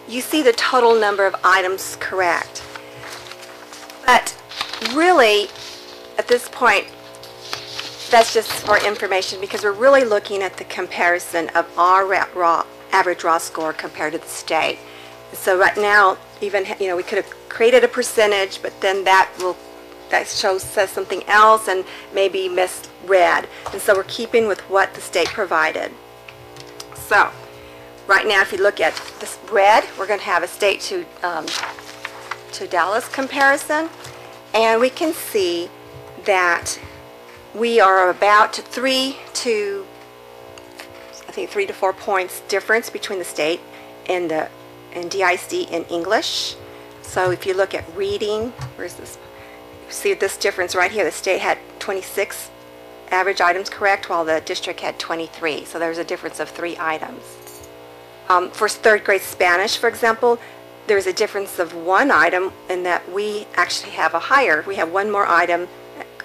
you see the total number of items correct. But really, at this point, that's just for information, because we're really looking at the comparison of our average raw score compared to the state. So right now, even we could have created a percentage, but then that says something else and maybe misread. And so we're keeping with what the state provided. So right now, if you look at this red, we're going to have a state to Dallas comparison, and we can see that we are about 3 to 4 points difference between the state and DISD in English. So if you look at reading, where's this? You see this difference right here. The state had 26 average items correct, while the district had 23. So there's a difference of 3 items. For 3rd grade Spanish, for example, there's a difference of 1 item in that we actually have we have 1 more item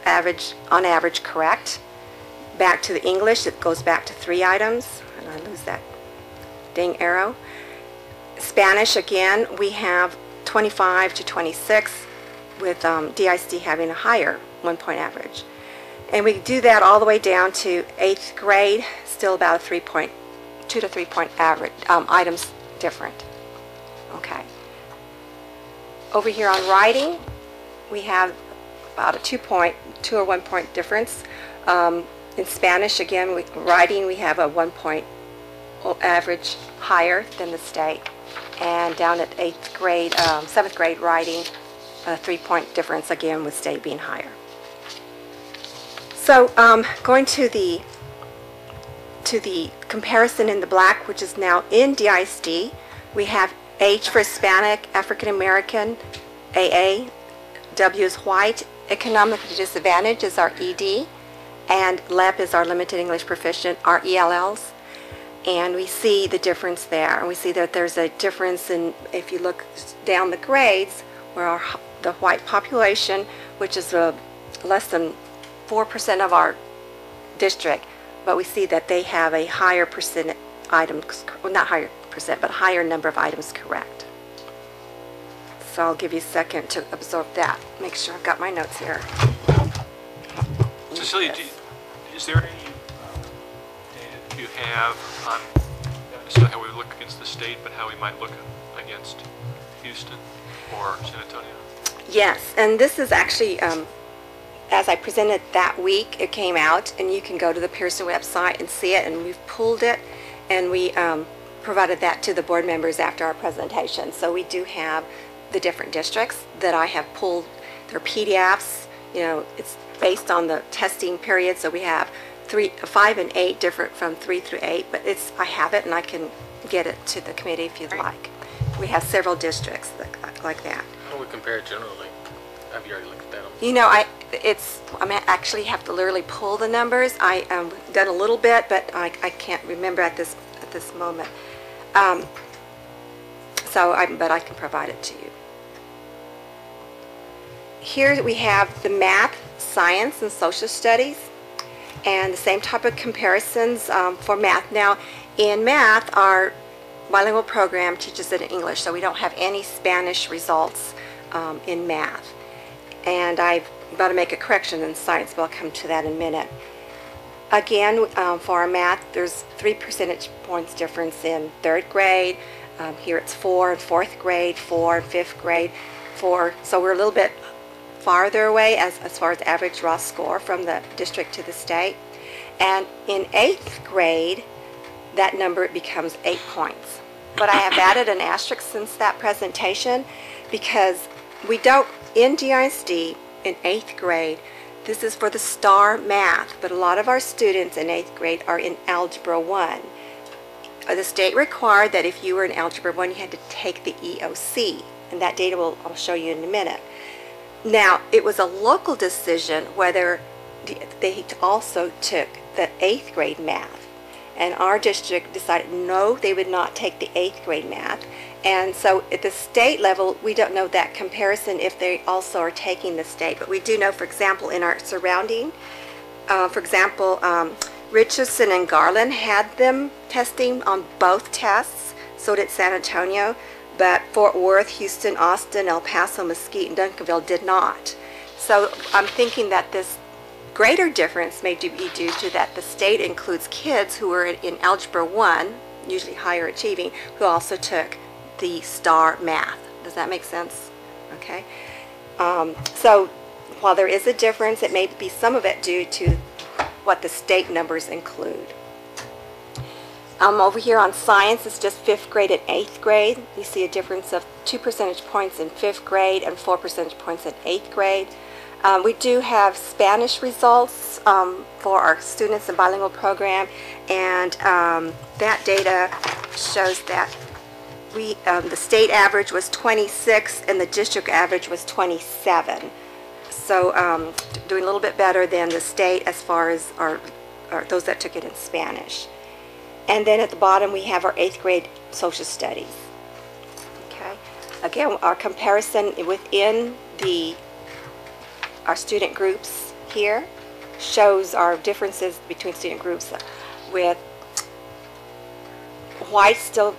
on average correct. Back to the English, it goes back to 3 items, and I lose that dang arrow. Spanish, again, we have 25 to 26, with DISD having a higher 1-point average. And we do that all the way down to 8th grade, still about a 2 to 3 point average, items different. Okay. Over here on writing, we have about a 2 or 1 point difference. In Spanish, again, writing, we have a 1 point average higher than the state. And down at 8th grade, 7th grade writing, a 3 point difference, again, with state being higher. So going to the comparison in the black, which is now in DISD, we have H for Hispanic, African American, AA, W is white, economically disadvantaged is our ED, and LEP is our limited English proficient, our ELLs. And we see the difference there. And we see that there's a difference in, if you look down the grades, where the white population, which is less than 4% of our district, but we see that they have a higher percent items, well, not higher percent, but higher number of items correct. So I'll give you a second to absorb that. Make sure I've got my notes here. Cecilia, is there any data that you have on not necessarily how we look against the state, but how we might look against Houston or San Antonio? Yes, and this is actually, as I presented that week, it came out, and you can go to the Pearson website and see it, and we've pulled it, and we provided that to the board members after our presentation. So we do have the different districts that I have pulled their PDFs. It's based on the testing period, so we have 5 and 8 different from 3 through 8, but I have it and I can get it to the committee if you'd like. We have several districts like that. How do we compare generally? Have you already looked at them? You know, I actually have to literally pull the numbers. I done a little bit, but I can't remember at this moment. But I can provide it to you. Here we have the math, science, and social studies, and the same type of comparisons for math. Now, in math, our bilingual program teaches it in English, so we don't have any Spanish results in math. And I've got to make a correction in science, but I'll come to that in a minute. Again, for our math, there's 3 percentage points difference in 3rd grade. Here it's 4 in 4th grade, 4 in 5th grade, 4. So we're a little bit farther away as far as average raw score from the district to the state. And in 8th grade, that number becomes 8 points. But I have added an asterisk since that presentation because we don't, in DISD, in 8th grade, this is for the STAR math, but a lot of our students in 8th grade are in Algebra 1. The state required that if you were in Algebra 1, you had to take the EOC, and that data I'll show you in a minute. Now, it was a local decision whether they also took the 8th grade math, and our district decided no, they would not take the 8th grade math. And so at the state level, we don't know that comparison if they also are taking the state, but we do know, for example, in our surrounding, for example, Richardson and Garland had them testing on both tests, so did San Antonio, but Fort Worth, Houston, Austin, El Paso, Mesquite, and Duncanville did not. So I'm thinking that this greater difference may be due to that the state includes kids who are in Algebra 1, usually higher achieving, who also took the STAR math. Does that make sense? Okay. So while there is a difference, it may be some of it due to what the state numbers include. Over here on science, it's just 5th grade and 8th grade. You see a difference of 2 percentage points in 5th grade and 4 percentage points in 8th grade. We do have Spanish results for our students in bilingual program, and that data shows that the state average was 26 and the district average was 27. So doing a little bit better than the state as far as those that took it in Spanish. And then at the bottom we have our 8th grade social studies. Okay. Again, our comparison within our student groups here shows our differences between student groups, with white still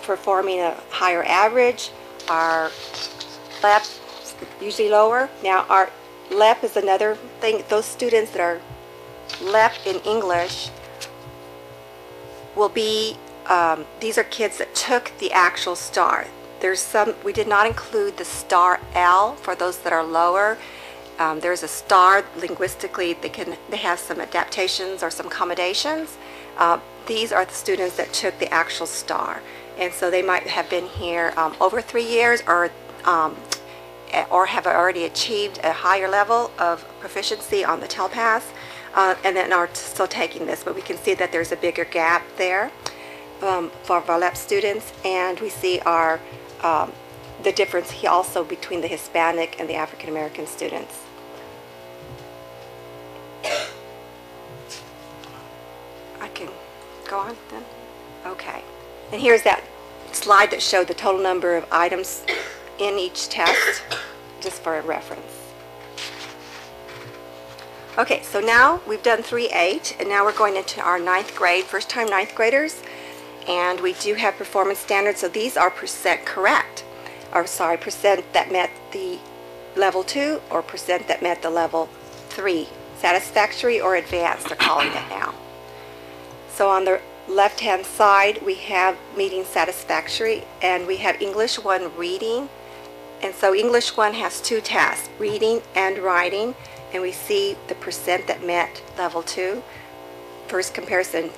performing a higher average, our LEP usually lower. Now our LEP is another thing. Those students that are LEP in English will be, these are kids that took the actual STAR. There's some, we did not include the STAR L for those that are lower. There's a STAR linguistically, they have some adaptations or some accommodations. These are the students that took the actual STAR. And so they might have been here over 3 years or have already achieved a higher level of proficiency on the TELPAS, and then are still taking this. But we can see that there's a bigger gap there for our LEP students, and we see the difference here also between the Hispanic and the African American students. I can go on then? Okay. And here's that slide that showed the total number of items in each test, just for a reference. Okay, so now we've done 3-8, and now we're going into our 9th grade, first-time 9th graders, and we do have performance standards, so these are percent correct, or sorry, percent that met the level 2 or percent that met the level 3, satisfactory or advanced, they're calling it now. So on the left-hand side, we have meeting satisfactory, and we have English 1 reading. And so English 1 has 2 tasks, reading and writing, and we see the percent that met level 2. First comparison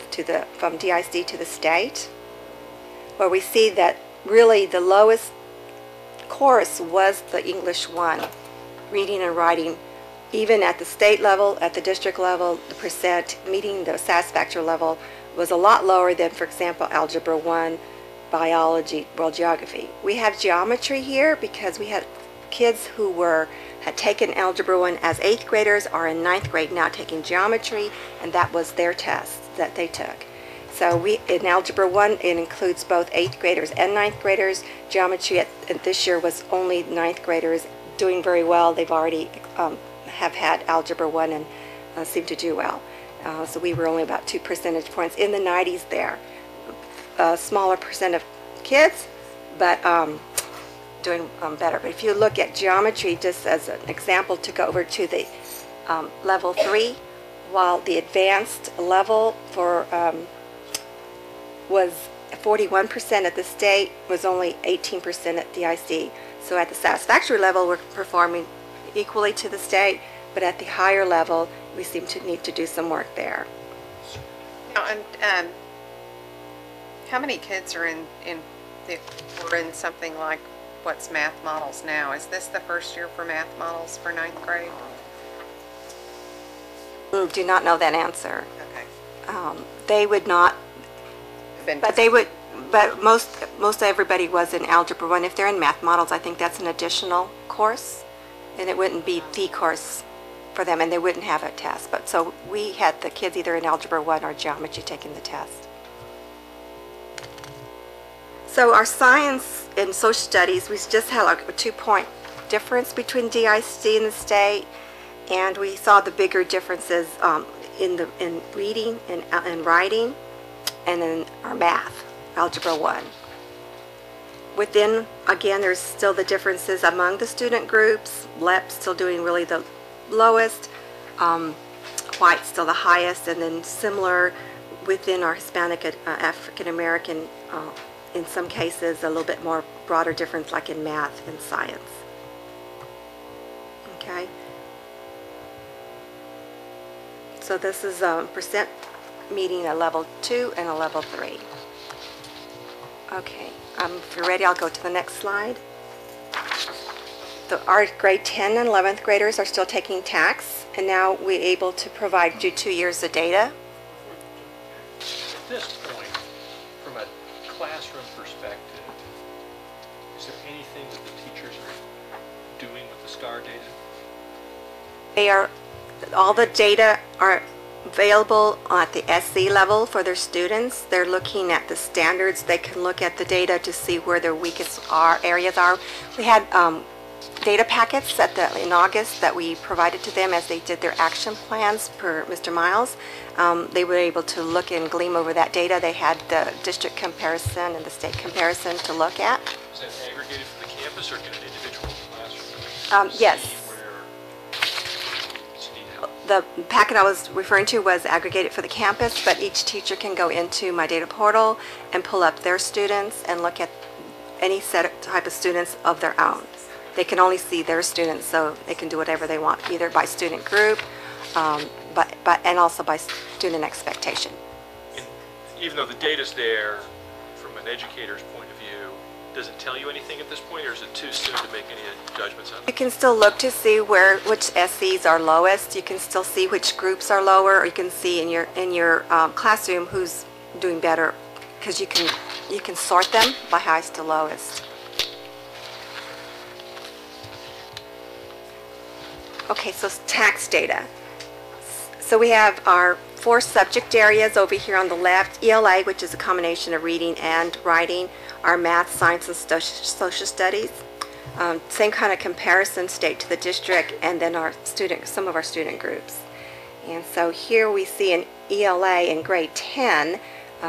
from DISD to the state, where we see that really the lowest course was the English 1, reading and writing Even at the state level, at the district level, the percent meeting the satisfactory level was a lot lower than, for example, Algebra 1, Biology, World Geography. We have Geometry here because we had kids who had taken Algebra 1 as 8th graders are in 9th grade now taking Geometry, and that was their test that they took. So in Algebra 1, it includes both 8th graders and 9th graders. Geometry this year was only 9th graders doing very well. They've already have had Algebra 1 and seem to do well. So we were only about 2 percentage points in the 90s there. A smaller percent of kids, but doing better. But if you look at Geometry, just as an example, to go over to the level 3, while the advanced level for was 41% at the state, was only 18% at DIC. So at the satisfactory level, we're performing equally to the state, but at the higher level, we seem to need to do some work there. Now, and how many kids are in something like what's Math Models now? Is this the first year for Math Models for 9th grade? Do not know that answer. Okay. They would not, Been but they would, but most everybody was in Algebra 1. If they're in Math Models, I think that's an additional course, and it wouldn't be the course for them, and they wouldn't have a test. But so we had the kids either in Algebra 1 or Geometry taking the test. So our science and social studies, we just had like a 2-point difference between DIC and the state, and we saw the bigger differences in reading and writing, and in our math, Algebra 1. Within, again, there's still the differences among the student groups. LEP still doing really the lowest, white still the highest, and then similar within our Hispanic, African American, in some cases a little bit more broader difference like in math and science. Okay. So this is percent meeting a level 2 and a level 3. Okay, if you're ready, I'll go to the next slide. Our grade 10 and 11th graders are still taking TAKS, and now we're able to provide you 2 years of data. At this point, from a classroom perspective, is there anything that the teachers are doing with the SCAR data? All the data are available at the SC level for their students. They're looking at the standards. They can look at the data to see where their weakest areas are. We had data packets in August that we provided to them as they did their action plans per Mr. Miles. They were able to look and glean over that data. They had the district comparison and the state comparison to look at. Is that aggregated for the campus or can an individual classroom? Yes. The packet I was referring to was aggregated for the campus, but each teacher can go into My Data Portal and pull up their students and look at any type of students of their own. They can only see their students, so they can do whatever they want, either by student group, and also by student expectation. And even though the data's there, from an educator's point of view, does it tell you anything at this point, or is it too soon to make any judgments on it? You can still look to see which SCs are lowest. You can still see which groups are lower, or you can see in your classroom who's doing better, because you can sort them by highest to lowest. Okay, so TAKS data. So we have our 4 subject areas over here on the left. ELA, which is a combination of reading and writing. Our math, science, and social studies. Same kind of comparison, state to the district, and then some of our student groups. And so here we see an ELA in grade 10.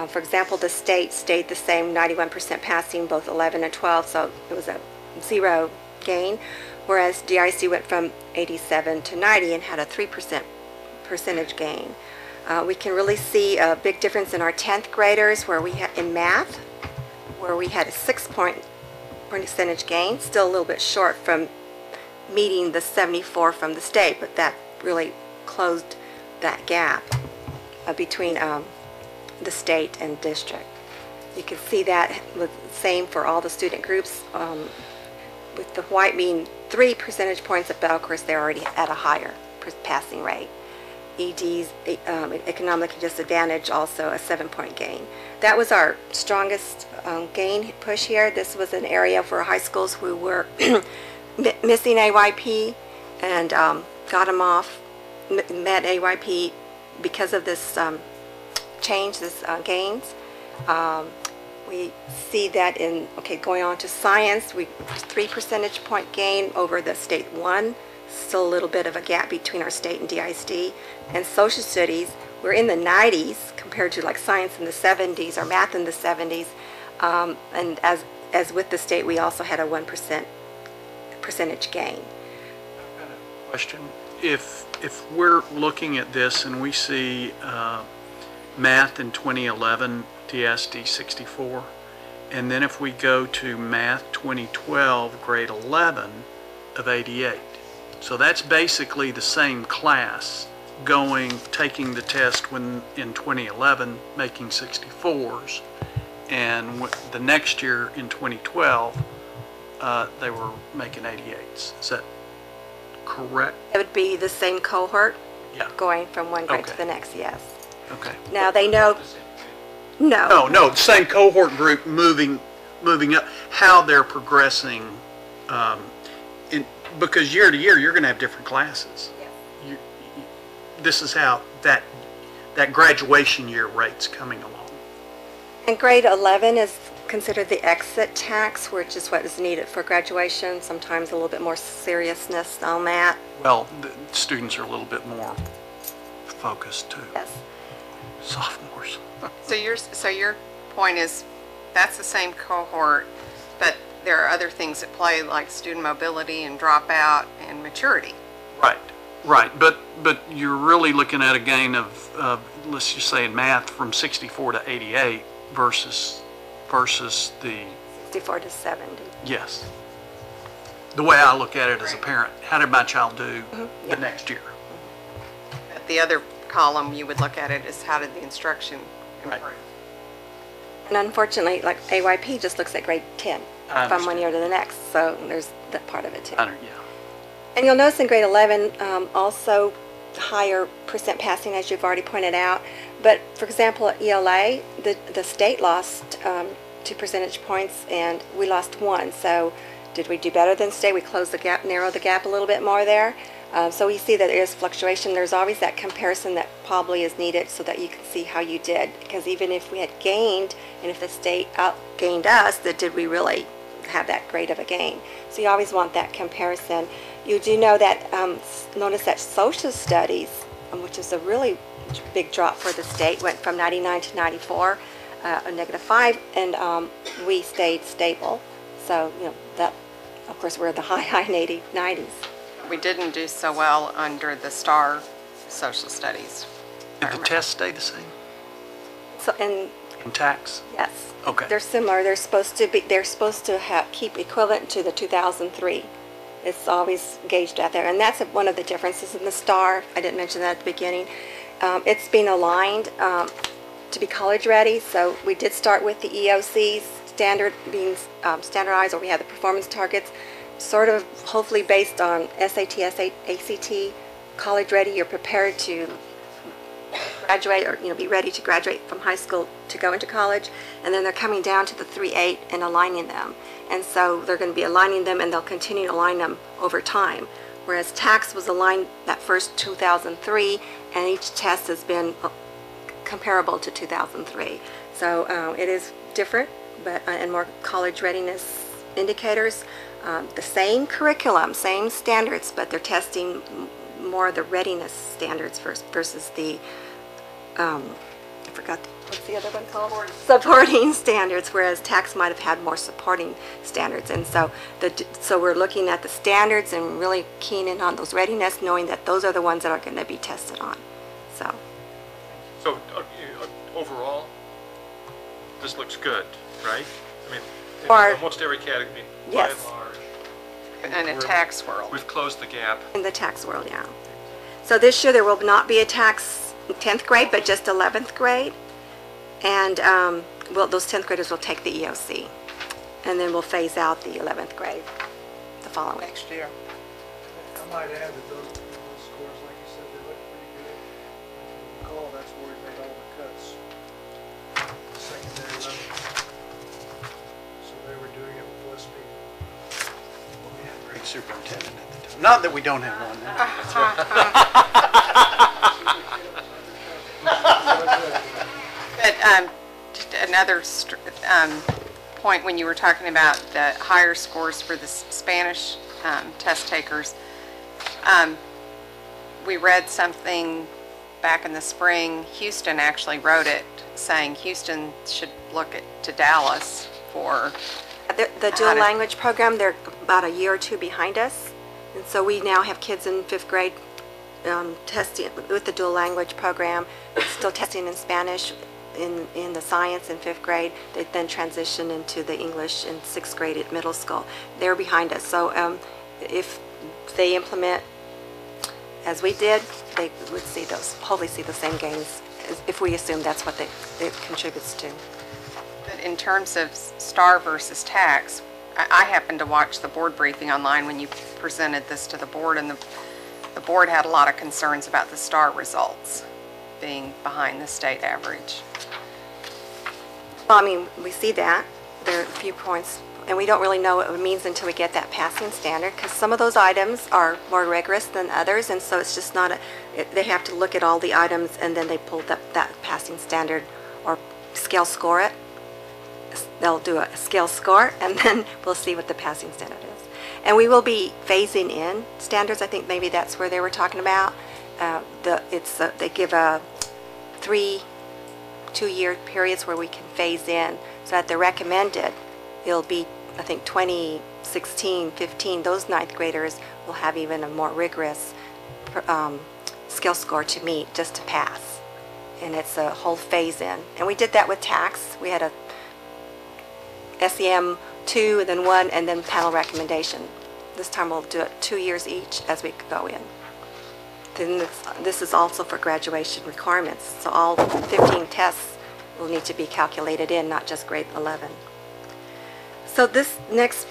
For example, the state stayed the same, 91% passing, both 11 and 12, so it was a 0 gain. Whereas DIC went from 87 to 90 and had a 3% percentage gain. We can really see a big difference in our 10th graders where we had in math, where we had a 6-point percentage gain, still a little bit short from meeting the 74 from the state, but that really closed that gap between the state and district. You can see that was the same for all the student groups, with the white being 3 percentage points above. Of course, they're already at a higher passing rate. ED's economically disadvantaged, also a 7-point gain. That was our strongest gain push here. This was an area for high schools who were missing AYP and got them off, met AYP because of this change, this gains. We see that in, going on to science, 3 percentage point gain over the state 1. Still a little bit of a gap between our state and DISD. And social studies, we're in the 90s compared to like science in the 70s or math in the 70s. And as with the state, we also had a 1% percentage gain. Question. If we're looking at this and we see math in 2011, DSD 64, and then if we go to math 2012, grade 11 of 88. So that's basically the same class taking the test when in 2011, making 64s, and the next year in 2012, they were making 88s. Is that correct? It would be the same cohort, Yeah. going from one grade to Okay. the next, yes. Okay. Now they know, no. No, same cohort group moving up, how they're progressing, because year to year, you're going to have different classes. Yes. This is how that graduation year rate's coming along. And grade 11 is considered the exit tax, which is what is needed for graduation. Sometimes a little bit more seriousness on that. Well, the students are a little bit more focused too. Yes. Sophomores. So your point is, that's the same cohort, but there are other things at play like student mobility and dropout and maturity. Right. But you're really looking at a gain of let's just say in math from 64 to 88 versus the 64 to 70. yes. The way I look at it as a parent, how did my child do the next year? At the other column, you would look at it as how did the instruction improve? Right. And unfortunately, like AYP just looks at grade 10 I from one understand. year to the next. So there's that part of it too. Yeah. And you'll notice in grade 11, also higher percent passing, as you've already pointed out. But for example, at ELA, the state lost 2 percentage points and we lost 1. So did we do better than state? We closed the gap, narrowed the gap a little bit more there. So we see that there is fluctuation. There's always that comparison that probably is needed so that you can see how you did. Because even if we had gained, and if the state outgained us, that did we really have that great of a gain? So you always want that comparison. You do know that, notice that social studies, which is a really big drop for the state, went from 99 to 94, a -5, and we stayed stable. So, that, of course, we're the high 90s. We didn't do so well under the STAR social studies. Did the tests stay the same So, and in tax? yes. Okay. They're similar. They're supposed to keep equivalent to the 2003. It's always gauged out there. And that's one of the differences in the STAR. I didn't mention that at the beginning. It's being aligned to be college ready. So we did start with the EOCs being standardized, or we had the performance targets, sort of hopefully based on SAT, ACT, college ready. You're prepared to graduate, or be ready to graduate from high school to go into college, and then they're coming down to the 3-8 and aligning them. And so they're going to be aligning them, and they'll continue to align them over time. Whereas tax was aligned that first 2003, and each test has been comparable to 2003. So it is different, but and more college readiness indicators. The same curriculum, same standards, but they're testing more of the readiness standards versus the, I forgot, what's the other one called? Supporting standards, whereas tax might have had more supporting standards. And so so we're looking at the standards and really keen in on those readiness, knowing that those are the ones that are going to be tested on. So Overall, this looks good, right? I mean, in Or- almost every category, by Yes. and large. In a tax world. We've closed the gap. in the tax world, yeah. So this year there will not be a tax 10th grade, but just 11th grade. And those 10th graders will take the EOC. And then we'll phase out the 11th grade the following. Next year. I might add that those scores, like recall, that's where we made all the cuts. Secondary level. So they were doing it with less people. We had a great superintendent at the time. Not that we don't have one now. But just another point when you were talking about the higher scores for the Spanish test takers, we read something back in the spring. Houston actually wrote it saying Houston should look to Dallas for The dual language program, they're about a year or two behind us. And so we now have kids in 5th grade testing with the dual language program, still testing in Spanish in the science in 5th grade. They then transition into the English in 6th grade at middle school. They're behind us. So if they implement as we did, they would see hopefully see the same gains if we assume that's what it contributes to. But in terms of STAR versus tax, I happened to watch the board briefing online when you presented this to the board, and the board had a lot of concerns about the STAR results being behind the state average. Well, I mean, we see that. There are a few points, and we don't really know what it means until we get that passing standard, because some of those items are more rigorous than others, and so it's just not they have to look at all the items, and then they pull that passing standard or scale score it. They'll do a scale score, and then we'll see what the passing standard is. And we will be phasing in standards. I think maybe that's where they were talking about. They give a 2-year periods where we can phase in. So at the recommended, it'll be, I think, 2016, 15, those 9th graders will have even a more rigorous skill score to meet just to pass. And it's a whole phase in. And we did that with tax. We had a SEM 2, and then 1, and then panel recommendation. This time we'll do it 2 years each as we go in. Then this is also for graduation requirements. So all 15 tests will need to be calculated in, not just grade 11. So this next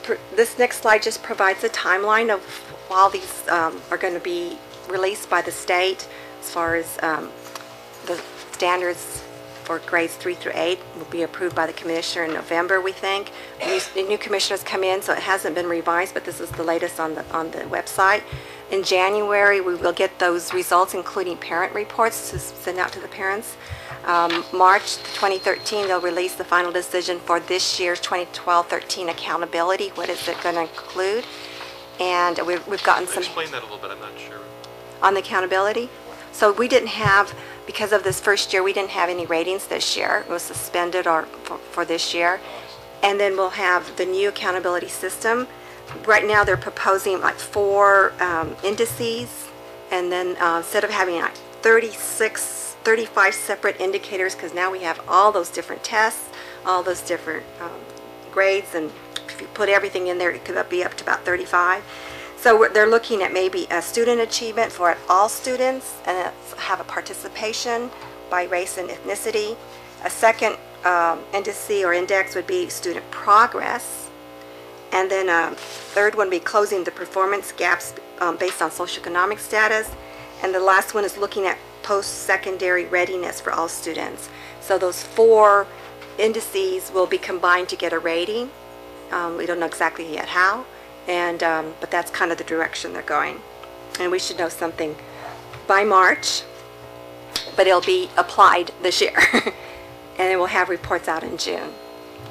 slide just provides a timeline of while these are going to be released by the state, as far as the standards for grades 3 through 8 will be approved by the commissioner in November, we think. The new commissioners come in, so it hasn't been revised, but this is the latest on the website. In January, we will get those results, including parent reports to send out to the parents. March 2013, they'll release the final decision for this year's 2012-13 accountability. What is it going to include? And we've gotten some... Explain that a little bit, I'm not sure. On the accountability? So we didn't have, because of this first year, we didn't have any ratings this year. It was suspended for this year. And then we'll have the new accountability system. Right now they're proposing like 4 indices, and then instead of having like 35 separate indicators, because now we have all those different tests, all those different grades, and if you put everything in there, it could be up to about 35. So they're looking at maybe a student achievement for all students, and have a participation by race and ethnicity. A second indice or index would be student progress. And then a third one would be closing the performance gaps based on socioeconomic status. And the last one is looking at post-secondary readiness for all students. So those 4 indices will be combined to get a rating. We don't know exactly yet how. And but that's kind of the direction they're going. And we should know something by March, but it'll be applied this year. And then we'll have reports out in June.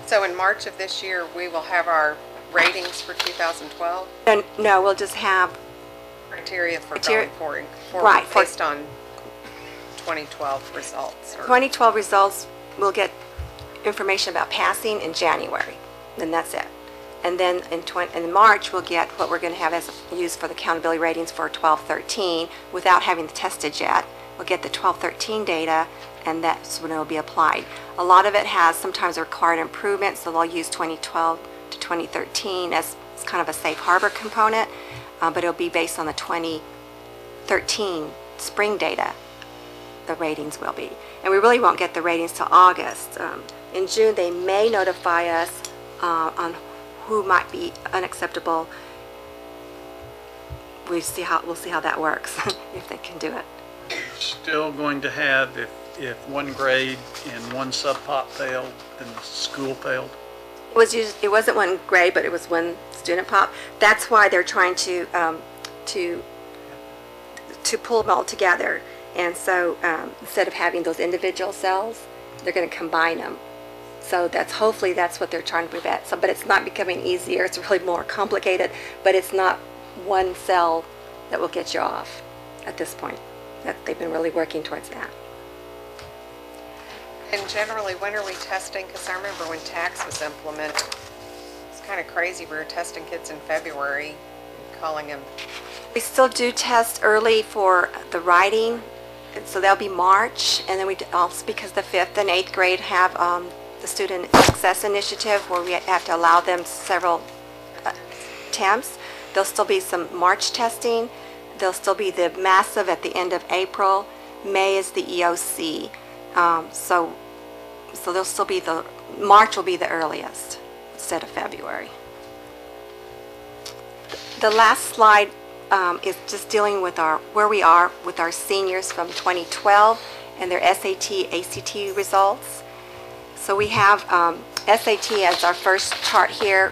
So in March of this year, we will have our ratings for 2012? And no, we'll just have criteria for going forward, right, based on 2012 results. 2012 results, we'll get information about passing in January, and that's it. And then in March, we'll get what we're going to have as used for the accountability ratings for 12-13 without having tested yet. We'll get the 12-13 data, and that's when it will be applied. A lot of it has sometimes required improvements, so they'll use 2012 to 2013 as kind of a safe harbor component, but it'll be based on the 2013 spring data, the ratings will be. And we really won't get the ratings till August. In June, they may notify us on who might be unacceptable. We'll see how that works, if they can do it. still going to have, if one grade and one sub-pop failed, then the school failed? It wasn't one grade, but it was one student pop. That's why they're trying to pull them all together. And so instead of having those individual cells, they're going to combine them. So hopefully that's what they're trying to prevent. So, but it's not becoming easier. It's really more complicated, but it's not one cell that will get you off at this point. They've been really working towards that. And generally, when are we testing? Because I remember when tax was implemented, it's kind of crazy. We were testing kids in February, and calling them. We still do test early for the writing, so that'll be March. And then we also, because the 5th and 8th grade have the Student Success Initiative, where we have to allow them several attempts. There'll still be some March testing. There'll still be the massive at the end of April. May is the EOC. So there'll still be March will be the earliest instead of February. The last slide is just dealing with where we are with our seniors from 2012 and their SAT, ACT results. So we have SAT as our first chart here,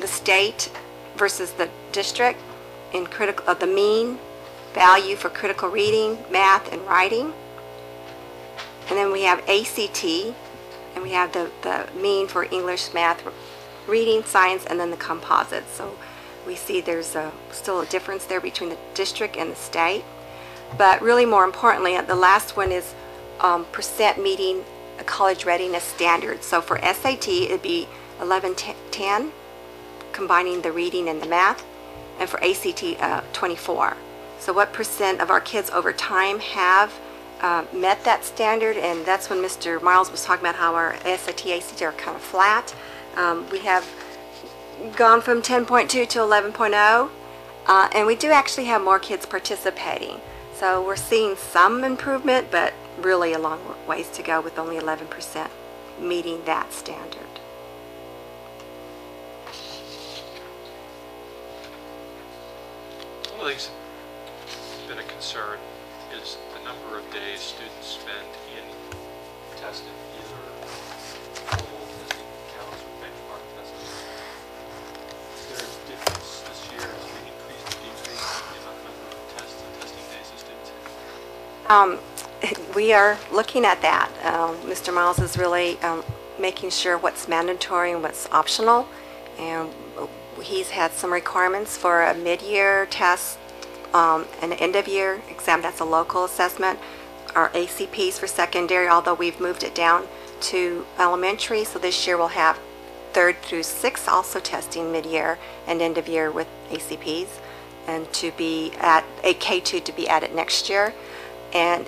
the state versus the district in the mean value for critical reading, math, and writing. And then we have ACT, and we have the mean for English, math, reading, science, and then the composite. So we see there's still a difference there between the district and the state. But really more importantly, the last one is percent meeting a college readiness standard. So for SAT, it'd be 1110, combining the reading and the math, and for ACT, 24. So what percent of our kids over time have met that standard? And that's when Mr. Miles was talking about how our SAT, ACT are kind of flat. We have gone from 10.2 to 11.0, and we do actually have more kids participating. So we're seeing some improvement, but really a long ways to go with only 11% meeting that standard. One of the things that's been a concern is the number of days students spend in testing, either full testing counts or benchmark testing. Is there a difference this year as we increase or decrease the number of tests and testing days that students have? We are looking at that. Mr. Miles is really making sure what's mandatory and what's optional, and he's had some requirements for a mid-year test, an end-of-year exam. That's a local assessment. Our ACPs for secondary, although we've moved it down to elementary, so this year we'll have 3rd through 6th also testing mid-year and end-of-year with ACPs, and to be at a K2 to be added next year. And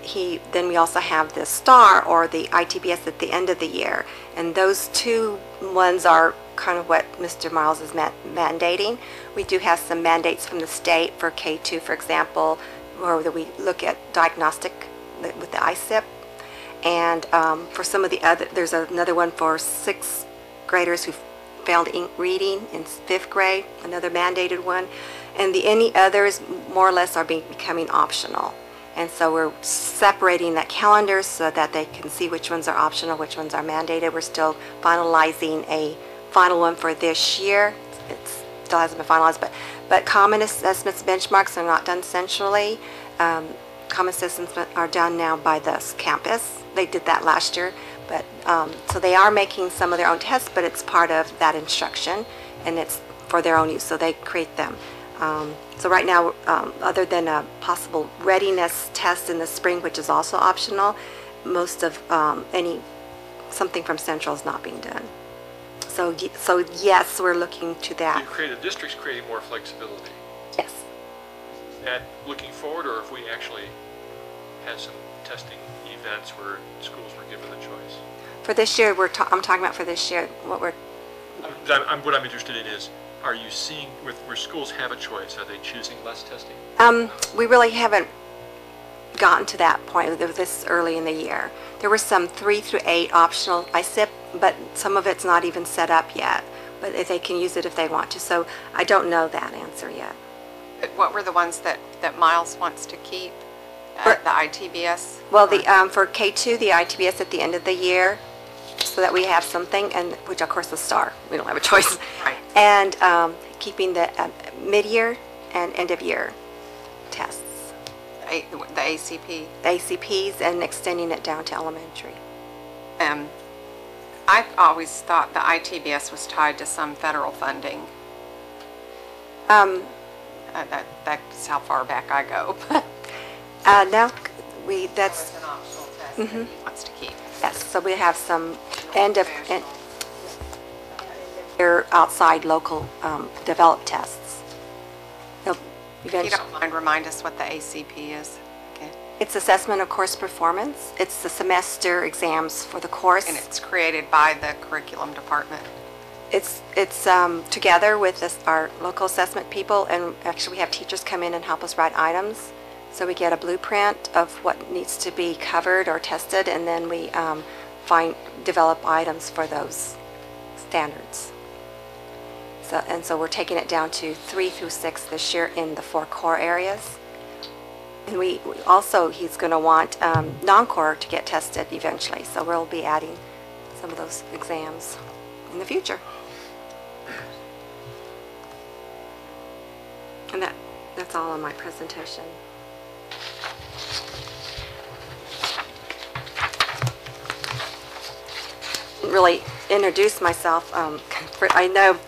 then we also have the STAR, or the ITBS, at the end of the year. And those two ones are kind of what Mr. Miles is mandating. We do have some mandates from the state for K2, for example, where we look at diagnostic with the ISIP. And for some of the other, there's another one for 6th graders who failed reading in 5th grade, another mandated one. And any others more or less are becoming optional. And so we're separating that calendar so that they can see which ones are optional, which ones are mandated. We're still finalizing a final one for this year. It still hasn't been finalized, but common assessments benchmarks are not done centrally. Common assessments are done now by the campus. They did that last year, but so they are making some of their own tests, but it's part of that instruction, and it's for their own use, so they create them. So right now, other than a possible readiness test in the spring, which is also optional, most of something from Central is not being done. So yes, we're looking to that. The district's creating more flexibility. Yes. Is that looking forward, or if we actually had some testing events where schools were given the choice? For this year, I'm talking about for this year. What I'm interested in is, are you seeing where schools have a choice? Are they choosing less testing? We really haven't gotten to that point this early in the year. There were some 3 through 8 optional ISIP, but some of it's not even set up yet. But if they can use it if they want to. So I don't know that answer yet. What were the ones that Miles wants to keep the ITBS? Well, for K2, the ITBS at the end of the year, so that we have something, and which of course the STAR, we don't have a choice. Right. And keeping the mid-year and end-of-year tests, The ACP? the ACPs, and extending it down to elementary. I've always thought the ITBS was tied to some federal funding. That's how far back I go. Now, that's, An optional test that he wants to keep. yes, so we have some year outside local developed tests. They'll If you eventually- don't mind, remind us what the ACP is. Okay. It's assessment of course performance. It's the semester exams for the course. And it's created by the curriculum department. It's together with our local assessment people, and actually we have teachers come in and help us write items. So we get a blueprint of what needs to be covered or tested, and then we develop items for those standards. So we're taking it down to 3 through 6 this year in the 4 core areas. And we also, he's going to want non-core to get tested eventually, so we'll be adding some of those exams in the future. And that's all on my presentation. Really introduce myself. I know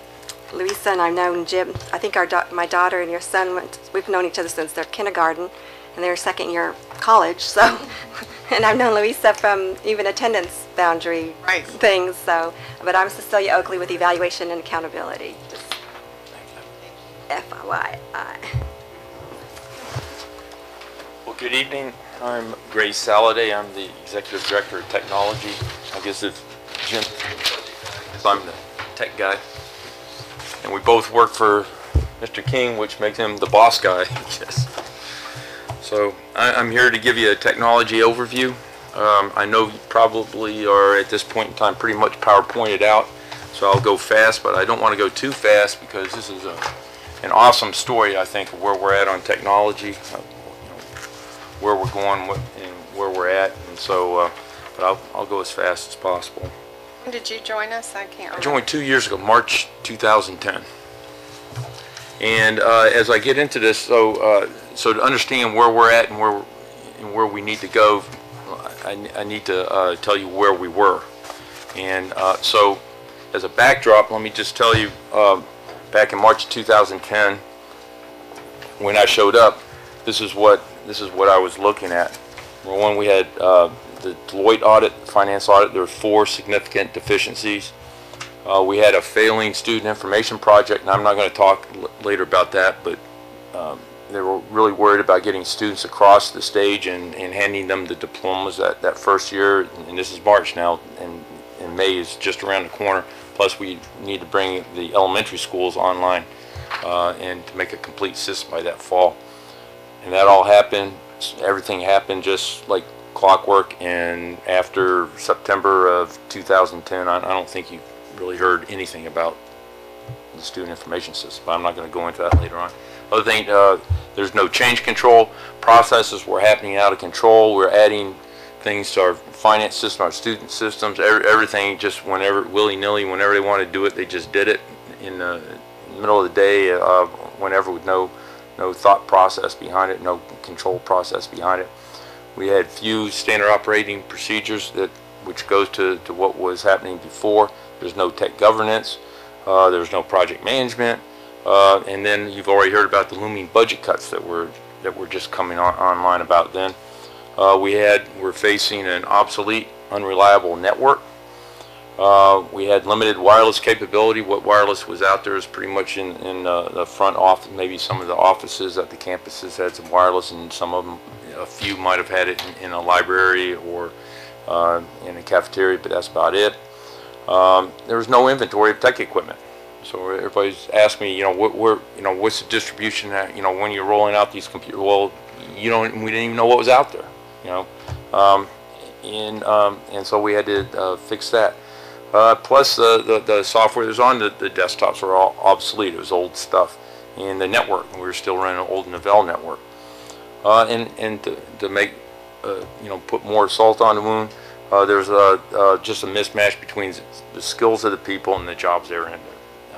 Louisa and I've known Jim. I think my daughter and your son we've known each other since their kindergarten, and they're second year college. So, and I've known Louisa from even attendance boundary things. So, but I'm Cecilia Oakley with Evaluation and Accountability. Just FYI. Well, good evening. I'm Gray Saladay. I'm the Executive Director of Technology. I guess if Jim, I'm the tech guy. And we both work for Mr. King, which makes him the boss guy, I guess. So I'm here to give you a technology overview. I know you probably are at this point in time pretty much PowerPointed out, so I'll go fast, but I don't want to go too fast because this is an awesome story, I think, of where we're at on technology, where we're going and where we're at. And so, but I'll go as fast as possible. When did you join us? I can't remember. I joined 2 years ago, March 2010. And as I get into this, so to understand where we're at and where we need to go, I need to tell you where we were. And so, as a backdrop, let me just tell you, back in March 2010, when I showed up, this is what I was looking at. Number one, we had the Deloitte audit, finance audit. There were 4 significant deficiencies. We had a failing student information project, and I'm not going to talk later about that, but they were really worried about getting students across the stage and handing them the diplomas that first year, and this is March now, and May is just around the corner. Plus, we need to bring the elementary schools online and to make a complete system by that fall. And that all happened, everything happened just like clockwork, and after September of 2010, I don't think you really heard anything about the student information system, but I'm not going to go into that later on. Other thing, there's no change control. Processes were happening out of control. We're adding things to our finance system, our student systems, everything just whenever, willy-nilly, whenever they wanted to do it, they just did it in the middle of the day, whenever, with no thought process behind it, no control process behind it. We had few standard operating procedures which goes to what was happening before. There's no tech governance, there's no project management, and then you've already heard about the looming budget cuts that were just coming online about then. We're facing an obsolete, unreliable network. We had limited wireless capability. What wireless was out there is pretty much in the front office. Maybe some of the offices at the campuses had some wireless, and some of them, a few might have had it in a library or in a cafeteria, but that's about it. There was no inventory of tech equipment. So everybody's asked me, what's the distribution? When you're rolling out these computers, well, we didn't even know what was out there, and so we had to fix that. Plus the software that was on the desktops were all obsolete. It was old stuff. And the network, we were still running an old Novell network. and to make, put more salt on the wound. There's just a mismatch between the skills of the people and the jobs they're in.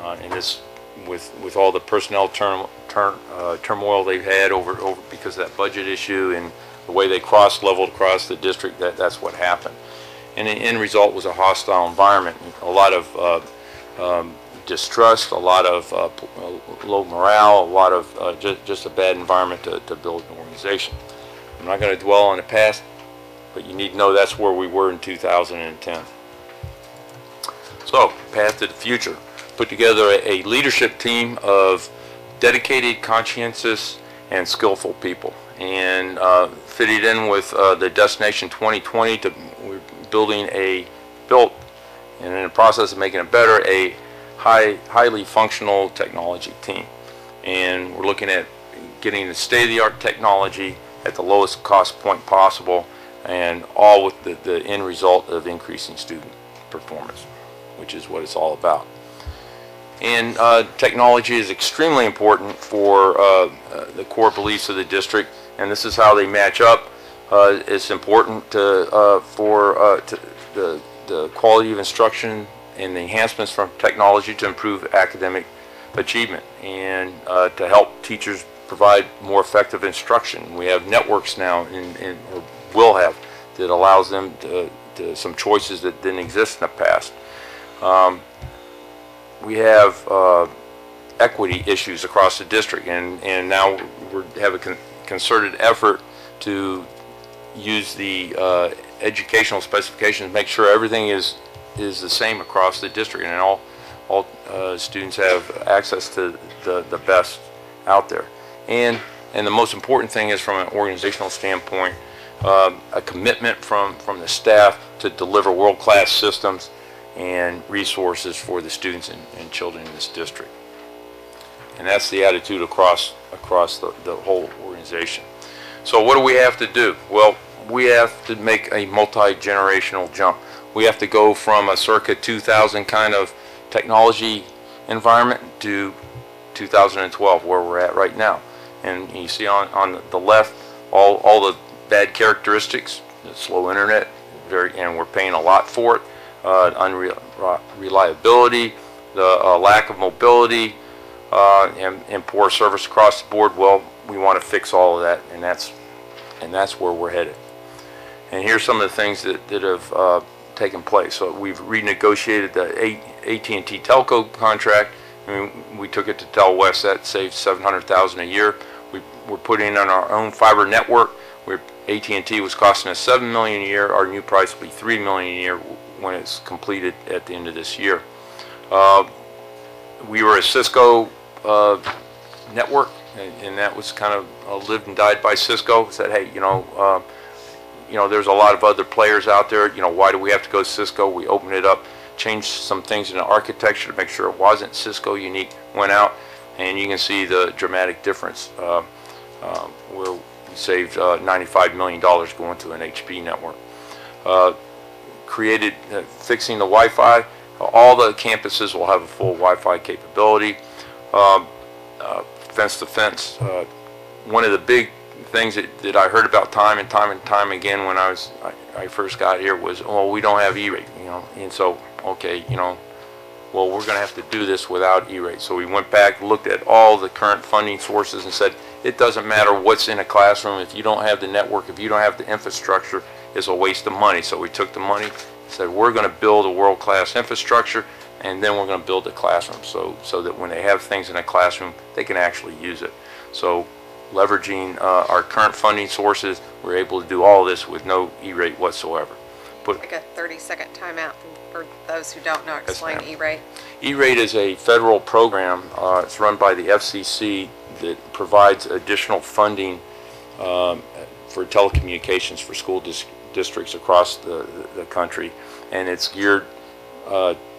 And this, with all the personnel turmoil they've had over because of that budget issue and the way they cross-leveled across the district, that's what happened. And the end result was a hostile environment, a lot of distrust, a lot of low morale, a lot of just a bad environment to build an organization. I'm not going to dwell on the past, but you need to know that's where we were in 2010. So, path to the future. Put together a leadership team of dedicated, conscientious, and skillful people, and fitted in with the Destination 2020. We're built, and in the process of making it better, a highly functional technology team. And we're looking at getting the state-of-the-art technology at the lowest cost point possible, and all with the end result of increasing student performance, which is what it's all about. And technology is extremely important for the core beliefs of the district, and this is how they match up. It's important for the quality of instruction and the enhancements from technology to improve academic achievement, and to help teachers provide more effective instruction. We have networks now, or will have, that allows them to some choices that didn't exist in the past. We have equity issues across the district, and now we have a concerted effort to use the educational specifications, make sure everything is the same across the district, and all students have access to the best out there. And the most important thing is, from an organizational standpoint, a commitment from the staff to deliver world-class systems and resources for the students and children in this district. And that's the attitude across the whole organization. So what do we have to do? Well, we have to make a multi-generational jump. We have to go from a circa 2000 kind of technology environment to 2012, where we're at right now. And you see on the left all the bad characteristics, the slow internet, and we're paying a lot for it. Unreliability, the lack of mobility, and poor service across the board. Well, we want to fix all of that, and that's where we're headed. And here's some of the things that have taken place. So we've renegotiated the AT&T telco contract. I mean, we took it to TelWest. That saved $700,000 a year. We're putting in our own fiber network. AT&T was costing us $7 million a year. Our new price will be $3 million a year when it's completed at the end of this year. We were a Cisco network, and that was kind of lived and died by Cisco. Said, hey, there's a lot of other players out there. Why do we have to go to Cisco? We opened it up, changed some things in the architecture to make sure it wasn't Cisco unique. Went out, and you can see the dramatic difference where we saved $95 million going to an HP network. Fixing the Wi-Fi. All the campuses will have a full Wi-Fi capability. Fence to fence. One of the big things that I heard about time and time again when I first got here was, oh, we don't have E-rate, and so, okay, well, we're going to have to do this without E-rate. So we went back, looked at all the current funding sources, and said, it doesn't matter what's in a classroom. If you don't have the network, if you don't have the infrastructure, it's a waste of money. So we took the money, said, we're going to build a world-class infrastructure, and then we're going to build the classroom so that when they have things in a classroom, they can actually use it. So leveraging our current funding sources, we're able to do all this with no E-rate whatsoever. Like a 30-second timeout for those who don't know. Explain E-rate. E-rate is a federal program. It's run by the FCC that provides additional funding for telecommunications for school districts across the country, and it's geared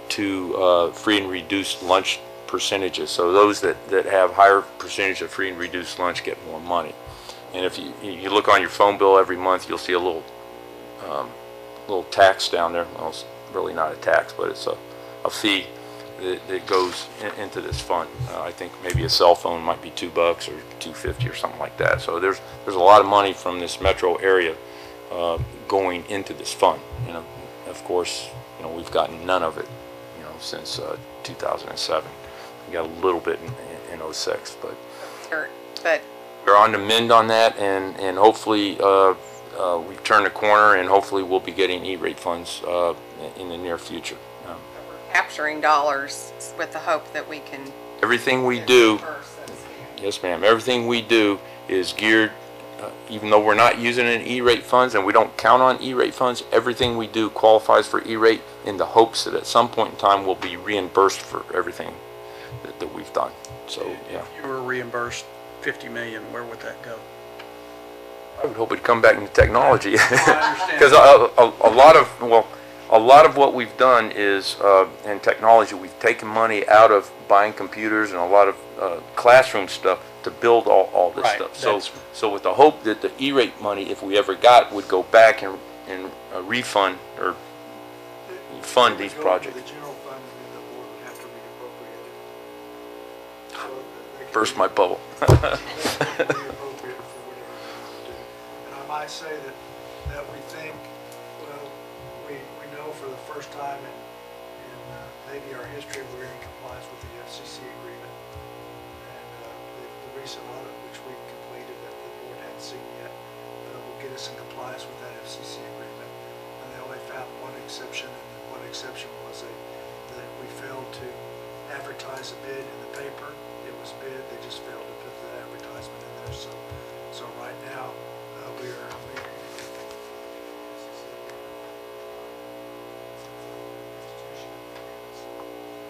to free and reduced lunch percentages. So those that have higher percentage of free and reduced lunch get more money. And if you look on your phone bill every month, you'll see a little tax down there. Well, it's really not a tax, but it's a fee that goes into this fund. I think maybe a cell phone might be $2 or $2.50 or something like that. So there's a lot of money from this metro area going into this fund. You know, of course, you know, we've gotten none of it, you know, since 2007. We got a little bit in 06, but we're on the mend on that, and hopefully we've turned the corner, and hopefully we'll be getting E-rate funds in the near future. Capturing dollars with the hope that we can. Everything we do, yes ma'am, everything we do is geared, even though we're not using an E-rate funds and we don't count on E-rate funds, everything we do qualifies for E-rate in the hopes that at some point in time we'll be reimbursed for everything that we've done. So, yeah. If you were reimbursed $50 million, where would that go? I would hope it'd come back into technology. Because a lot of what we've done is, in technology, we've taken money out of buying computers and a lot of classroom stuff to build all this stuff. So with the hope that the E-rate money, if we ever got, would go back and refund or fund these projects. The general fund, and then the board would have to reappropriate it. So they can Burst my bubble. reappropriate for whatever they want to do. And I might say that we think, well, we know for the first time in maybe our history, we're in compliance with the FCC agreement. And the recent audit, which we completed that the board hadn't seen yet, will get us in compliance with that FCC agreement. And they only found one exception, and the one exception was that we failed to advertise a bid in the paper. It was bid, they just failed to put the advertisement in there. So right now, we are.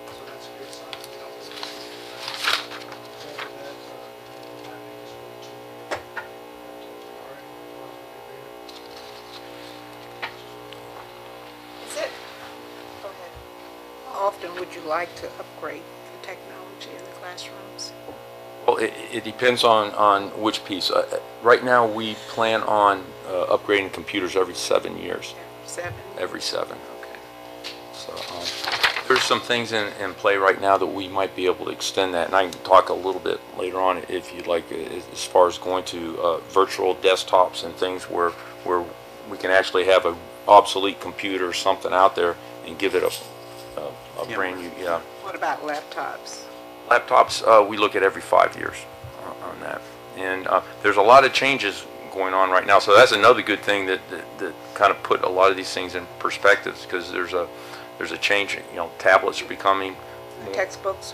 So that's a good sign. Is it? Go ahead. How often would you like to upgrade the technology in the classrooms? Well, it depends on which piece. Right now, we plan on upgrading computers every 7 years. 7? Every 7. Okay. So there's some things in play right now that we might be able to extend that, and I can talk a little bit later on if you'd like, as far as going to virtual desktops and things where we can actually have an obsolete computer or something out there and give it a brand new, yeah. What about laptops? Laptops, we look at every 5 years on that. And there's a lot of changes going on right now. So that's another good thing that kind of put a lot of these things in perspective, because there's a change. You know, tablets are becoming more. Textbooks?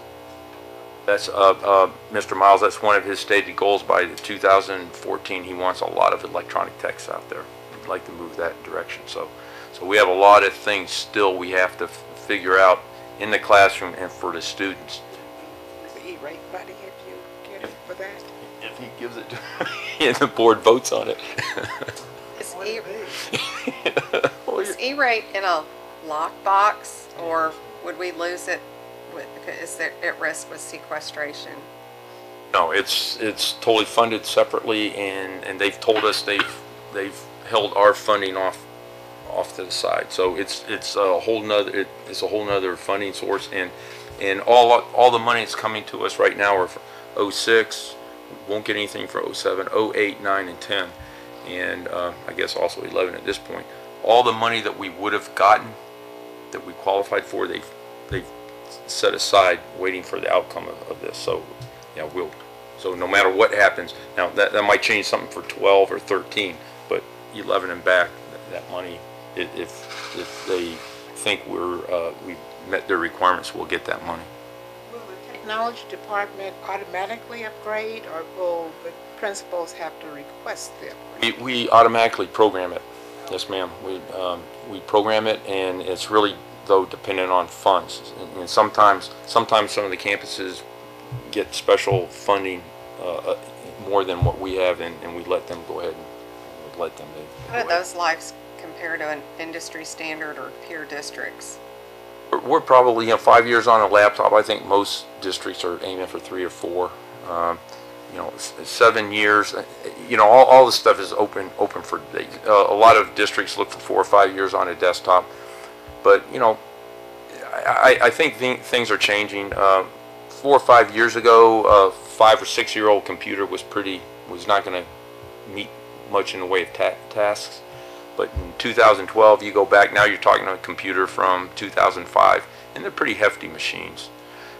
That's Mr. Miles, that's one of his stated goals by 2014. He wants a lot of electronic texts out there. We'd like to move that direction. So we have a lot of things still we have to figure out in the classroom and for the students. E-rate money if you get it for that? If he gives it to me and the board votes on it. Is E-rate in a lockbox, or would we lose it? Is there at risk with sequestration? No, it's totally funded separately, and they've told us they've held our funding off to the side. So it's a whole nother funding source, and all the money that's coming to us right now are for 06. Won't get anything for 07, 08, 9, and 10, and I guess also 11 at this point. All the money that we would have gotten, that we qualified for, they've set aside, waiting for the outcome of this. So, yeah, so no matter what happens, now that might change something for 12 or 13, but 11 and back, that money, if they think we've met their requirements, we'll get that money. Will the technology department automatically upgrade, or will the principals have to request the upgrade? We automatically program it. Yes, ma'am. We program it, and it's really, though, dependent on funds. And sometimes some of the campuses get special funding more than what we have, and we let them go ahead and let them. How do those lives compare to an industry standard or peer districts? We're probably 5 years on a laptop. I think most districts are aiming for 3 or 4. 7 years. All this stuff is open for a lot of districts look for 4 or 5 years on a desktop. But I think things are changing. 4 or 5 years ago, a 5 or 6 year old computer was not going to meet much in the way of tasks. But in 2012, you go back, now you're talking about a computer from 2005, and they're pretty hefty machines.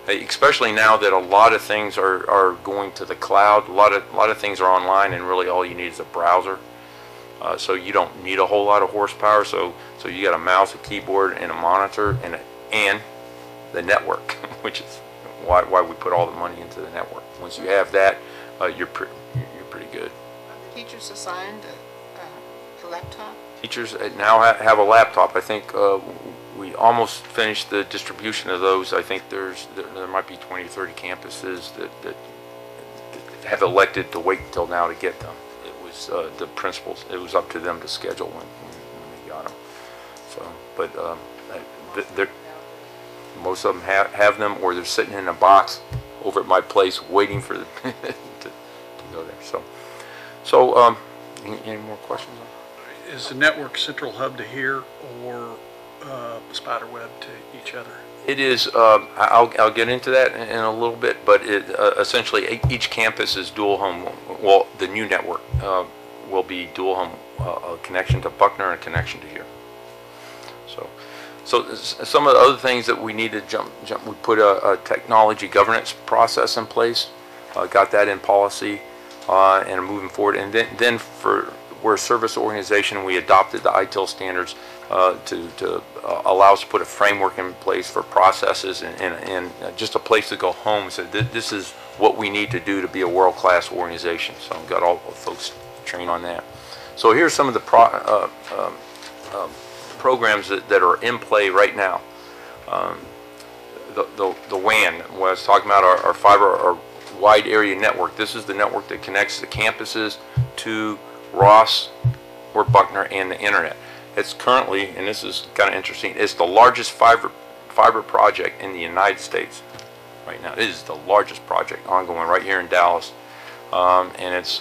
Especially now that a lot of things are going to the cloud, a lot of things are online, and really all you need is a browser. So you don't need a whole lot of horsepower. So you got a mouse, a keyboard, and a monitor, and the network, which is why we put all the money into the network. Once you have that, you're pretty good. Are the teachers assigned a laptop? Teachers now have a laptop. I think we almost finished the distribution of those. I think there might be 20 or 30 campuses that have elected to wait until now to get them. It was the principals. It was up to them to schedule when they got them. So, but most of them have them, or they're sitting in a box over at my place waiting for them to go there. So any more questions? Is the network central hub to here, or spider web to each other? It is. I'll get into that in a little bit, but essentially each campus is dual home. Well, the new network will be dual home, a connection to Buckner and a connection to here. So some of the other things that we need to jump. We put a technology governance process in place. Got that in policy and are moving forward. And then we're a service organization. We adopted the ITIL standards to allow us to put a framework in place for processes and just a place to go home. So this is what we need to do to be a world-class organization. So I've got all the folks trained on that. So here's some of the programs that are in play right now. The WAN, what I was talking about, our fiber, our wide area network. This is the network that connects the campuses to Ross or Buckner and the internet. It's currently, and this is kind of interesting, it's the largest fiber project in the United States right now. It is the largest project ongoing right here in Dallas, and it's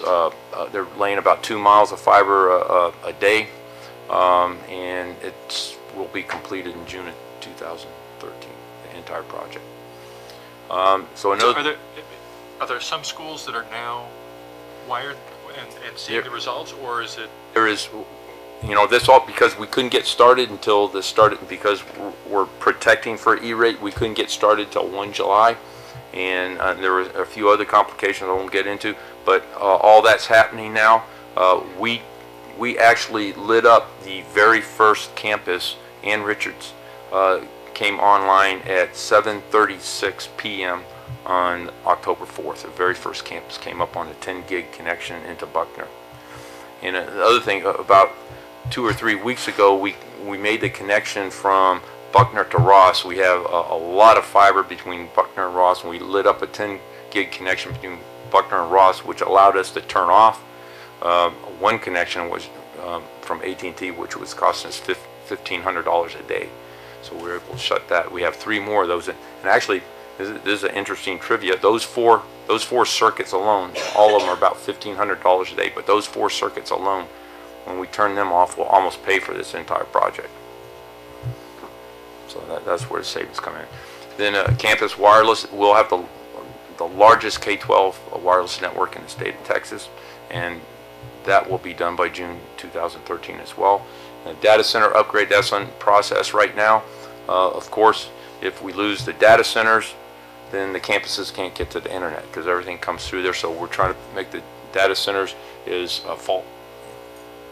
they're laying about 2 miles of fiber a day, and it will be completed in June of 2013. The entire project. So are there some schools that are now wired and seeing the results, or is it? There is, this all because we couldn't get started until this started, because we're protecting for E-rate. We couldn't get started till 1 July, and there were a few other complications I won't get into, but all that's happening now. We actually lit up the very first campus, Ann Richards, came online at 7:36 p.m. on October 4th. The very first campus came up on a 10 gig connection into Buckner. And the other thing, about 2 or 3 weeks ago, we made the connection from Buckner to Ross. We have a lot of fiber between Buckner and Ross, and we lit up a 10 gig connection between Buckner and Ross, which allowed us to turn off. One connection was from AT&T, which was costing us $1,500 a day. So we were able to shut that. We have 3 more of those. And actually, this is an interesting trivia. Those four circuits alone, all of them are about $1,500 a day, but those 4 circuits alone, when we turn them off, will almost pay for this entire project. So that's where the savings come in. Then campus wireless, we'll have the largest K-12 wireless network in the state of Texas, and that will be done by June 2013 as well. The data center upgrade, that's on process right now. Of course, if we lose the data centers, then the campuses can't get to the internet because everything comes through there. So we're trying to make the data centers as fault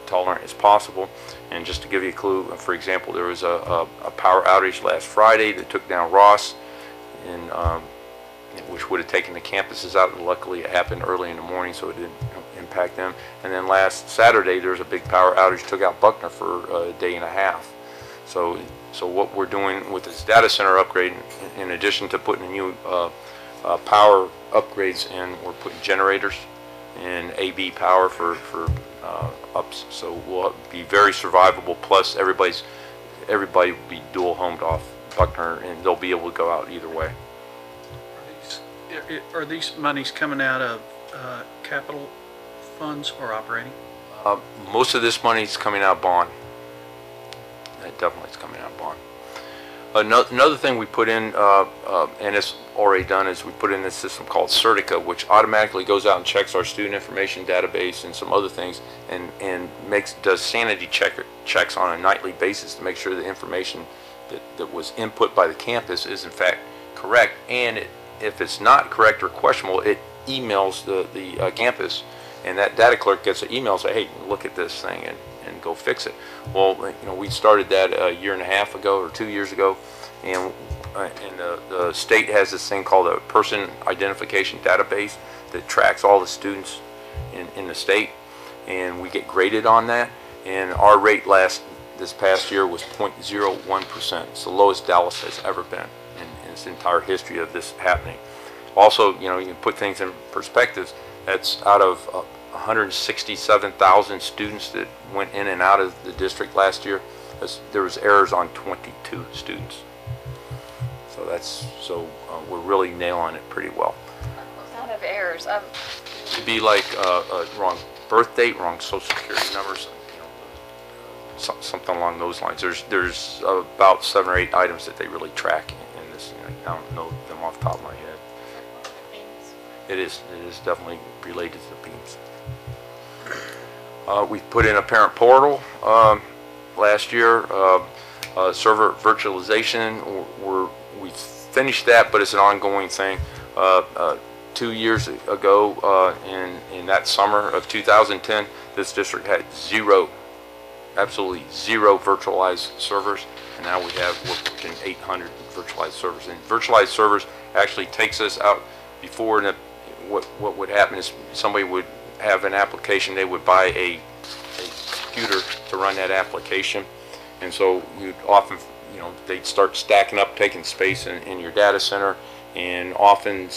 tolerant as possible. And just to give you a clue, for example, there was a power outage last Friday that took down Ross, and which would have taken the campuses out, and luckily it happened early in the morning, so it didn't impact them. And then last Saturday there was a big power outage, took out Buckner for a day and a half. So what we're doing with this data center upgrade, in addition to putting new power upgrades in, we're putting generators and AB power for ups. So we'll be very survivable. Plus everybody will be dual homed off Buckner, and they'll be able to go out either way. Are these monies coming out of capital funds or operating? Most of this money is coming out of bond. It definitely is coming out of bond. Another thing we put in, and it's already done, is we put in this system called Certica, which automatically goes out and checks our student information database and some other things, and does sanity checks on a nightly basis to make sure the information that was input by the campus is in fact correct. And if it's not correct or questionable, it emails the campus, and that data clerk gets an email say, hey, look at this thing and go fix it. Well, we started that a year and a half ago or 2 years ago, and the state has this thing called a person identification database that tracks all the students in the state, and we get graded on that, and our rate this past year was 0.01%. It's the lowest Dallas has ever been in its entire history of this happening. Also, you can put things in perspective. That's out of 167,000 students that went in and out of the district last year. There was errors on 22 students. So we're really nailing it pretty well. What kind of errors? It'd be like wrong birth date, wrong social security numbers, something along those lines. There's about 7 or 8 items that they really track in this. I don't know them off the top of my head. It is definitely related to the beams. We put in a parent portal last year, server virtualization. We finished that, but it's an ongoing thing. 2 years ago, in that summer of 2010, this district had absolutely zero virtualized servers, and now we're pushing 800 virtualized servers. And virtualized servers actually takes us out before. What would happen is somebody would have an application, they would buy a computer to run that application, and so you'd often, they'd start stacking up, taking space in your data center, and often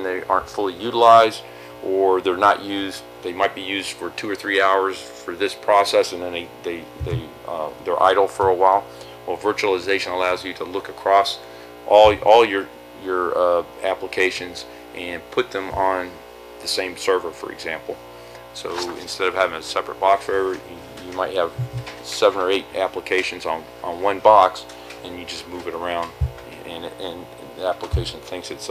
they aren't fully utilized, or they're not used. They might be used for 2 or 3 hours for this process, and then they're idle for a while. Well, virtualization allows you to look across all your applications and put them on the same server, for example. So instead of having a separate box for you might have 7 or 8 applications on one box, and you just move it around, and the application thinks it's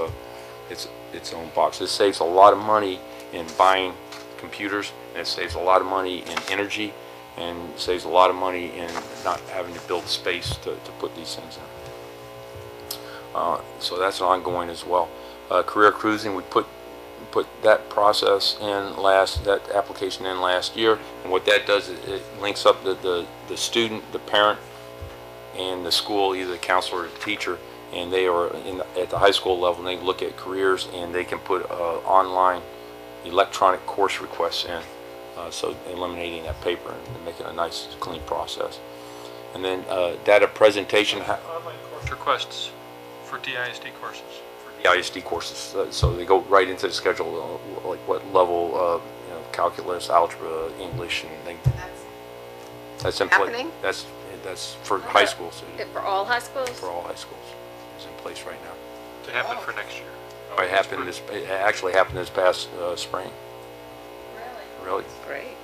its own box. This saves a lot of money in buying computers, and it saves a lot of money in energy, and saves a lot of money in not having to build space to put these things in. So that's ongoing as well. Career cruising, we put that process in that application in last year, and what that does is it links up the student, the parent, and the school, either the counselor or the teacher, and they are at the high school level, and they look at careers, and they can put online electronic course requests in, so eliminating that paper and making a nice clean process. And then data presentation. Online course requests for DISD courses. ISD courses, so they go right into the schedule, like what level, calculus, algebra, English, and that's in place. That's for high schools. For all high schools? For all high schools, it's in place right now. To happen for next year. It actually happened this past spring. Really? Great.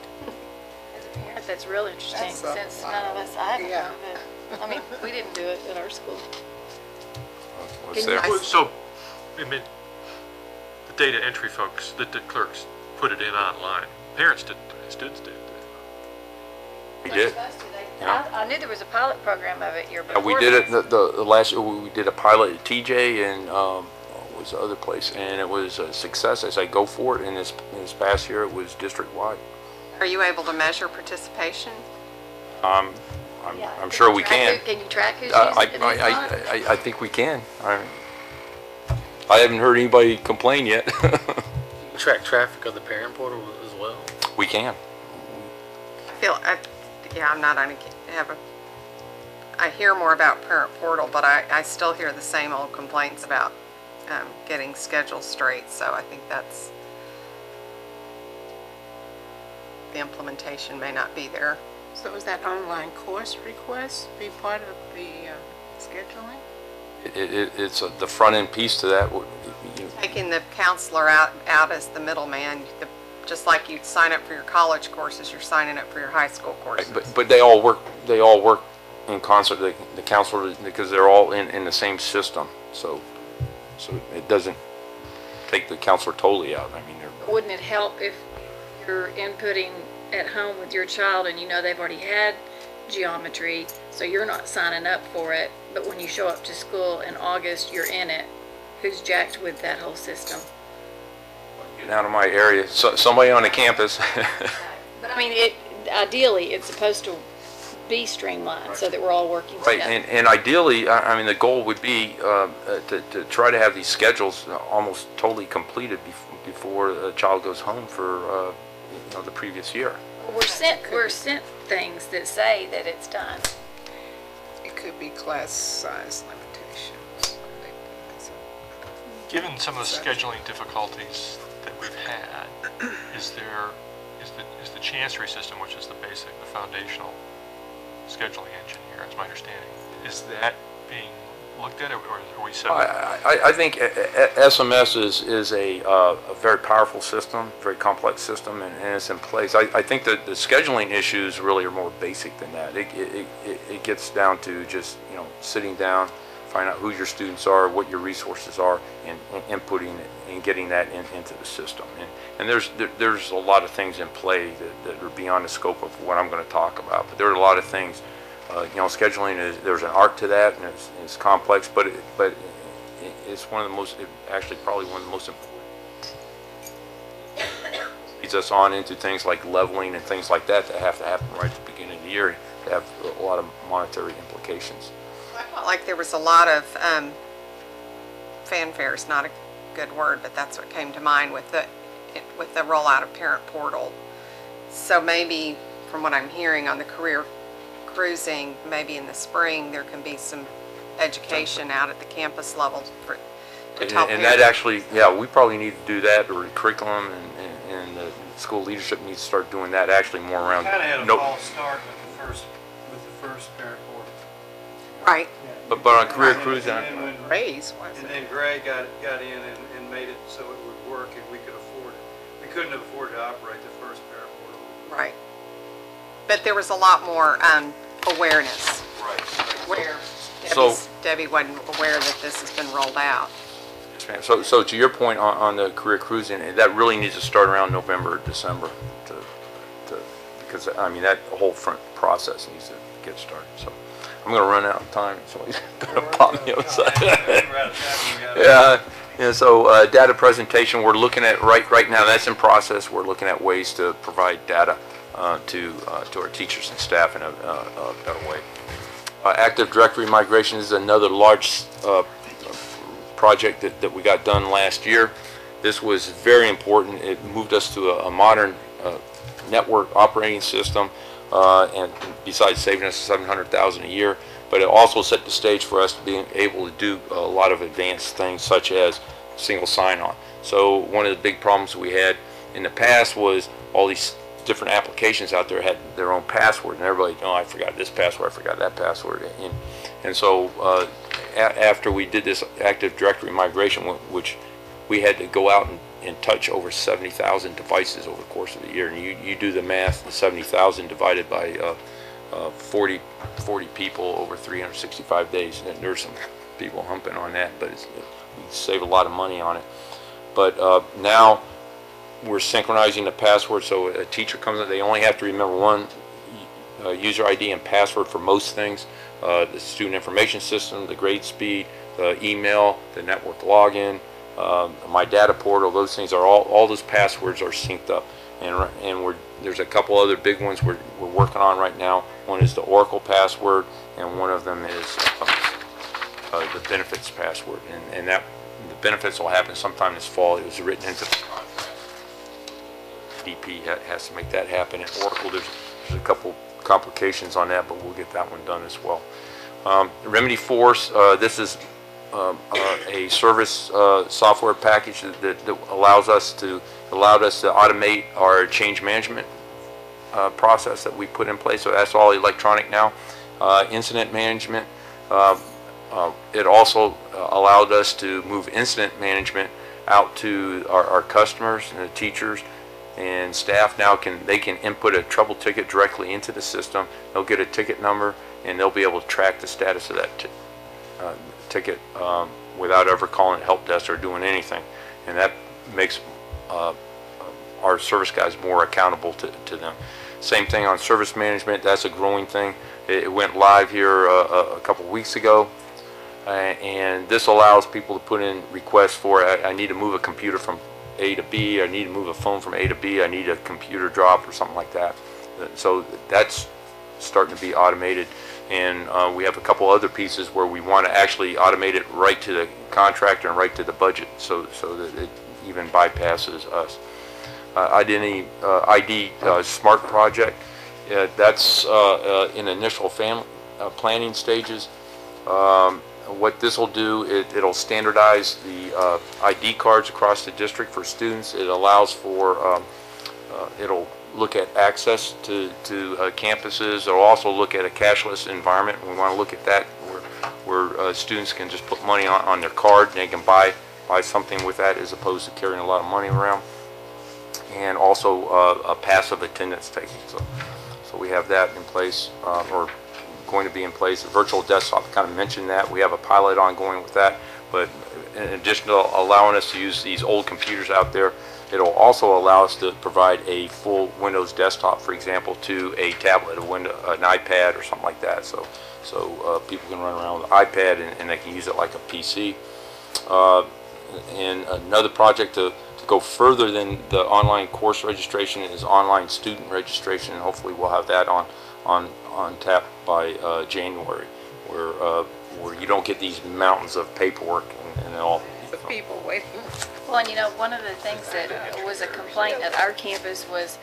As a parent, that's real interesting, since none of us, I haven't heard of it. I mean, we didn't do it at our school. What's there? So, the data entry folks, the clerks, put it in online. Parents didn't, students did. We did. Yeah. I knew there was a pilot program of it year before. We did it the last year. We did a pilot at TJ and what was the other place, and it was a success. I say go for it. And this past year it was district wide. Are you able to measure participation? I'm sure we can. Can you track who's using it? I think we can. I haven't heard anybody complain yet. Track traffic of the parent portal as well. We can. I'm not on I hear more about parent portal, but I still hear the same old complaints about getting schedules straight, so I think the implementation may not be there. So is that online course request be part of the scheduling? It's the front end piece to that. Taking the counselor out as the middleman, just like you'd sign up for your college courses, you're signing up for your high school courses. But they all work in concert, the counselor, because they're all in the same system. So it doesn't take the counselor totally out. I mean, Wouldn't it help if you're inputting at home with your child and you know they've already had geometry, so you're not signing up for it, but when you show up to school in August, you're in it? Who's jacked with that whole system? getting out of my area, so somebody on the campus. But I mean, ideally, it's supposed to be streamlined so that we're all working Right, together. and ideally, I mean, the goal would be to try to have these schedules almost totally completed before a child goes home for the previous year. We're sent things that say that it's done. It could be class size limitations. Given some of the scheduling difficulties that we've had, is the Chancery system, which is the basic, the foundational scheduling engine here, as my understanding, is that being looked at, or are we separate? I think SMS is a very powerful system, very complex system, and it's in place. I think that the scheduling issues really are more basic than that. It gets down to just sitting down, find out who your students are, what your resources are, and inputting it and getting that into the system. And there's a lot of things in play that are beyond the scope of what I'm going to talk about. But there are a lot of things. Scheduling there's an art to that, and it's complex, but it's one of the most, actually probably one of the most important. Leads us on into things like leveling and things like that have to happen right at the beginning of the year to have a lot of monetary implications. I felt like there was a lot of fanfare is not a good word, but that's what came to mind with the rollout of Parent Portal. So maybe from what I'm hearing on the career cruising, maybe in the spring there can be some education out at the campus level to tell And parents. that actually, yeah, we probably need to do that, or curriculum, and the school leadership needs to start doing that actually more around. Kind of had a false start with the first Parent Portal. Right. But on career cruising, And then when- Raise, And then Greg got in and made it so it would work and we could afford it. We couldn't afford to operate the first Parent Portal. Right. But there was a lot more awareness. Right. Where So- Debbie wasn't aware that this has been rolled out. so to your point on the career cruising, that really needs to start around November, December, because I mean that whole front process needs to get started. So I'm going to run out of time. Somebody's going to pop me upside. Yeah. So data presentation, we're looking at right now. That's in process. We're looking at ways to provide data to our teachers and staff in a better way. Active Directory migration is another large project that we got done last year. This was very important. It moved us to a modern network operating system, and besides saving us $700,000 a year, but it also set the stage for us to be able to do a lot of advanced things such as single sign-on. So one of the big problems we had in the past was all these different applications out there had their own password, and everybody, I forgot this password, I forgot that password, and so after we did this Active Directory migration, which we had to go out and touch over 70,000 devices over the course of the year, and you do the math, the 70,000 divided by 40 people over 365 days, and there's some people humping on that, but we save a lot of money on it. But now we're synchronizing the password, so a teacher comes in, they only have to remember one user ID and password for most things. The student information system, the grade speed, the email, the network login, my data portal, those things are all those passwords are synced up. And there's a couple other big ones we're working on right now. One is the Oracle password, and one of them is the benefits password. And that the benefits will happen sometime this fall. It was written into the contract. DP has to make that happen. At Oracle, there's a couple complications on that, but we'll get that one done as well. Remedy Force, this is a service software package that allowed us to automate our change management process that we put in place. So that's all electronic now. Incident management, it also allowed us to move incident management out to our customers and the teachers and staff. Now they can input a trouble ticket directly into the system. They'll get a ticket number, and they'll be able to track the status of that ticket without ever calling the help desk or doing anything. And that makes our service guys more accountable to them. Same thing on service management. That's a growing thing. It went live here a couple weeks ago, and this allows people to put in requests for, I need to move a computer from A to B, I need to move a phone from A to B, I need a computer drop or something like that. So that's starting to be automated, and we have a couple other pieces where we want to actually automate it right to the contractor and right to the budget, so that it even bypasses us. ID Smart project, that's in initial planning stages. What this will do, it'll standardize the ID cards across the district for students. It allows for, it'll look at access to campuses. It'll also look at a cashless environment. We want to look at that where students can just put money on their card and they can buy something with that as opposed to carrying a lot of money around. And also a passive attendance taking. So we have that in place, or going to be in place. The virtual desktop, kind of mentioned that. We have a pilot ongoing with that, but in addition to allowing us to use these old computers out there, it'll also allow us to provide a full Windows desktop, for example, to a tablet, an iPad or something like that. So people can run around with an iPad and they can use it like a PC. And another project to go further than the online course registration is online student registration, and hopefully we'll have that on tap by January, where you don't get these mountains of paperwork and all. The people waiting. Well, and one of the things that was a complaint at our campus was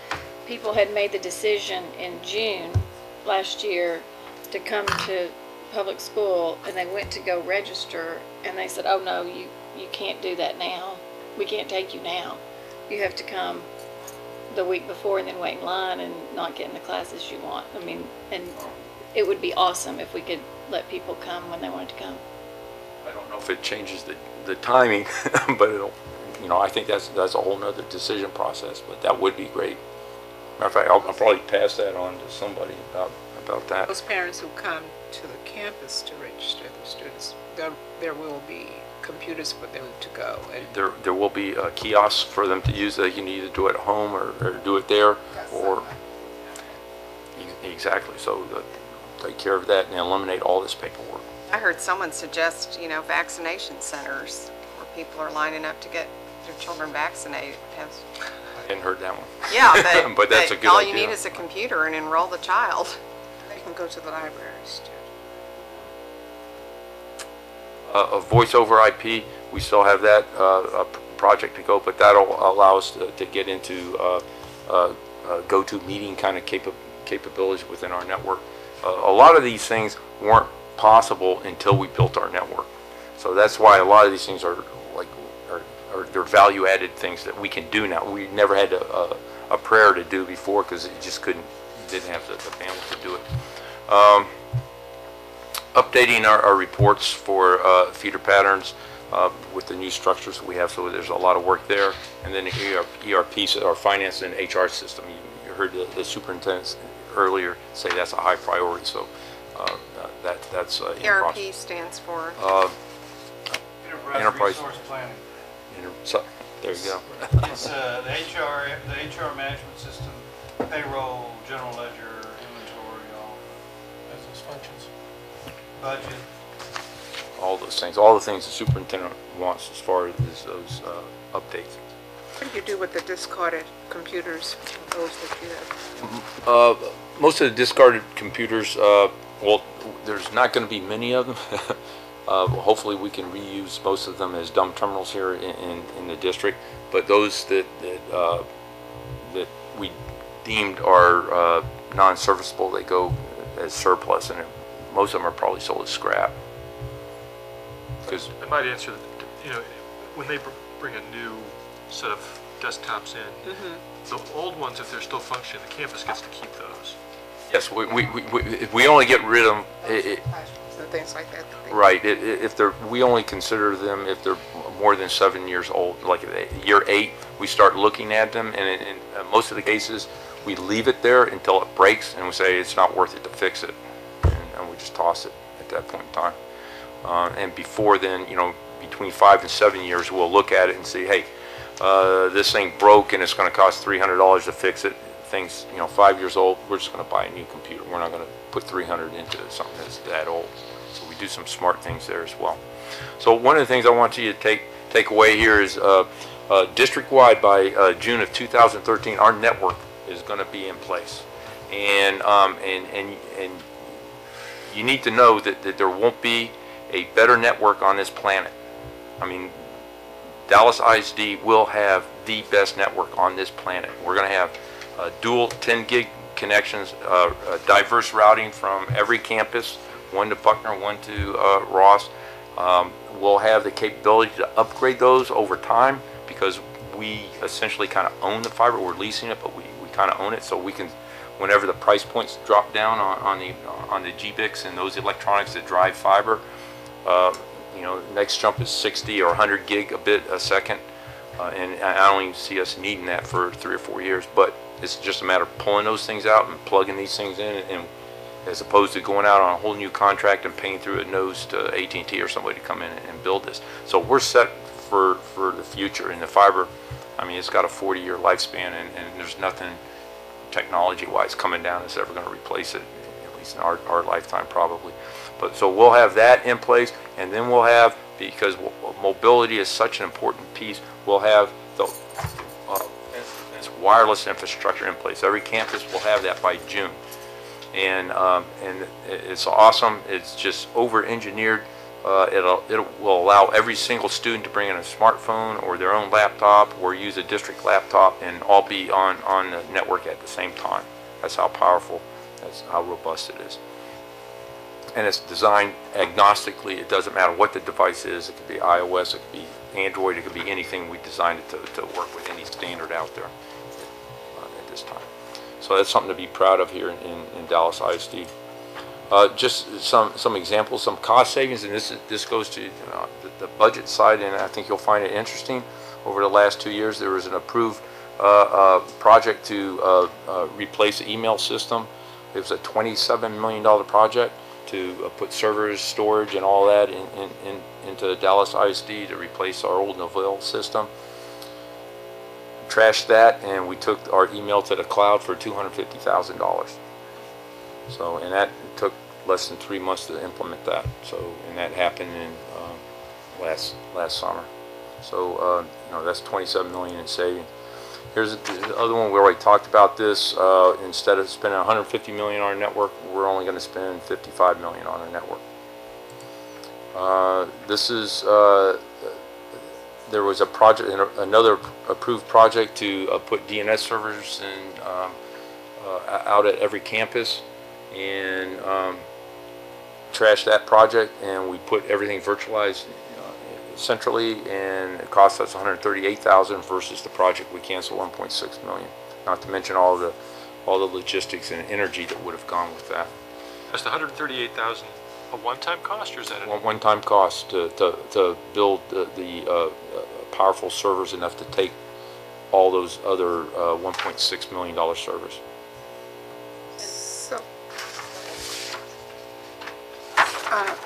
people had made the decision in June last year to come to public school, and they went to go register, and they said, oh no, you can't do that now. We can't take you now. You have to come the week before and then wait in line and not get in the classes you want. I mean, and it would be awesome if we could let people come when they wanted to come. I don't know if it changes the timing, but it'll, I think that's a whole nother decision process, but that would be great. Matter of fact, I'll probably pass that on to somebody about that. Those parents who come to the campus to register the students, there will be computers for them to go. And there will be kiosks for them to use. They can either do it at home or do it there, or exactly. So take care of that and eliminate all this paperwork. I heard someone suggest, vaccination centers where people are lining up to get their children vaccinated. I hadn't heard that one. Yeah, but that's a good all idea. you need is a computer and enroll the child. they can go to the libraries too. A voice over IP, we still have that project to go, but that'll allow us to get into go-to-meeting kind of capabilities within our network. A lot of these things weren't possible until we built our network. So that's why a lot of these things are they're value-added things that we can do now. We never had a prayer to do before because it just didn't have the bandwidth to do it. Updating our reports for feeder patterns with the new structures that we have, so there's a lot of work there. And then the ERP, our finance and HR system, you heard the superintendent earlier say that's a high priority, so that's in ERP process. stands for? Enterprise Resource Planning. There you go. It's the HR management system, payroll, general ledger, inventory, all business functions, budget. All those things, all the things the superintendent wants as far as those updates. What do you do with the discarded computers, those that you have? Most of the discarded computers, well, there's not going to be many of them. Hopefully we can reuse most of them as dumb terminals here in the district, but those that we deemed are non-serviceable, they go as surplus, and most of them are probably sold as scrap. I might answer that, when they bring a new set of desktops in, the old ones, if they're still functioning, the campus gets to keep those. Yes, we only get rid of them. And things like that. Right. We only consider them if they're more than 7 years old. Like year 8, we start looking at them, and in most of the cases, we leave it there until it breaks, and we say it's not worth it to fix it, and we just toss it at that point in time. And before then, between 5 and 7 years, we'll look at it and see, hey, this thing broke and it's going to cost $300 to fix it. Things, 5 years old, we're just going to buy a new computer. We're not going to put $300 into something that's that old. So we do some smart things there as well. So one of the things I want you to take away here is district-wide by June of 2013, our network is going to be in place. And you need to know that there won't be a better network on this planet. I mean, Dallas ISD will have the best network on this planet. We're going to have dual 10 gig connections, diverse routing from every campus, one to Buckner, one to Ross. We'll have the capability to upgrade those over time because we essentially kind of own the fiber. We're leasing it, but we kind of own it, so we can, whenever the price points drop down on the GBICs and those electronics that drive fiber, next jump is 60 or 100 gig a bit a second, and I don't even see us needing that for 3 or 4 years. But it's just a matter of pulling those things out and plugging these things in, and as opposed to going out on a whole new contract and paying through a nose to AT&T or somebody to come in and build this. So we're set for the future. And the fiber, I mean, it's got a 40-year lifespan, and there's nothing technology-wise coming down that's ever going to replace it, at least in our lifetime probably. But so we'll have that in place, and then we'll have, because mobility is such an important piece, we'll have the wireless infrastructure in place. Every campus will have that by June. And it's awesome. It's just over-engineered. It will allow every single student to bring in a smartphone or their own laptop or use a district laptop and all be on the network at the same time. That's how powerful, that's how robust it is. And it's designed agnostically. It doesn't matter what the device is. It could be iOS, it could be Android, it could be anything. We designed it to work with any standard out there at this time. So that's something to be proud of here in Dallas ISD. Just some examples, some cost savings, and this goes to the budget side, and I think you'll find it interesting. Over the last 2 years, there was an approved project to replace the email system. It was a $27 million project to put servers, storage, and all that into Dallas ISD to replace our old Novell system. Trashed that, and we took our email to the cloud for $250,000. So, and that took less than 3 months to implement that. So, and that happened in last summer. So, that's $27 million in savings. Here's the other one. We already talked about this. Instead of spending $150 million on our network, we're only going to spend $55 million on our network. This is. There was a project, another approved project to put DNS servers out at every campus, and trashed that project, and we put everything virtualized centrally, and it cost us $138,000 versus the project we canceled $1.6 million. Not to mention all the logistics and energy that would have gone with that. That's the $138,000 a one-time cost, or is that one-time cost to build the powerful servers enough to take all those other $1.6 million servers?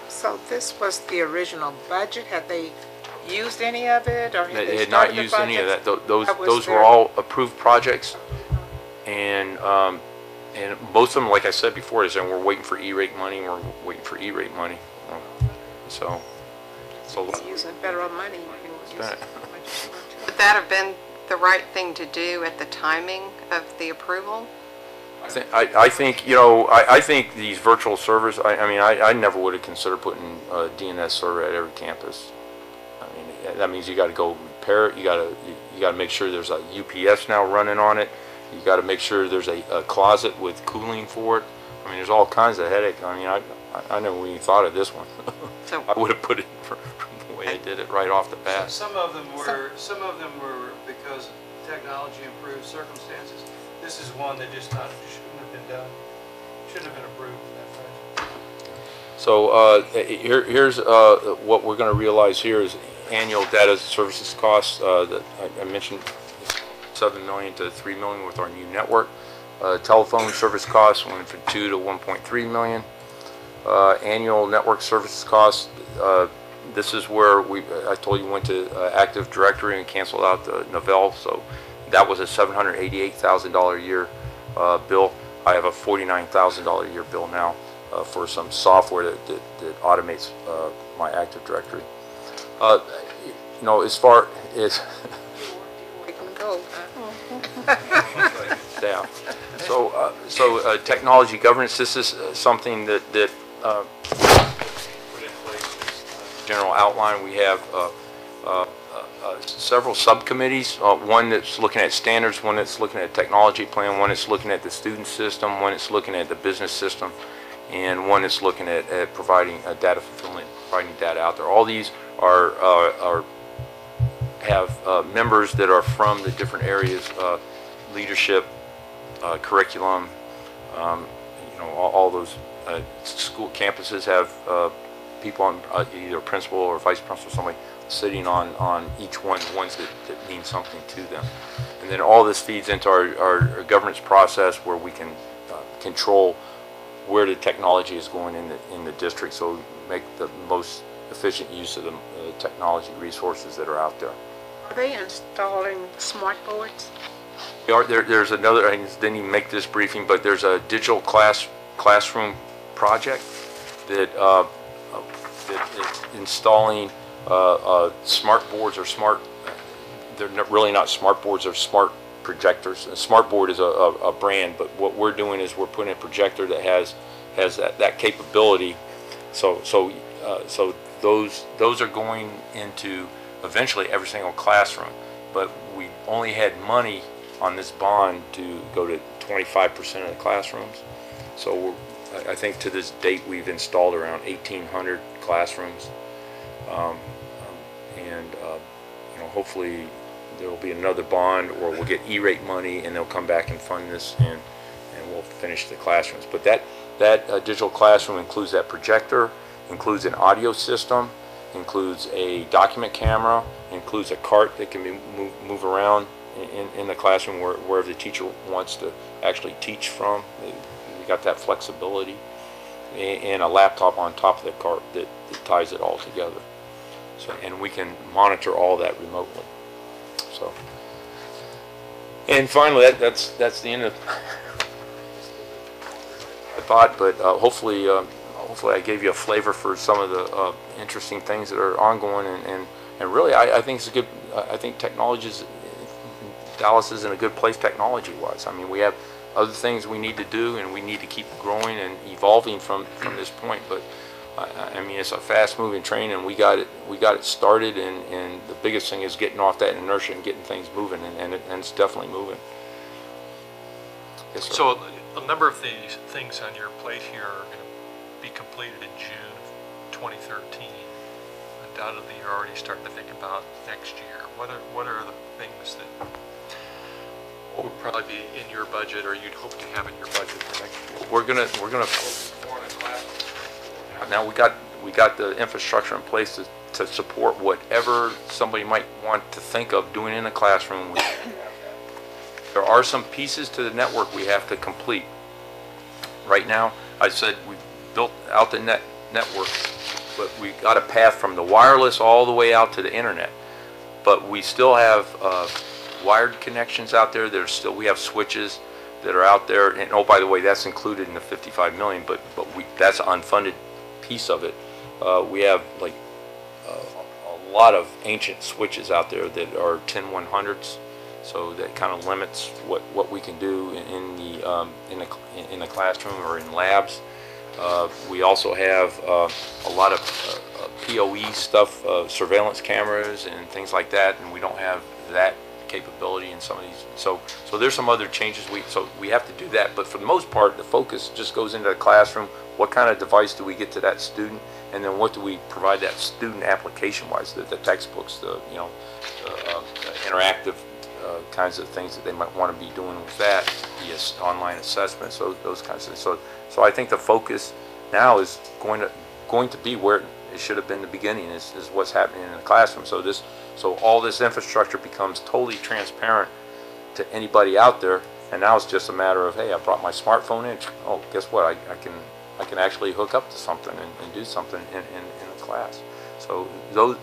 So this was the original budget. Had they used any of it, or they had not used any of that. Those were all approved projects, and most of them, like I said before, is saying we're waiting for E-rate money. We're waiting for E-rate money. So using federal money. Would that have been the right thing to do at the timing of the approval? I think these virtual servers. I never would have considered putting a DNS server at every campus. I mean, that means you got to go repair it. You got to make sure there's a UPS now running on it. You got to make sure there's a closet with cooling for it. I mean, there's all kinds of headache. I mean, I never even thought of this one. So I would have put it from the way I did it right off the bat. Some of them were because technology improved circumstances. This is one that just shouldn't have been done. Shouldn't have been approved in that fashion. So here's what we're going to realize here is annual data services costs that I mentioned, $7 million to $3 million with our new network. Telephone service costs went from $2 to $1.3 million. annual network services costs. This is where I told you went to Active Directory and canceled out the Novell, so that was a $788,000 a year bill. I have a $49,000 a year bill now for some software that automates my Active Directory. You know, as far as We can go. staff. So technology governance, this is something that put in place. General outline, we have several subcommittees, one that's looking at standards, one that's looking at technology plan, one that's looking at the student system, one that's looking at the business system, and one that's looking at providing data fulfillment, providing data out there. All these have members that are from the different areas, leadership, curriculum, you know, all those school campuses have people on either principal or vice principal, somebody sitting on each one, the ones that mean something to them. And then all this feeds into our governance process where we can control where the technology is going in the district, so make the most efficient use of the technology resources that are out there. Are they installing smart boards? There's another, I didn't even make this briefing, but there's a digital classroom project that is installing smart boards or smart, they're really not smart boards, they're smart projectors. A smart board is a brand, but what we're doing is we're putting a projector that has that capability. So those are going into eventually every single classroom, but we only had money on this bond to go to 25% of the classrooms. So I think to this date we've installed around 1,800 classrooms, and you know, hopefully there will be another bond, or we'll get E-rate money and they'll come back and fund this, and we'll finish the classrooms. But that digital classroom includes that projector, includes an audio system, includes a document camera, includes a cart that can be move around in the classroom wherever the teacher wants to actually teach from. We got that flexibility, and a laptop on top of the cart that ties it all together. So, and we can monitor all that remotely. So, and finally, that's the end of the thought. But hopefully I gave you a flavor for some of the interesting things that are ongoing, and really I think it's a good. I think Dallas is in a good place technology-wise. I mean, we have other things we need to do, and we need to keep growing and evolving from this point. But I mean, it's a fast-moving train, and we got it started, and the biggest thing is getting off that inertia and getting things moving, and it's definitely moving. Yes, sir. So a number of these things on your plate here are going to be completed in June of 2013. Undoubtedly, you're already starting to think about next year. What are the things that would probably be in your budget, or you'd hope to have in your budget for next year? We're gonna focus more on a class. Now we got the infrastructure in place to support whatever somebody might want to think of doing in a classroom. There are some pieces to the network we have to complete. Right now, I said we built out the network, but we got a path from the wireless all the way out to the internet. But we still have wired connections out there. We have switches that are out there, and oh, by the way, that's included in the 55 million. But that's an unfunded piece of it. We have like a lot of ancient switches out there that are 10100s, so that kind of limits what we can do in the classroom or in labs. We also have a lot of POE stuff, surveillance cameras and things like that, and we don't have that capability in some of these. So there's some other changes we have to do that, but for the most part the focus just goes into the classroom. What kind of device do we get to that student, and then what do we provide that student application wise, the textbooks, the interactive kinds of things that they might want to be doing with that, the online assessments, those kinds of things. So I think the focus now is going to be where it should have been in the beginning, is what's happening in the classroom. So all this infrastructure becomes totally transparent to anybody out there, and now it's just a matter of, hey, I brought my smartphone in. Oh, guess what? I can I can actually hook up to something and do something in a class. So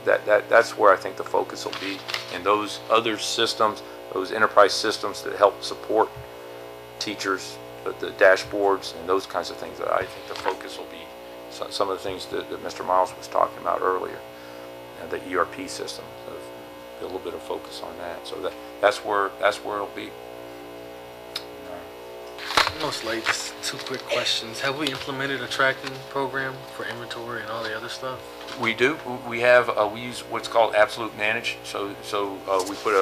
that's where I think the focus will be, and those other systems, those enterprise systems that help support teachers, the dashboards and those kinds of things. That I think the focus will be some of the things that Mr. Miles was talking about earlier, the ERP system. So a little bit of focus on that. So that's where it'll be. Most late, just 2 quick questions. Have we implemented a tracking program for inventory and all the other stuff? We do. We have. We use what's called Absolute Manage. So we put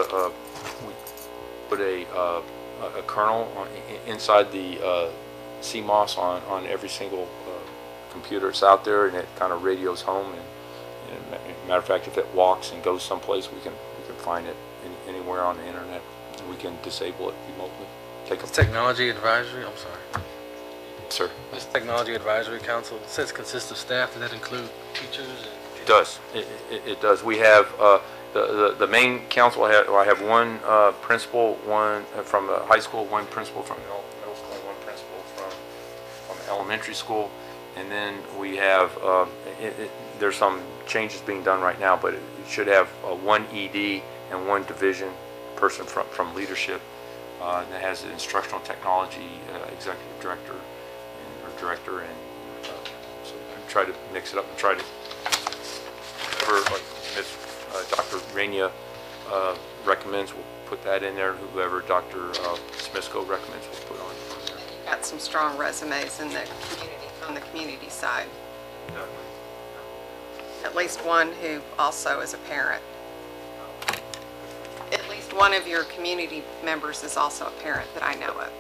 a kernel inside the CMOS on every single computer that's out there, and it kind of radios home. And matter of fact, if it walks and goes someplace, we can find it anywhere on the internet, and we can disable it remotely. Technology Advisory. I'm sorry. Sir. This Technology Advisory Council says consists of staff. Does that include teachers? It does. It does. We have the main council. I have one principal, one from the high school, one principal from middle school, one principal from elementary school, and then we have. There's some changes being done right now, but it should have one ED and one division person from leadership. That has an instructional technology executive director and so we try to mix it up and try to whatever like Dr. Rainier recommends, we'll put that in there. Whoever Dr. Smisko recommends, we'll put on there. Got some strong resumes in the community, on the community side. Definitely. At least one who also is a parent. At least one of your community members is also a parent that I know of.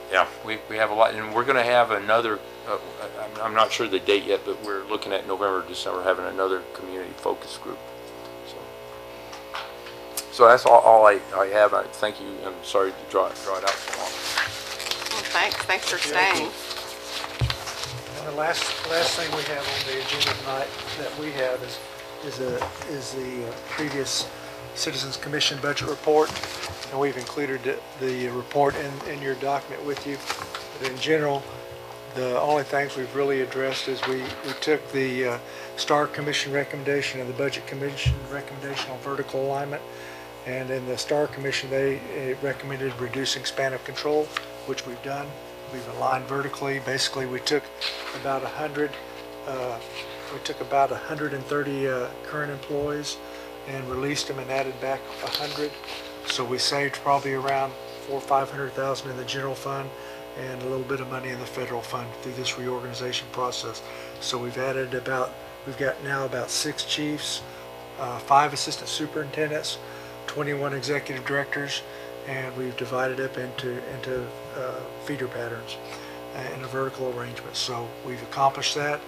Yeah, we have a lot, and we're going to have another, I'm not sure the date yet, but we're looking at November, December, having another community focus group. So that's all I have. I thank you. I'm sorry to draw it out so long. Well, thanks for staying. And the last thing we have on the agenda tonight that we have is the previous Citizens Commission budget report, and we've included the report in your document with you. But in general, the only things we've really addressed is we took the Star Commission recommendation and the Budget Commission recommendation on vertical alignment, and in the Star Commission they recommended reducing span of control, which we've done. We've aligned vertically. Basically, we took about 130 current employees and released them and added back 100. So we saved probably around $400,000 or $500,000 in the general fund and a little bit of money in the federal fund through this reorganization process. So we've got now about 6 chiefs, 5 assistant superintendents, 21 executive directors, and we've divided up into feeder patterns in a vertical arrangement. So we've accomplished that.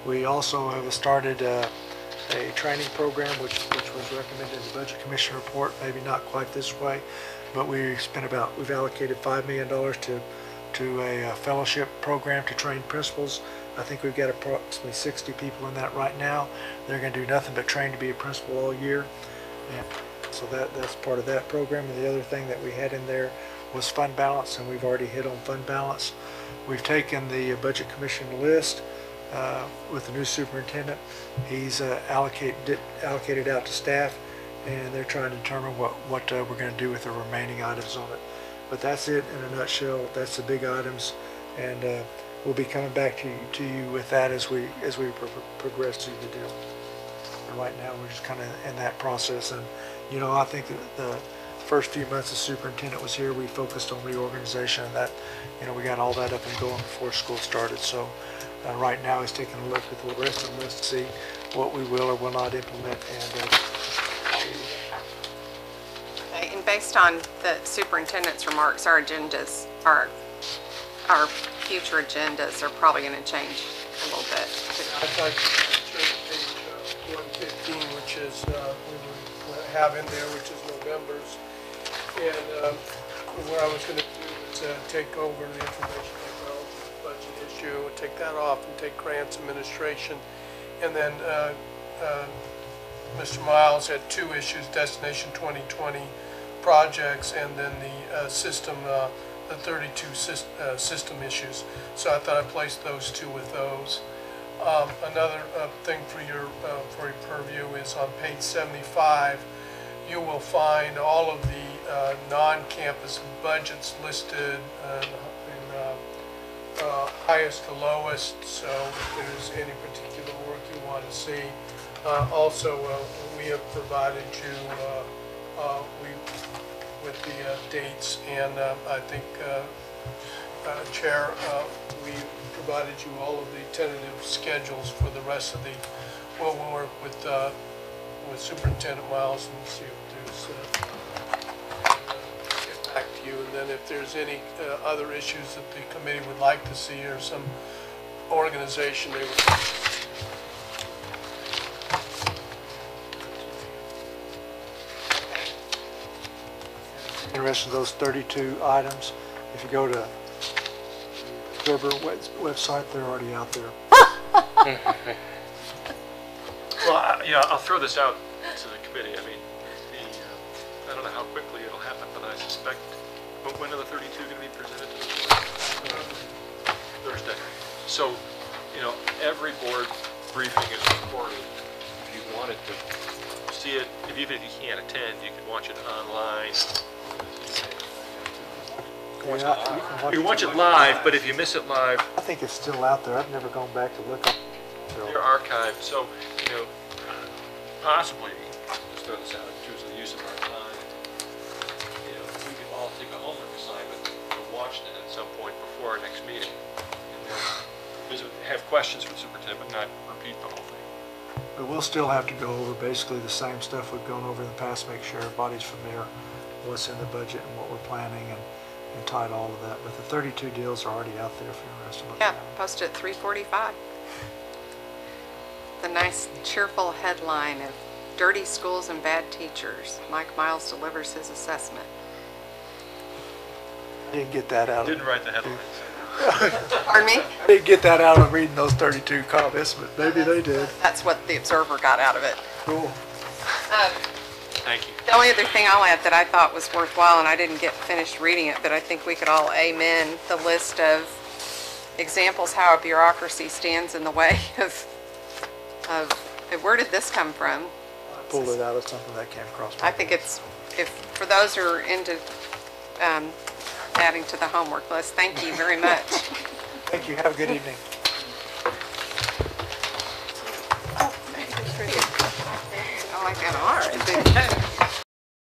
We also have started a training program which was recommended in the Budget Commission report, maybe not quite this way, but we've allocated $5 million to a fellowship program to train principals. I think we've got approximately 60 people in that right now. They're going to do nothing but train to be a principal all year. And so that's part of that program. And the other thing that we had in there was fund balance, and we've already hit on fund balance. We've taken the Budget Commission list with the new superintendent. He's allocated out to staff, and they're trying to determine what we're going to do with the remaining items on it. But that's it in a nutshell. That's the big items, and we'll be coming back to you with that as we progress through the deal. And right now, we're just kind of in that process. And I think that the first few months the superintendent was here, we focused on reorganization, and that we got all that up and going before school started. So right now, he's taking a look at the rest of the list to see what we will or will not implement. And based on the superintendent's remarks, our agendas, our future agendas are probably going to change a little bit. I'd like to turn to page 115, which is we have in there, which is November's. And what I was going to do is take over the information technology budget issue, take that off and take grants administration. And then Mr. Miles had 2 issues, Destination 2020 projects, and then the system the 32 system issues. So I thought I'd place those two with those. Another thing for your purview is on page 75, you will find all of the non-campus budgets listed in highest to lowest, so if there's any particular work you want to see. Also, we have provided you with the dates, and I think, Chair, we provided you all of the tentative schedules for the rest of the, we'll work with Superintendent Miles and see if there's, get back to you. And then if there's any other issues that the committee would like to see or some organization they would. Interested in those 32 items, if you go to Gerber website, they're already out there. Well, yeah, I'll throw this out to the committee. I mean, I don't know how quickly it'll happen, but I suspect, when are the 32 going to be presented to the board? Thursday. So, every board briefing is recorded. If you wanted to see it, even if you can't attend, you can watch it online. You can watch it live, but if you miss it live, I think it's still out there. I've never gone back to look. they're archived. So, possibly, let's throw this out, in terms of the use of our time, we could all take a homework assignment to watch it at some point before our next meeting. And then have questions for the superintendent, but not repeat the whole thing. But we'll still have to go over basically the same stuff we've gone over in the past, make sure everybody's familiar with what's in the budget and what we're planning and tie all of that. But the 32 deals are already out there if you're interested in looking at them. Posted at 3:45. The nice cheerful headline of Dirty Schools and Bad Teachers. Mike Miles delivers his assessment. I didn't get that out. Didn't write the headlines. Pardon me? I didn't get that out of reading those 32 comments, but maybe they did. That's what the Observer got out of it. Cool. Thank you. The only other thing I'll add that I thought was worthwhile, and I didn't get finished reading it, but I think we could all amen the list of examples how a bureaucracy stands in the way of where did this come from? I pulled it out of something that came across my I think it's, for those who are into adding to the homework list, thank you very much. Thank you. Have a good evening. I like that R.